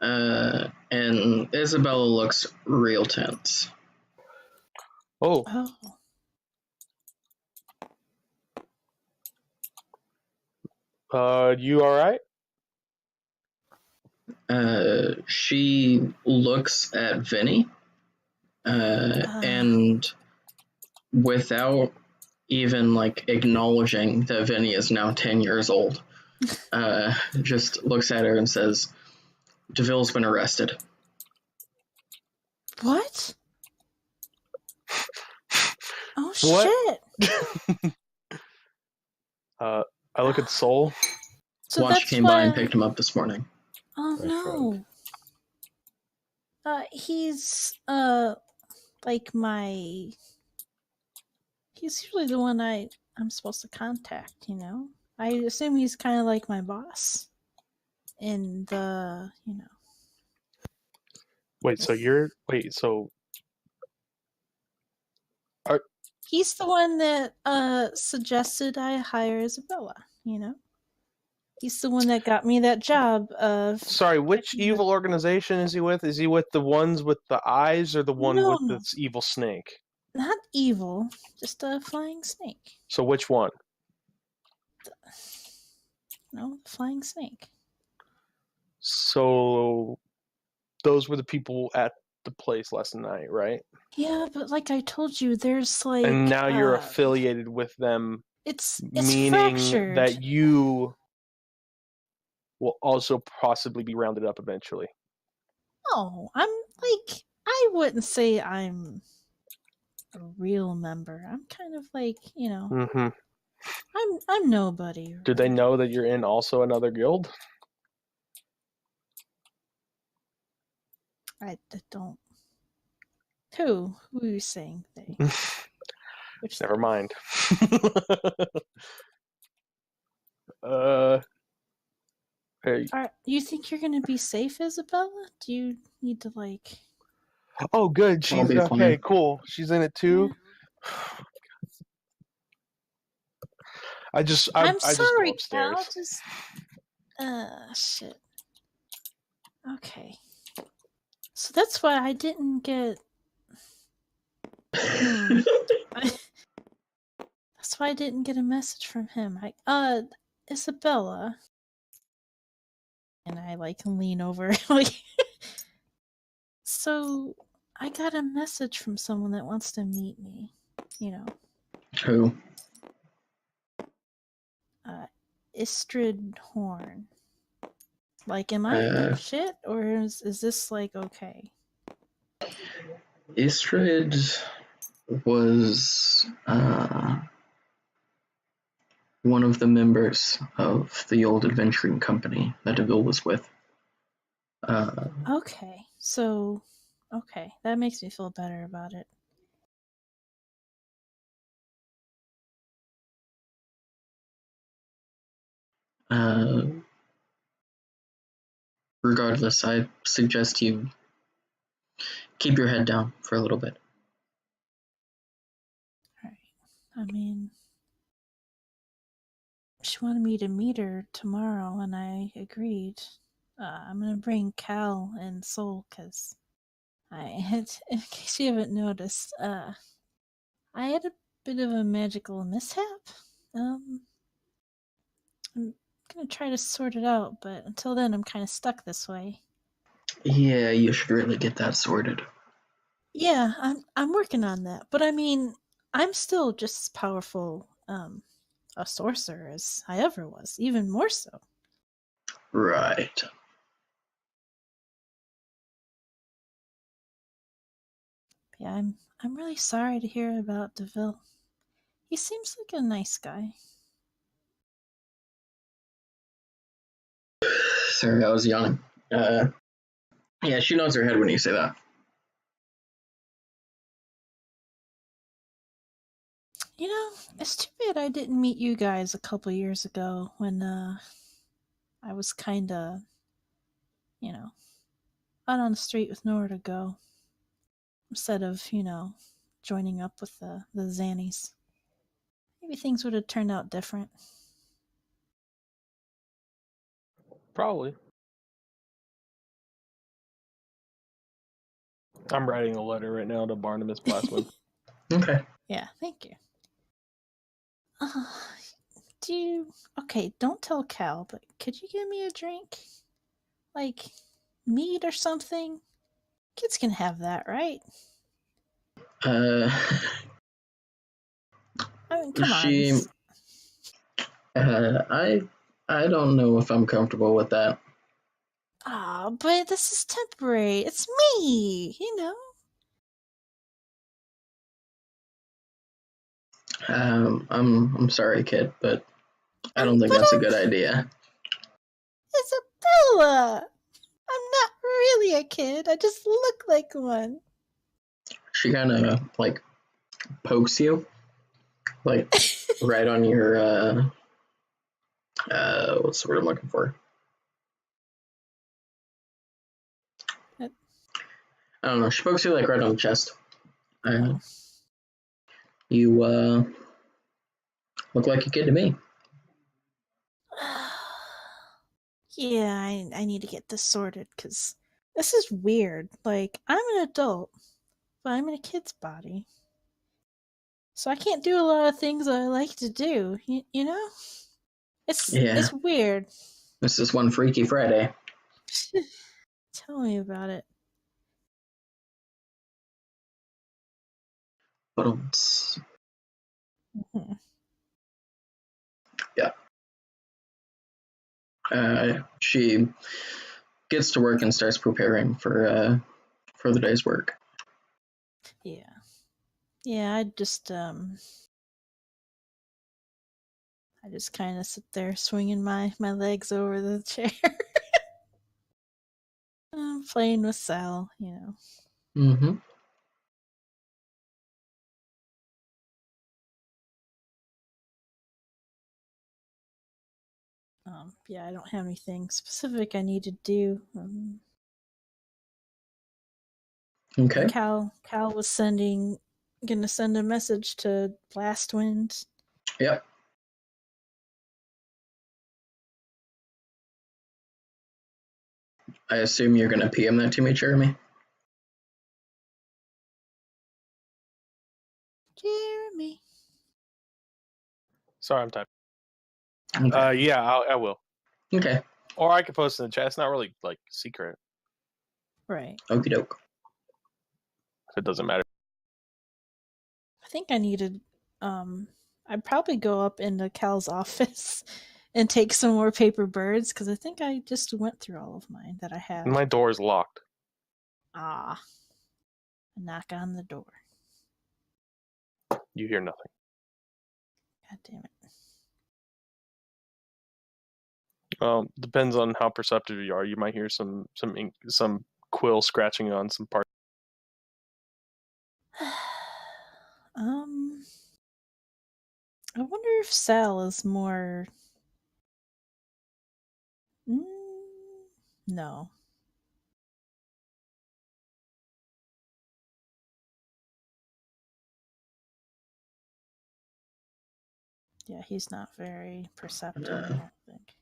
And Isabella looks real tense. Oh, you all right? She looks at Vinny, and without even like acknowledging that Vinny is now 10 years old, just looks at her and says, DeVille's been arrested. What? Oh, What? shit. I look at Soul. So Watch that's came why... by and picked him up this morning. Oh, My no. He's, like my... He's usually the one I'm supposed to contact, you know? I assume he's kind of like my boss. In the, you know... Wait, so you're... Wait, so... He's the one that suggested I hire Isabella, you know? He's the one that got me that job of... Sorry, which evil organization is he with? Is he with the ones with the eyes or the one with this evil snake? Not evil, just a flying snake. So which one? No, the flying snake. So those were the people at the place last night, right? Yeah, but like I told you, there's like... And now you're affiliated with them, It's meaning fractured. that you will also possibly be rounded up eventually. No, I'm like... I wouldn't say I'm a real member. I'm kind of like, you know... Mm-hmm. I'm nobody. Right? Do they know that you're in also another guild? I don't... Who are you saying they? Which Never mind. Hey. You think you're gonna be safe, Isabella? Do you need to like... Oh, good. She's okay. fine. Cool. She's in it too. I'm sorry, just go Cal. upstairs. Just shit. Okay. So that's why I didn't get... That's why I didn't get a message from him. Isabella. And I like lean over like... So I got a message from someone that wants to meet me. You know. Who? Istrid Horn. Like, am I shit, or is this like okay? Istrid was one of the members of the old adventuring company that DeVille was with. Okay, so okay, that makes me feel better about it. Regardless, I suggest you keep your head down for a little bit. Alright. I mean, she wanted me to meet her tomorrow, and I agreed. I'm gonna bring Cal and Soul, because In case you haven't noticed, I had a bit of a magical mishap. I'm gonna try to sort it out, but until then, I'm kind of stuck this way. Yeah, you should really get that sorted. Yeah, I'm working on that, but I mean, I'm still just as powerful a sorcerer as I ever was, even more so. Right. Yeah, I'm really sorry to hear about DeVille. He seems like a nice guy. Sorry, I was yawning. Yeah, she nods her head when you say that. You know, it's too bad I didn't meet you guys a couple years ago when I was kinda, out on the street with nowhere to go. Instead of, joining up with the Zannies. Maybe things would have turned out different. Probably. I'm writing a letter right now to Barnabas Blastman. Okay. Yeah, thank you. Okay, don't tell Cal, but could you give me a drink? Like, mead or something? Kids can have that, right? Uh, I mean, come she. on. I don't know if I'm comfortable with that. Ah, but this is temporary. It's me, I'm sorry, kid, but I don't think But that's a good idea. Isabella! I'm not really a kid. I just look like one. She kind of like pokes you, like right on your what's the word I'm looking for? I don't know. She pokes you like right on the chest. You look like a kid to me. Yeah, I need to get this sorted because this is weird. Like, I'm an adult, but I'm in a kid's body. So I can't do a lot of things I like to do, you know? It's weird. This is one Freaky Friday. Tell me about it. Mm-hmm. Yeah. She gets to work and starts preparing for the day's work. Yeah. Yeah, I just kind of sit there swinging my legs over the chair. I'm playing with Sal, Mm-hmm. Yeah, I don't have anything specific I need to do. Okay. Cal was gonna send a message to Blastwind. Yep. I assume you're gonna PM that to me, Jeremy. Jeremy. Sorry, I'm typing. Okay. Yeah, I will. Okay. Or I could post in the chat. It's not really like secret. Right. Okie doke. It doesn't matter. I think I needed I'd probably go up into Cal's office and take some more paper birds because I think I just went through all of mine that I have. My door is locked. Ah. Knock on the door. You hear nothing. God damn it. Depends on how perceptive you are. You might hear some quill scratching on some parts. I wonder if Sal is more. No. Yeah, he's not very perceptive, I don't think.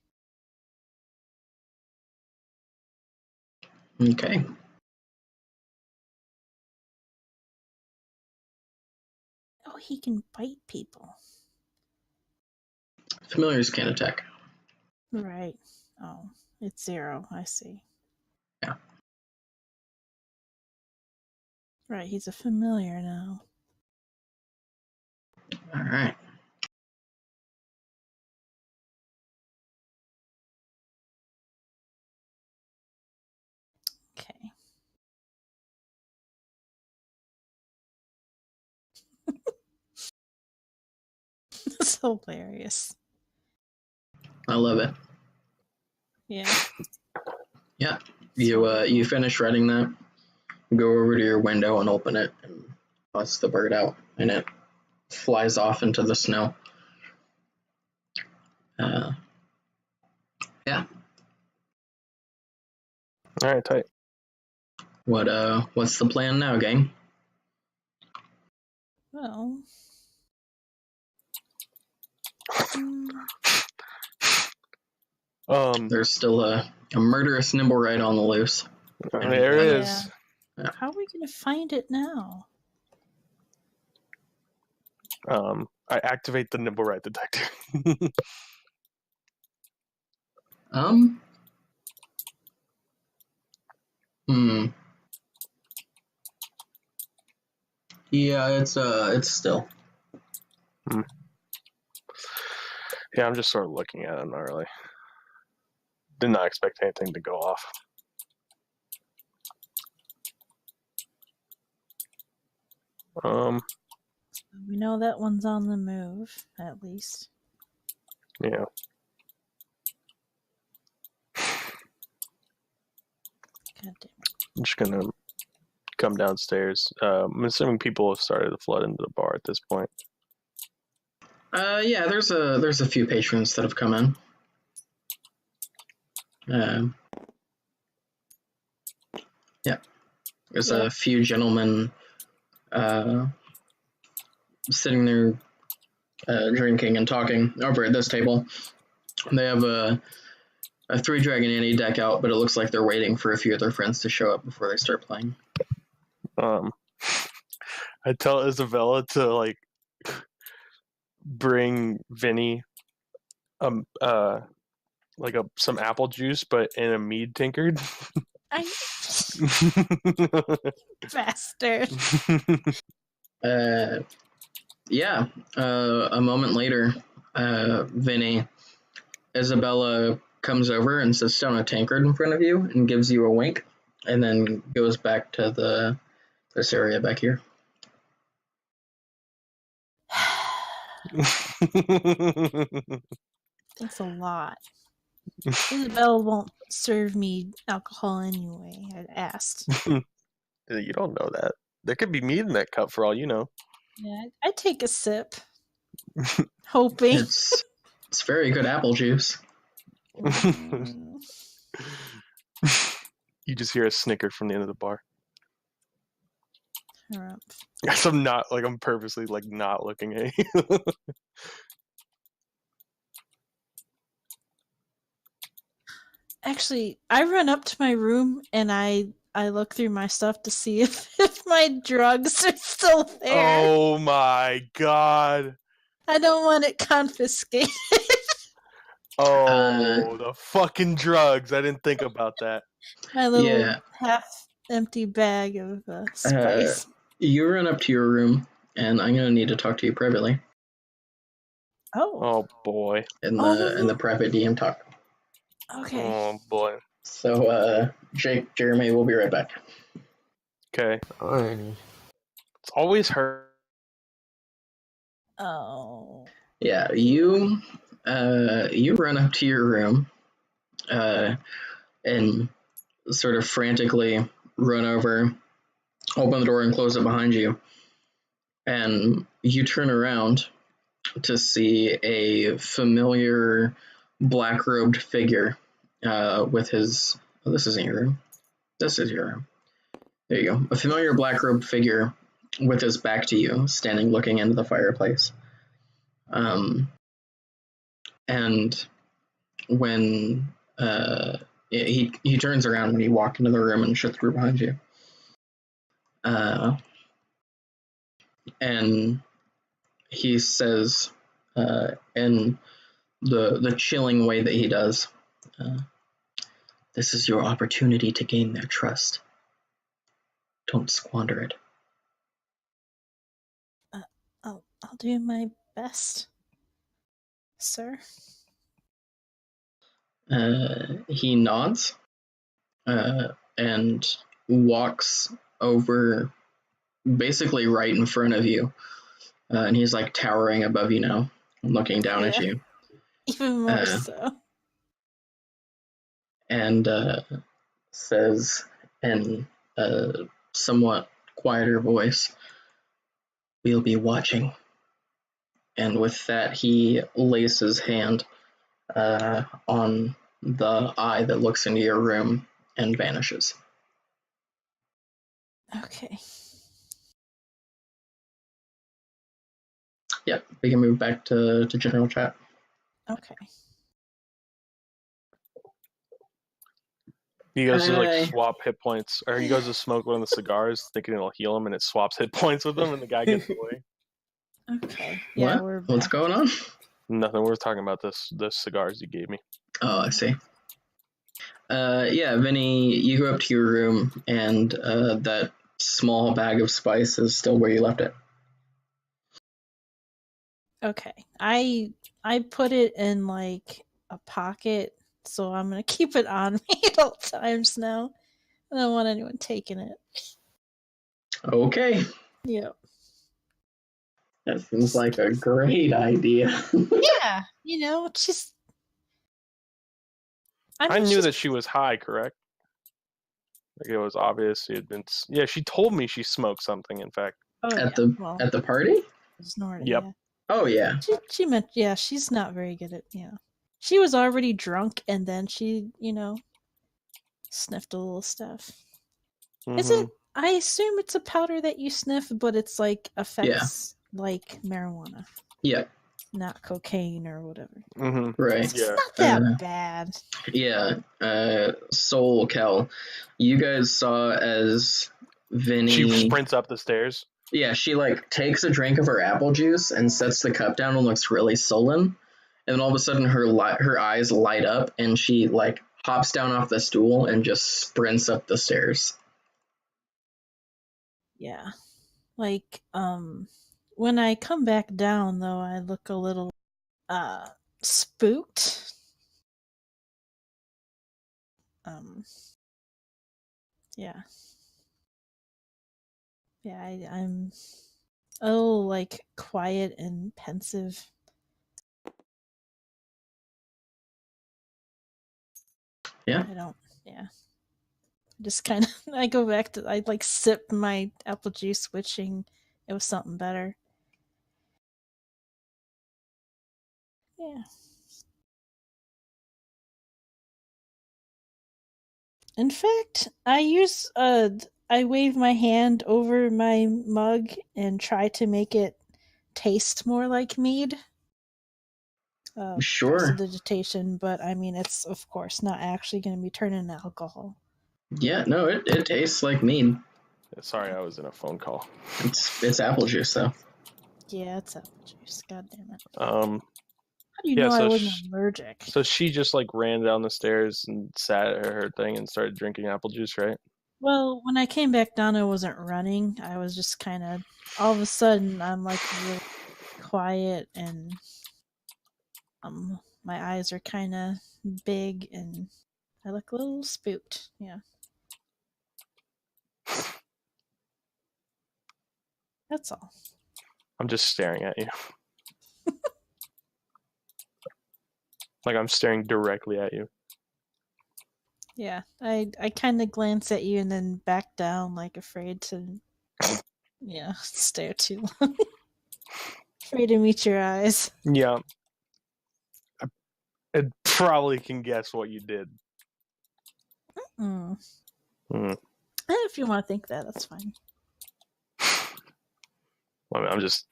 Okay. he can bite people. Familiars can't attack. Right. Oh, it's 0. I see. Yeah. Right, he's a familiar now. All right. Okay. That's hilarious. I love it. Yeah. Yeah. You finish writing that. Go over to your window and open it and toss the bird out, and it flies off into the snow. Yeah. All right, tight. What's the plan now, gang? Well. There's still a murderous Nimblewright on the loose. There it is. Yeah. How are we gonna find it now? I activate the Nimblewright detector. Yeah, it's still. Yeah, I'm just sort of looking at it, not really. Did not expect anything to go off. We know that one's on the move, at least. Yeah. God damn it. I'm just gonna come downstairs. I'm assuming people have started to flood into the bar at this point. Yeah, there's a few patrons that have come in. Yeah, there's a few gentlemen sitting there drinking and talking over at this table. They have a 3-Dragon Annie deck out, but it looks like they're waiting for a few of their friends to show up before they start playing. I tell Isabella to like bring Vinny some apple juice, but in a mead tinkered. Bastard. Yeah. A moment later, Vinny, Isabella comes over and sits down a tankard in front of you and gives you a wink, and then goes back to this area back here. Thanks a lot. Isabel won't serve me alcohol anyway. I asked. You don't know that. There could be mead in that cup for all you know. Yeah, I take a sip, hoping. It's very good apple juice. You just hear a snicker from the end of the bar. Yes, I'm purposely not looking at you. Actually, I run up to my room and I look through my stuff to see if my drugs are still there. Oh my god. I don't want it confiscated. The fucking drugs. I didn't think about that. My little half-empty bag of spice. You run up to your room, and I'm going to need to talk to you privately. Oh boy. In the private DM talk. Okay. Oh boy. So, Jake, Jeremy, we'll be right back. Okay. Alrighty. It's always her. Oh. Yeah, you run up to your room, and sort of frantically run over, open the door and close it behind you, and you turn around to see a familiar black-robed figure with his... Oh, this isn't your room. This is your room. There you go. A familiar black-robed figure with his back to you, standing looking into the fireplace. And when he turns around when you walk into the room and shut the door behind you. And he says, in the chilling way that he does, this is your opportunity to gain their trust. Don't squander it. I'll do my best, sir. He nods and walks over basically right in front of you. And he's like towering above you now, looking down at you. Even more so. And says in a somewhat quieter voice, "We'll be watching." And with that, he lays his hand on the eye that looks into your room and vanishes. Okay. Yep, we can move back to general chat. Okay. He goes to like swap hit points, or he goes to smoke one of the cigars, thinking it'll heal him, and it swaps hit points with him, and the guy gets away. Okay. Yeah, we're back. What's going on? Nothing. We're talking about the cigars you gave me. Oh, I see. Yeah, Vinny, you go up to your room, and that small bag of spice is still where you left it. Okay. I put it in like a pocket, so I'm gonna keep it on me at all times now. I don't want anyone taking it. Okay. Yep. That seems like a great idea. Yeah, just. I knew that she was high, correct? Like it was obvious she had been. Yeah, she told me she smoked something. In fact, at the party. Snorting. Yep. Yeah. Oh yeah. She meant. Yeah, she's not very good at. Yeah. She was already drunk, and then she, sniffed a little stuff. Mm-hmm. Is it? I assume it's a powder that you sniff, but it's like affects like marijuana. Yeah. Not cocaine or whatever. Mm-hmm. Right. It's not that bad. Yeah. Soul Kel, you guys saw as Vinny. She sprints up the stairs. Yeah, she like takes a drink of her apple juice and sets the cup down and looks really sullen. And then all of a sudden her eyes light up and she like hops down off the stool and just sprints up the stairs. Yeah. Like, when I come back down though, I look a little spooked. Yeah. Yeah, I'm like quiet and pensive. Yeah. Just kind of, I go back to, I like sip my apple juice, wishing it was something better. Yeah. In fact, I wave my hand over my mug and try to make it taste more like mead. Sure. Prestidigitation, but I mean, it's of course not actually going to be turned into alcohol. Yeah, no, it tastes like mead. Sorry, I was in a phone call. It's apple juice though. Yeah, it's apple juice. God damn it. How do you know I wasn't allergic? So she just like ran down the stairs and sat at her thing and started drinking apple juice, right? Well, when I came back down, I wasn't running. I was just kind of, all of a sudden, I'm like really quiet and my eyes are kind of big and I look a little spooked. Yeah. That's all. I'm just staring at you. Like I'm staring directly at you. Yeah, I kind of glance at you and then back down, like afraid to, stare too long. Afraid to meet your eyes. Yeah. I probably can guess what you did. If you want to think that, that's fine. I mean, I'm just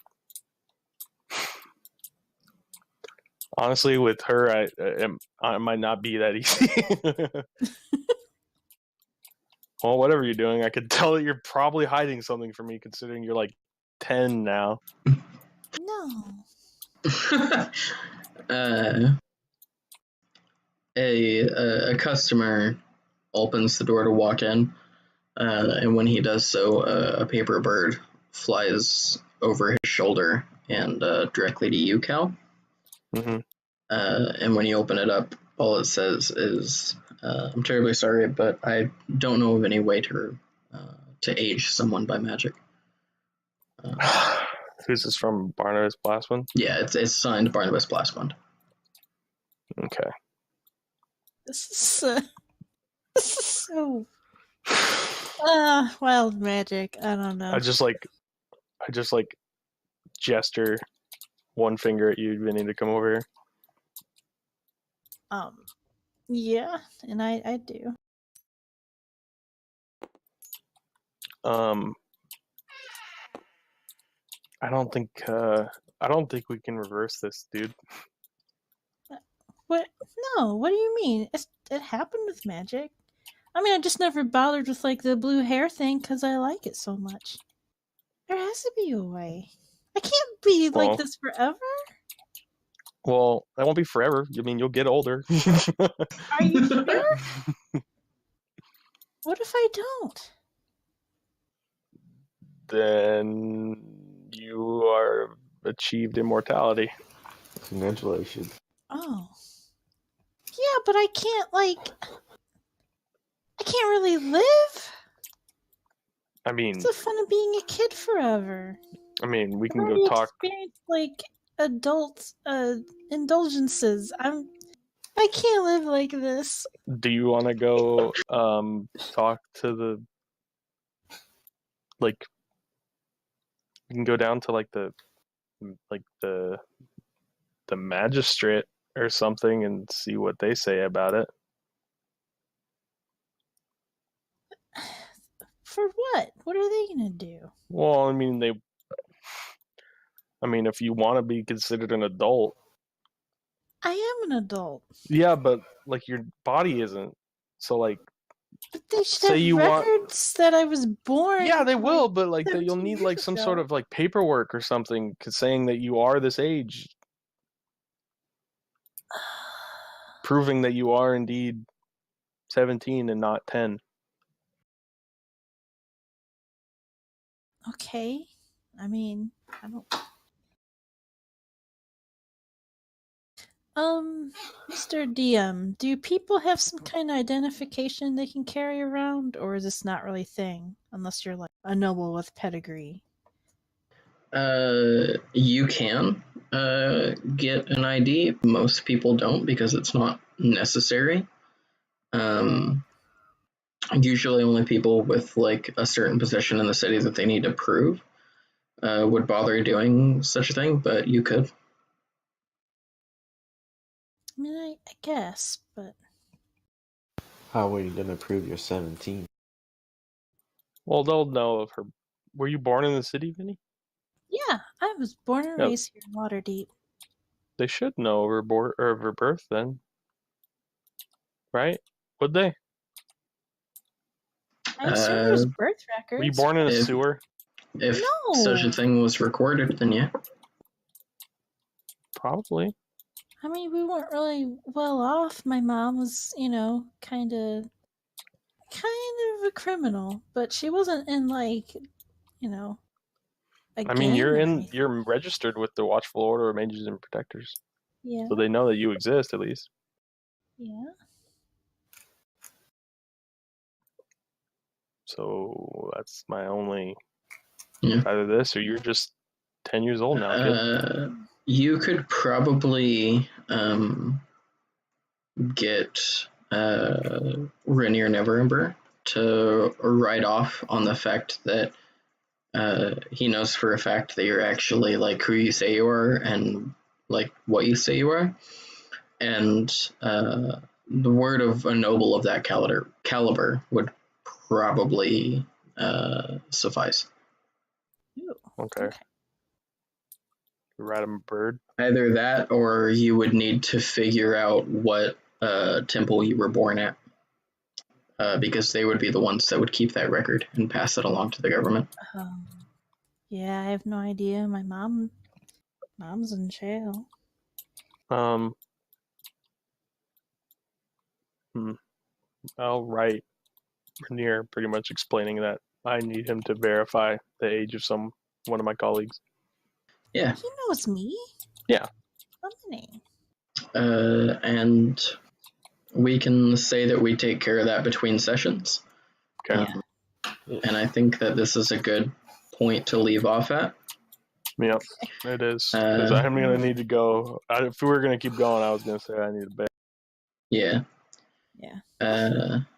honestly with her. I might not be that easy. Well, whatever you're doing, I could tell that you're probably hiding something from me, considering you're like 10 now. No, A customer opens the door to walk in, and when he does so, a paper bird flies over his shoulder and directly to you, Cal. Mm-hmm. And when you open it up, all it says is, "I'm terribly sorry, but I don't know of any way to age someone by magic." Who's this from? Barnabas Blastwind? Yeah, it's signed Barnabas Blastwind. Okay. This is so wild magic. I don't know. I just gesture one finger at you, Vinny, to come over here. Yeah, and I do. I don't think we can reverse this, dude. What? No, what do you mean? It happened with magic. I mean, I just never bothered with like the blue hair thing because I like it so much. There has to be a way. I can't be like this forever. Well, that won't be forever. I mean, you'll get older. Are you sure? What if I don't? Then you are achieved immortality. Congratulations. Oh. Yeah, but I can't really live. I mean, What's the fun of being a kid forever? I mean, we can I've go already talk. experienced like adult indulgences. I can't live like this. Do you want to go talk to the we can go down to the magistrate or something and see what they say about it? For what? What are they gonna do? Well, I mean, if you want to be considered an adult. I am an adult. Yeah, but your body isn't. So But they should say have you records that I was born. Yeah, they will, but you'll need 17 some years sort ago. of paperwork or something saying that you are this age, proving that you are indeed 17 and not 10. Okay. I mean, I don't. Mr. DM, do people have some kind of identification they can carry around, or is this not really a thing unless you're like a noble with pedigree? You can get an ID. Most people don't because it's not necessary. Usually only people with a certain position in the city that they need to prove would bother doing such a thing, but you could. I mean, I guess, but How are you gonna prove you're 17? Well, they'll know of her. Were you born in the city, Vinny? yeah, I was born and raised here in Waterdeep. They should know of her birth then, right? Would they? I assume there's birth records. Were you born in a sewer? If No. such a thing was recorded, then yeah. Probably. I mean, we weren't really well off. My mom was, kind of a criminal, but she wasn't in a I mean, gang or you're anything. registered with the Watchful Order of Mages and Protectors, Yeah, so they know that you exist at least. yeah. So that's my only. Yeah. Either this or you're just 10 years old now, kid. You could probably get Rainier Neverember to write off on the fact that he knows for a fact that you're actually who you say you are and what you say you are, and the word of a noble of that caliber would probably suffice. Ooh, Okay. Write him a bird. Either that, or you would need to figure out what temple you were born at, because they would be the ones that would keep that record and pass it along to the government. Yeah, I have no idea. My mom Mom's in jail. I'll write Rainier pretty much explaining that I need him to verify the age of one of my colleagues. Yeah. He knows me. Yeah. What's my name? And we can say that we take care of that between sessions. Okay. And I think that this is a good point to leave off at. Yep, it is. Because I'm going to need to go. If we were going to keep going, I was going to say I need a bed. Yeah. Yeah.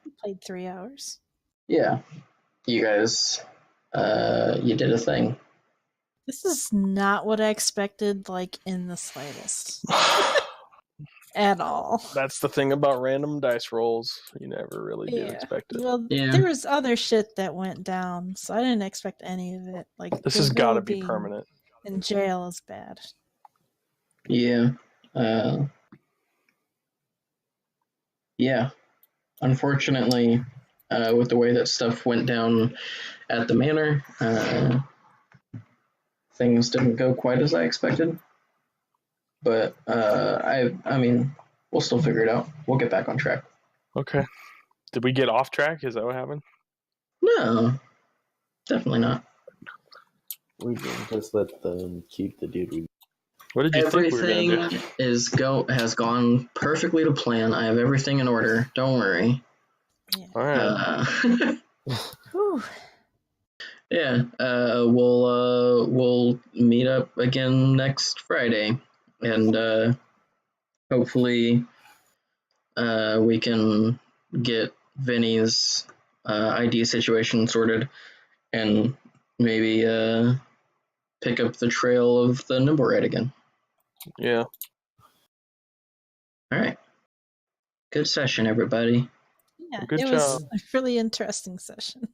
We played 3 hours. Yeah. You guys, you did a thing. This is not what I expected, like, in the slightest. At all. That's the thing about random dice rolls. You never really do expect it. Well, there was other shit that went down, so I didn't expect any of it. Like, this has got to be permanent. In jail is bad. Yeah. Yeah. Unfortunately, with the way that stuff went down at the manor, things didn't go quite as I expected. But I mean, we'll still figure it out. We'll get back on track. Okay. Did we get off track? Is that what happened? No, definitely not. We can just let them keep the dude. What did you think we were going to do? Has gone perfectly to plan. I have everything in order. Don't worry. Yeah. All right. Yeah. We'll meet up again next Friday, and hopefully, we can get Vinny's ID situation sorted, and maybe pick up the trail of the Nimble Rat again. Yeah. All right. Good session, everybody. Yeah, Good it job. was a really interesting session.